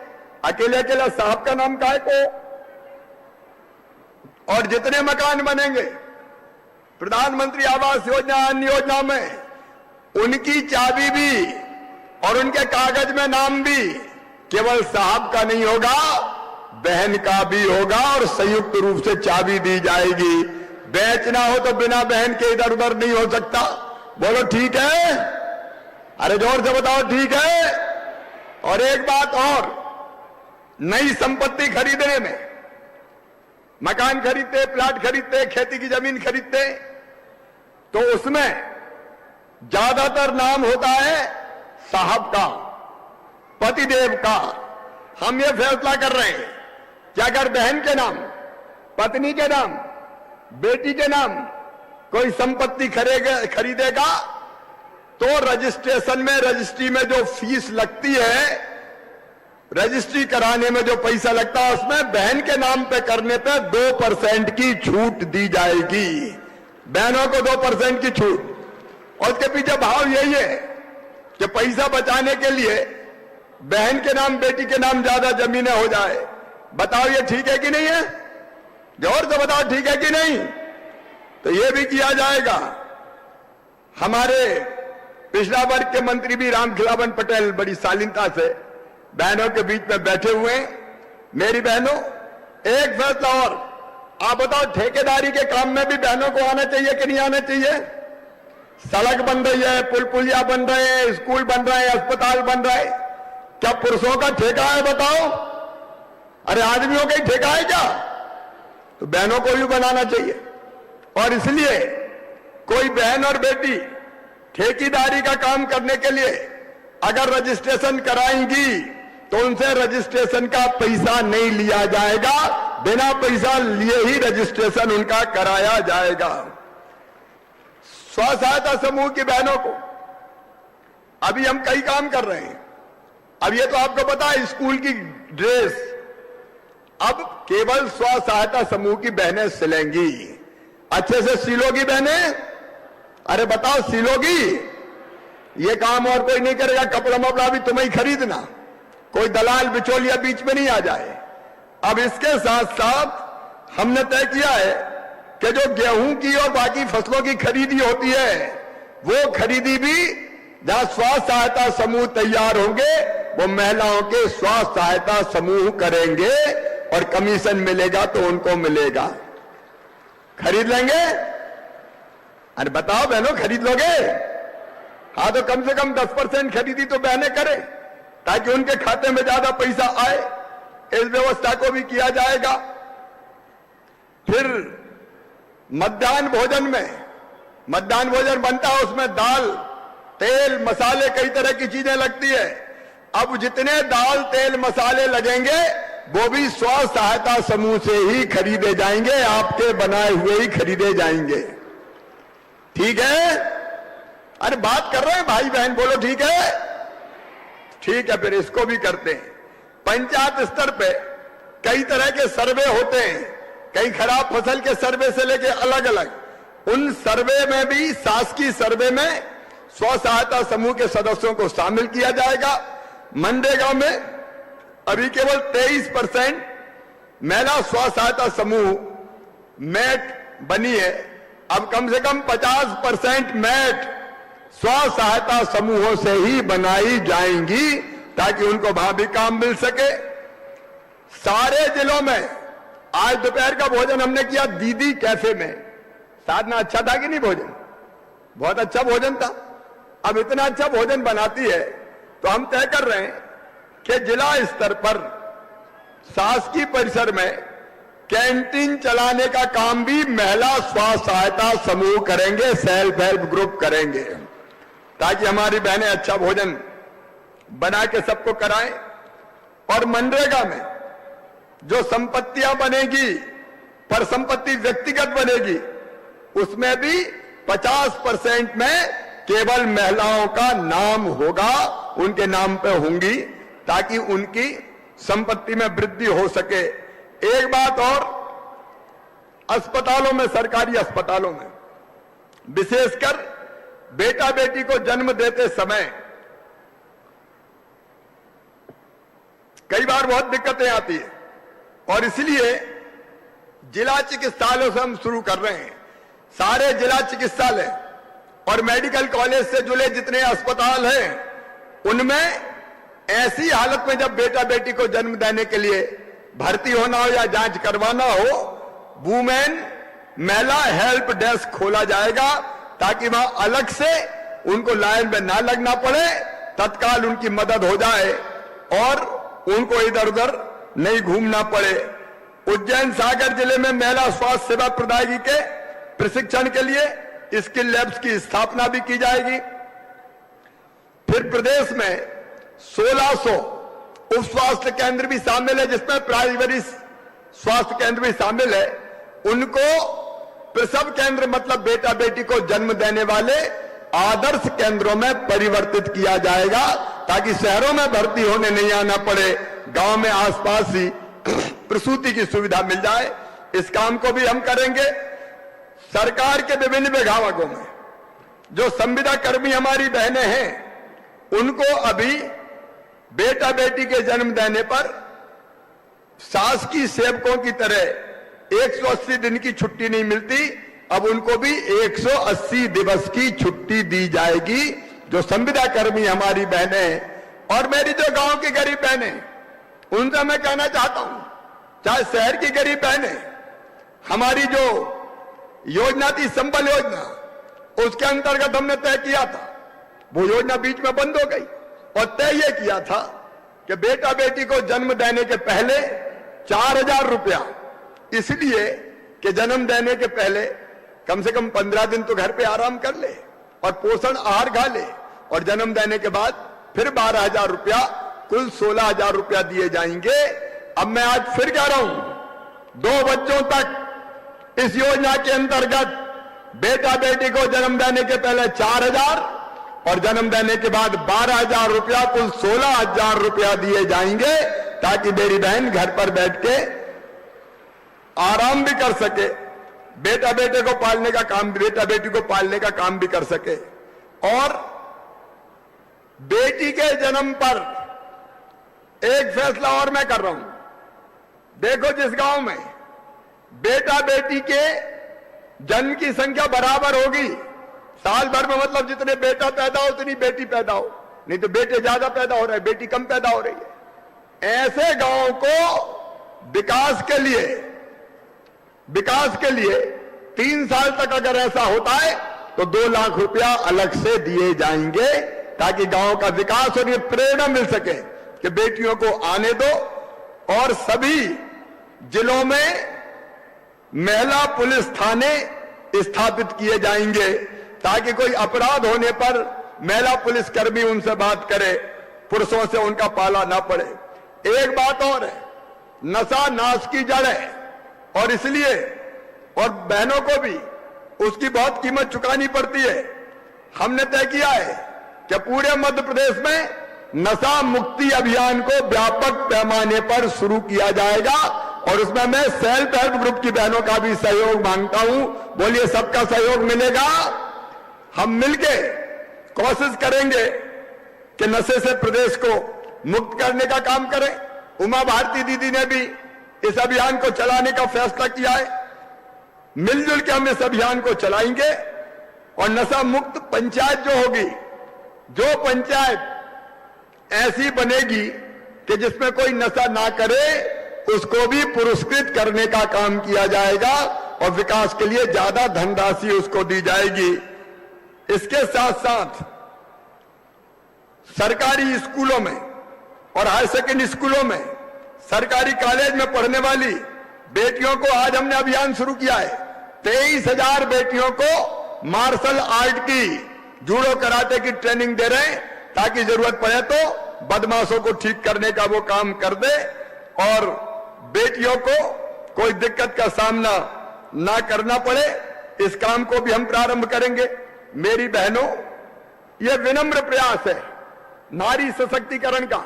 अकेले अकेला साहब का नाम काहे को? और जितने मकान बनेंगे प्रधानमंत्री आवास योजना, अन्य योजना में, उनकी चाबी भी और उनके कागज में नाम भी केवल साहब का नहीं होगा, बहन का भी होगा, और संयुक्त रूप से चाबी दी जाएगी। बेचना हो तो बिना बहन के इधर उधर नहीं हो सकता। बोलो ठीक है? अरे जोर से बताओ ठीक है। और एक बात और, नई संपत्ति खरीदने में, मकान खरीदते, प्लाट खरीदते, खेती की जमीन खरीदते, तो उसमें ज्यादातर नाम होता है साहब का, पतिदेव का। हम ये फैसला कर रहे हैं कि अगर बहन के नाम, पत्नी के नाम, बेटी के नाम कोई संपत्ति खरीदेगा तो रजिस्ट्रेशन में, रजिस्ट्री में जो फीस लगती है, रजिस्ट्री कराने में जो पैसा लगता है, उसमें बहन के नाम पे करने पे 2% की छूट दी जाएगी। बहनों को 2% की छूट। और उसके पीछे भाव यही है कि पैसा बचाने के लिए बहन के नाम, बेटी के नाम ज्यादा जमीनें हो जाए। बताओ ये ठीक है कि नहीं है? जोर से बताओ ठीक है कि नहीं? तो ये भी किया जाएगा। हमारे पिछड़ा वर्ग के मंत्री भी रामखिलावन पटेल बड़ी शालीनता से बहनों के बीच में बैठे हुए हैं। मेरी बहनों, एक फैसला और, आप बताओ ठेकेदारी के काम में भी बहनों को आना चाहिए कि नहीं आना चाहिए? सड़क बन रही है, पुल पुलिया बन रहे हैं, स्कूल बन रहे हैं, अस्पताल बन रहे हैं, क्या पुरुषों का ठेका है? बताओ। अरे आदमियों का ही ठेका है क्या? तो बहनों को भी बनाना चाहिए। और इसलिए कोई बहन और बेटी ठेकेदारी का काम करने के लिए अगर रजिस्ट्रेशन कराएंगी तो उनसे रजिस्ट्रेशन का पैसा नहीं लिया जाएगा, बिना पैसा लिए ही रजिस्ट्रेशन उनका कराया जाएगा। स्व सहायता समूह की बहनों को अभी हम कई काम कर रहे हैं। अब ये तो आपको पता है, स्कूल की ड्रेस अब केवल स्व सहायता समूह की बहनें सिलेंगी। अच्छे से सिलोगी बहनें? अरे बताओ, सिलोगी? ये काम और कोई नहीं करेगा। कपड़ा मपड़ा भी तुम्हें ही खरीदना, कोई दलाल बिचौलिया बीच में नहीं आ जाए। अब इसके साथ साथ हमने तय किया है कि जो गेहूं की और बाकी फसलों की खरीदी होती है, वो खरीदी भी जहां स्व सहायता समूह तैयार होंगे, वो महिलाओं के स्व सहायता समूह करेंगे और कमीशन मिलेगा तो उनको मिलेगा। खरीद लेंगे? अरे बताओ बहनों, खरीद लोगे? हाँ, तो कम से कम 10% खरीदी तो बहनें करें ताकि उनके खाते में ज्यादा पैसा आए। इस व्यवस्था को भी किया जाएगा। फिर मध्याह्न भोजन में, मध्याह्न भोजन बनता है, उसमें दाल, तेल, मसाले, कई तरह की चीजें लगती है। अब जितने दाल, तेल, मसाले लगेंगे वो भी स्व सहायता समूह से ही खरीदे जाएंगे, आपके बनाए हुए ही खरीदे जाएंगे। ठीक है? अरे बात कर रहे हैं भाई बहन, बोलो ठीक है? ठीक है, फिर इसको भी करते हैं। पंचायत स्तर पे कई तरह के सर्वे होते हैं, कई खराब फसल के सर्वे से लेके अलग अलग। उन सर्वे में भी, शासकीय सर्वे में स्व सहायता समूह के सदस्यों को शामिल किया जाएगा। मनरेगा में अभी केवल 23% महिला स्व सहायता समूह मैट बनी है। अब कम से कम 50% मैट स्व सहायता समूहों से ही बनाई जाएंगी ताकि उनको वहां भी काम मिल सके। सारे जिलों में आज दोपहर का भोजन हमने किया दीदी कैफे में। साधना अच्छा था कि नहीं भोजन? बहुत अच्छा भोजन था। अब इतना अच्छा भोजन बनाती है तो हम तय कर रहे हैं कि जिला स्तर पर शासकीय परिसर में कैंटीन चलाने का काम भी महिला स्व सहायता समूह करेंगे, सेल्फ हेल्प ग्रुप करेंगे, ताकि हमारी बहनें अच्छा भोजन बना के सबको कराएं। और मनरेगा में जो संपत्तियां बनेगी, पर संपत्ति व्यक्तिगत बनेगी, उसमें भी 50% में केवल महिलाओं का नाम होगा, उनके नाम पे होंगी, ताकि उनकी संपत्ति में वृद्धि हो सके। एक बात और, अस्पतालों में, सरकारी अस्पतालों में विशेषकर बेटा बेटी को जन्म देते समय कई बार बहुत दिक्कतें आती है और इसलिए जिला चिकित्सालयों से हम शुरू कर रहे हैं। सारे जिला चिकित्सालय और मेडिकल कॉलेज से जुड़े जितने अस्पताल हैं, उनमें ऐसी हालत में जब बेटा बेटी को जन्म देने के लिए भर्ती होना हो या जांच करवाना हो, वुमेन महिला हेल्प डेस्क खोला जाएगा ताकि वहां अलग से उनको लाइन में ना लगना पड़े, तत्काल उनकी मदद हो जाए और उनको इधर उधर नहीं घूमना पड़े। उज्जैन सागर जिले में महिला स्वास्थ्य सेवा प्रदायगी के प्रशिक्षण के लिए स्किल लैब्स की स्थापना भी की जाएगी। फिर प्रदेश में 1600 उप स्वास्थ्य केंद्र भी शामिल है, जिसमें प्राइमरी स्वास्थ्य केंद्र भी शामिल है। उनको प्रसव केंद्र मतलब बेटा बेटी को जन्म देने वाले आदर्श केंद्रों में परिवर्तित किया जाएगा, ताकि शहरों में भर्ती होने नहीं आना पड़े, गांव में आसपास ही प्रसूति की सुविधा मिल जाए। इस काम को भी हम करेंगे। सरकार के विभिन्न विभागों में जो संविदा कर्मी हमारी बहनें हैं, उनको अभी बेटा बेटी के जन्म देने पर शासकीय सेवकों की तरह 180 दिन की छुट्टी नहीं मिलती, अब उनको भी 180 दिवस की छुट्टी दी जाएगी, जो संविदा कर्मी हमारी बहनें हैं। और मेरी जो गांव की गरीब बहनें, उनसे मैं कहना चाहता हूं, चाहे शहर की गरीब बहनें, हमारी जो योजना थी संबल योजना, उसके अंतर्गत हमने तय किया था, वो योजना बीच में बंद हो गई और तय ये किया था कि बेटा बेटी को जन्म देने के पहले 4000 रुपया, इसलिए कि जन्म देने के पहले कम से कम 15 दिन तो घर पे आराम कर ले और पोषण आहार खा ले, और जन्म देने के बाद फिर 12000 रुपया, कुल 16000 रुपया दिए जाएंगे। अब मैं आज फिर कह रहा हूं, 2 बच्चों तक इस योजना के अंतर्गत बेटा बेटी को जन्म देने के पहले 4000 और जन्म देने के बाद 12000 रुपया, कुल 16000 रुपया दिए जाएंगे, ताकि मेरी बहन घर पर बैठ के आराम भी कर सके, बेटा बेटे को पालने का काम, बेटा बेटी को पालने का काम भी कर सके। और बेटी के जन्म पर एक फैसला और मैं कर रहा हूं। देखो, जिस गांव में बेटा बेटी के जन्म की संख्या बराबर होगी, साल भर में मतलब जितने बेटा पैदा हो उतनी बेटी पैदा हो, नहीं तो बेटे ज्यादा पैदा हो रहे, बेटी कम पैदा हो रही है, ऐसे गांव को विकास के लिए 3 साल तक अगर ऐसा होता है तो 2 लाख रुपया अलग से दिए जाएंगे, ताकि गांव का विकास और ये प्रेरणा मिल सके कि बेटियों को आने दो। और सभी जिलों में महिला पुलिस थाने स्थापित किए जाएंगे, ताकि कोई अपराध होने पर महिला पुलिसकर्मी उनसे बात करे, पुरुषों से उनका पाला ना पड़े। एक बात और है, नशा नाश की जड़ है, और इसलिए और बहनों को भी उसकी बहुत कीमत चुकानी पड़ती है। हमने तय किया है कि पूरे मध्य प्रदेश में नशा मुक्ति अभियान को व्यापक पैमाने पर शुरू किया जाएगा, और उसमें मैं सेल्फ हेल्प ग्रुप की बहनों का भी सहयोग मांगता हूं। बोलिए, सबका सहयोग मिलेगा? हम मिलके कोशिश करेंगे कि नशे से प्रदेश को मुक्त करने का काम करें। उमा भारती दीदी ने भी इस अभियान को चलाने का फैसला किया है। मिलजुल के हम इस अभियान को चलाएंगे, और नशा मुक्त पंचायत जो होगी, जो पंचायत ऐसी बनेगी कि जिसमें कोई नशा ना करे, उसको भी पुरस्कृत करने का काम किया जाएगा, और विकास के लिए ज्यादा धनराशि उसको दी जाएगी। इसके साथ साथ सरकारी स्कूलों में और हायर सेकेंडरी स्कूलों में, सरकारी कॉलेज में पढ़ने वाली बेटियों को आज हमने अभियान शुरू किया है। 23,000 बेटियों को मार्शल आर्ट की, जूडो कराटे की ट्रेनिंग दे रहे हैं, ताकि जरूरत पड़े तो बदमाशों को ठीक करने का वो काम कर दे, और बेटियों को कोई दिक्कत का सामना ना करना पड़े। इस काम को भी हम प्रारंभ करेंगे। मेरी बहनों, यह विनम्र प्रयास है नारी सशक्तिकरण का।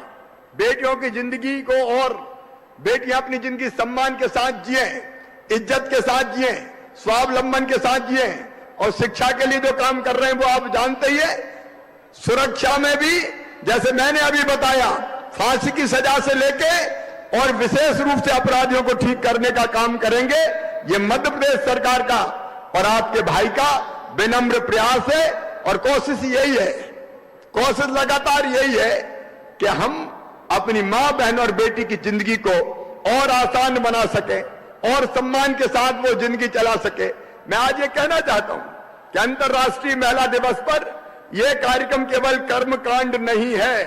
बेटियों की जिंदगी को, और बेटियां अपनी जिंदगी सम्मान के साथ जिए, इज्जत के साथ जिए, स्वावलंबन के साथ जिए, और शिक्षा के लिए जो काम कर रहे हैं वो आप जानते ही है। सुरक्षा में भी, जैसे मैंने अभी बताया, फांसी की सजा से लेके और विशेष रूप से अपराधियों को ठीक करने का काम करेंगे। ये मध्य प्रदेश सरकार का और आपके भाई का विनम्र प्रयास है, और कोशिश यही है, कोशिश लगातार यही है कि हम अपनी मां, बहन और बेटी की जिंदगी को और आसान बना सके, और सम्मान के साथ वो जिंदगी चला सके। मैं आज ये कहना चाहता हूं कि अंतर्राष्ट्रीय महिला दिवस पर ये कार्यक्रम केवल कर्मकांड नहीं है,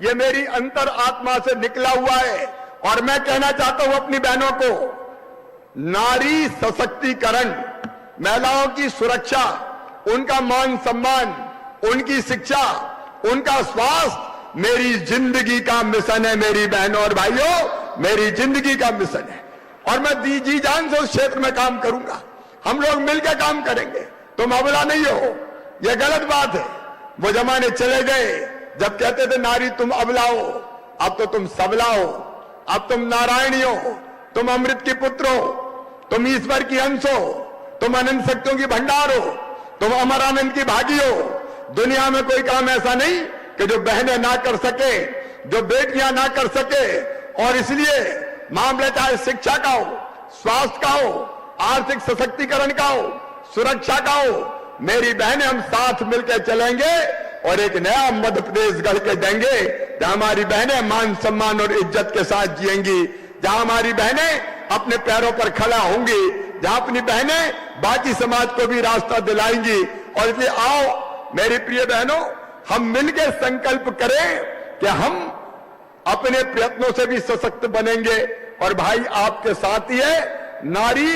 ये मेरी अंतर आत्मा से निकला हुआ है। और मैं कहना चाहता हूं अपनी बहनों को, नारी सशक्तिकरण, महिलाओं की सुरक्षा, उनका मान सम्मान, उनकी शिक्षा, उनका स्वास्थ्य मेरी जिंदगी का मिशन है। मेरी बहनों और भाइयों, मेरी जिंदगी का मिशन है और मैं जी जान से उस क्षेत्र में काम करूंगा। हम लोग मिलकर काम करेंगे। तुम अबला नहीं हो, यह गलत बात है। वो जमाने चले गए जब कहते थे नारी तुम अबला हो, अब तो तुम सबला हो, अब तुम नारायणी हो, तुम अमृत की पुत्र हो, तुम ईश्वर की अंश हो, तुम अनंत शक्तियों की भंडार हो, तुम अमर आनंद की भागी हो। दुनिया में कोई काम ऐसा नहीं कि जो बहनें ना कर सके, जो बेटियां ना कर सके। और इसलिए मामला चाहे शिक्षा का हो, स्वास्थ्य का हो, आर्थिक सशक्तिकरण का हो, सुरक्षा का हो, मेरी बहनें हम साथ मिलकर चलेंगे और एक नया मध्य प्रदेश गढ़ के देंगे, जहां हमारी बहनें मान सम्मान और इज्जत के साथ जिएंगी, जहां हमारी बहनें अपने पैरों पर खड़ा होंगी, जहां अपनी बहनें बाकी समाज को भी रास्ता दिलाएंगी। और इसलिए आओ मेरी प्रिय बहनों, हम मिलकर संकल्प करें कि हम अपने प्रयत्नों से भी सशक्त बनेंगे। और भाई आपके साथ ही है, नारी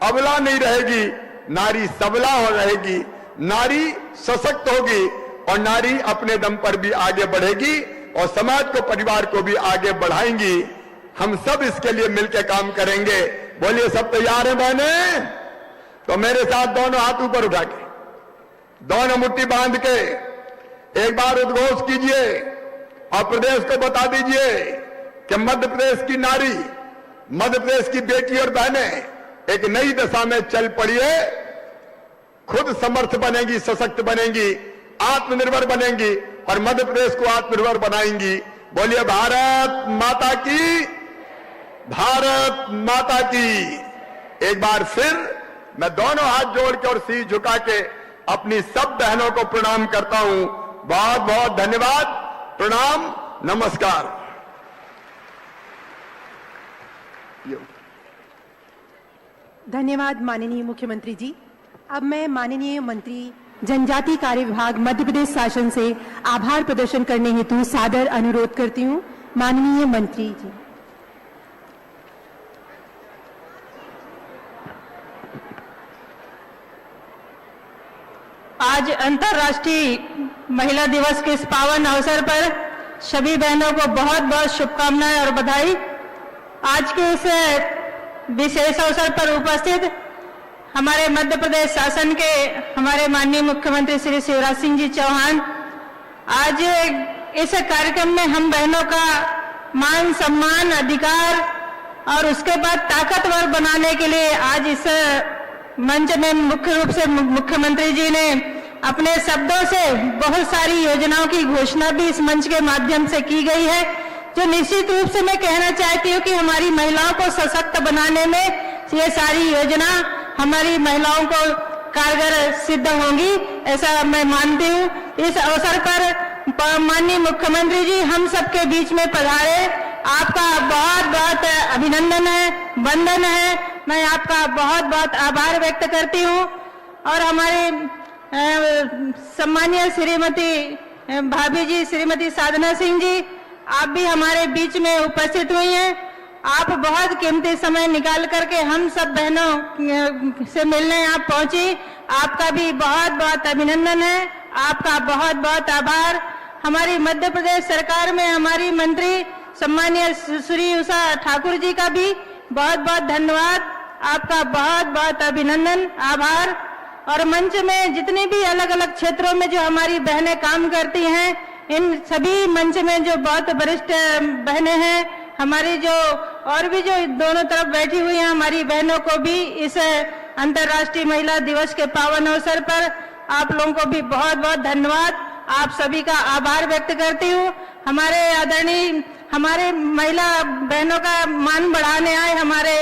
अबला नहीं रहेगी, नारी सबला हो रहेगी, नारी सशक्त होगी और नारी अपने दम पर भी आगे बढ़ेगी और समाज को, परिवार को भी आगे बढ़ाएंगी। हम सब इसके लिए मिलकर काम करेंगे। बोलिए सब तैयार हैं बहने? तो मेरे साथ दोनों हाथ ऊपर उठा के, दोनों मुट्ठी बांध के एक बार उद्घोष कीजिए और प्रदेश को बता दीजिए कि मध्य प्रदेश की नारी, मध्य प्रदेश की बेटी और बहनें एक नई दशा में चल पड़ी है। खुद समर्थ बनेंगी, सशक्त बनेंगी, आत्मनिर्भर बनेंगी और मध्य प्रदेश को आत्मनिर्भर बनाएंगी। बोलिए भारत माता की, भारत माता की। एक बार फिर मैं दोनों हाथ जोड़ के और शीश झुका के अपनी सब बहनों को प्रणाम करता हूं। बहुत बहुत धन्यवाद, प्रणाम, नमस्कार। धन्यवाद माननीय मुख्यमंत्री जी। अब मैं माननीय मंत्री जनजाति कार्य विभाग मध्य प्रदेश शासन से आभार प्रदर्शन करने हेतु सादर अनुरोध करती हूं। माननीय मंत्री जी। आज अंतर्राष्ट्रीय महिला दिवस के इस पावन अवसर पर सभी बहनों को बहुत बहुत शुभकामनाएं और बधाई। आज के इस विशेष अवसर पर उपस्थित हमारे मध्य प्रदेश शासन के हमारे माननीय मुख्यमंत्री श्री शिवराज सिंह जी चौहान, आज इस कार्यक्रम में हम बहनों का मान सम्मान, अधिकार और उसके बाद ताकतवर बनाने के लिए आज इस मंच में मुख्य रूप से मुख्यमंत्री जी ने अपने शब्दों से बहुत सारी योजनाओं की घोषणा भी इस मंच के माध्यम से की गई है, जो निश्चित रूप से मैं कहना चाहती हूँ कि हमारी महिलाओं को सशक्त बनाने में ये सारी योजना हमारी महिलाओं को कारगर सिद्ध होंगी, ऐसा मैं मानती हूँ। इस अवसर पर माननीय मुख्यमंत्री जी हम सबके बीच में पधारे, आपका बहुत बहुत अभिनंदन है, वंदन है। मैं आपका बहुत बहुत आभार व्यक्त करती हूँ। और हमारे सम्मानीय श्रीमती भाभी जी, श्रीमती साधना सिंह जी, आप भी हमारे बीच में उपस्थित हुई हैं। आप बहुत कीमती समय निकाल करके हम सब बहनों से मिलने आप पहुंची, आपका भी बहुत बहुत अभिनंदन है, आपका बहुत बहुत आभार। हमारी मध्य प्रदेश सरकार में हमारी मंत्री सम्मानीय श्री उषा ठाकुर जी का भी बहुत बहुत धन्यवाद, आपका बहुत बहुत अभिनंदन, आभार। और मंच में जितनी भी अलग अलग क्षेत्रों में जो हमारी बहनें काम करती हैं, इन सभी मंच में जो बहुत वरिष्ठ बहनें हैं, हमारी जो और भी जो दोनों तरफ बैठी हुई हैं हमारी बहनों को भी इस अंतर्राष्ट्रीय महिला दिवस के पावन अवसर पर आप लोगों को भी बहुत बहुत धन्यवाद, आप सभी का आभार व्यक्त करती हूँ। हमारे आदरणीय हमारे महिला बहनों का मान बढ़ाने आए हमारे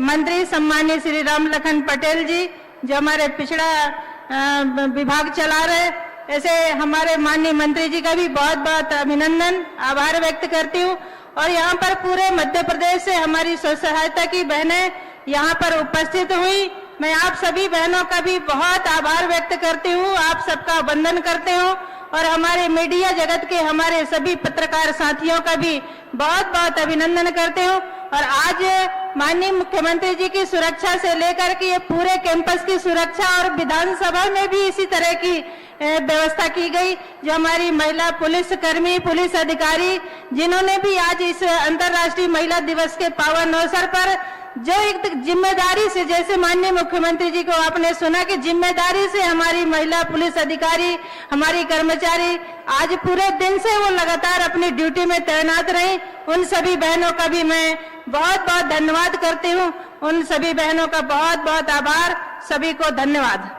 मंत्री सम्मानीय श्री राम लखन पटेल जी, जो हमारे पिछड़ा विभाग चला रहे, ऐसे हमारे माननीय मंत्री जी का भी बहुत बहुत अभिनंदन, आभार व्यक्त करती हूँ। और यहाँ पर पूरे मध्य प्रदेश से हमारी स्व सहायता की बहनें यहाँ पर उपस्थित हुई, मैं आप सभी बहनों का भी बहुत आभार व्यक्त करती हूँ, आप सबका वंदन करते हूँ। और हमारे मीडिया जगत के हमारे सभी पत्रकार साथियों का भी बहुत बहुत अभिनंदन करती हूँ। और आज माननीय मुख्यमंत्री जी की सुरक्षा से लेकर के ये पूरे कैंपस की सुरक्षा और विधानसभा में भी इसी तरह की व्यवस्था की गई। जो हमारी महिला पुलिस कर्मी, पुलिस अधिकारी, जिन्होंने भी आज इस अंतर्राष्ट्रीय महिला दिवस के पावन अवसर पर जो एक जिम्मेदारी से, जैसे माननीय मुख्यमंत्री जी को आपने सुना कि जिम्मेदारी से हमारी महिला पुलिस अधिकारी, हमारी कर्मचारी आज पूरे दिन से वो लगातार अपनी ड्यूटी में तैनात रही, उन सभी बहनों का भी मैं बहुत बहुत धन्यवाद करती हूँ। उन सभी बहनों का बहुत बहुत आभार। सभी को धन्यवाद।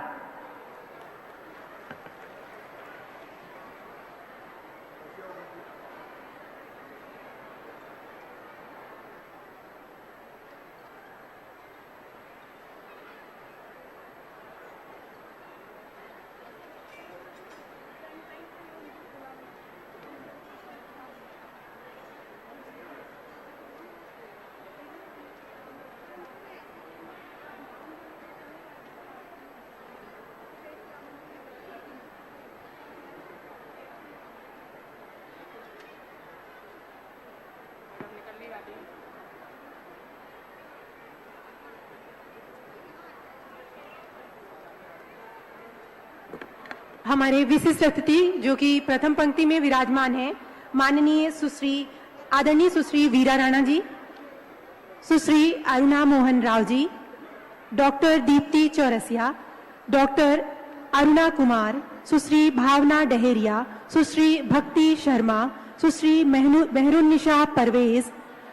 हमारे विशिष्ट अतिथि जो कि प्रथम पंक्ति में विराजमान है, माननीय आदरणीय सुश्री वीरा राणा जी, सुश्री अरुणा मोहन राव जी, डॉक्टर दीप्ति चौरसिया, डॉक्टर अरुणा कुमार, सुश्री भावना डहेरिया, सुश्री भक्ति शर्मा, सुश्री मेहरुन्निशा परवेज,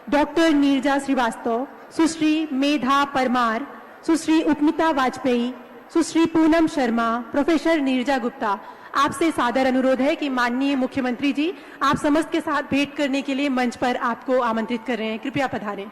डॉक्टर नीरजा श्रीवास्तव, सुश्री मेधा परमार, सुश्री उपमिता वाजपेयी, सुश्री पूनम शर्मा, प्रोफेसर नीरजा गुप्ता, आपसे सादर अनुरोध है कि माननीय मुख्यमंत्री जी आप समस्त के साथ भेंट करने के लिए मंच पर आपको आमंत्रित कर रहे हैं। कृपया पधारें।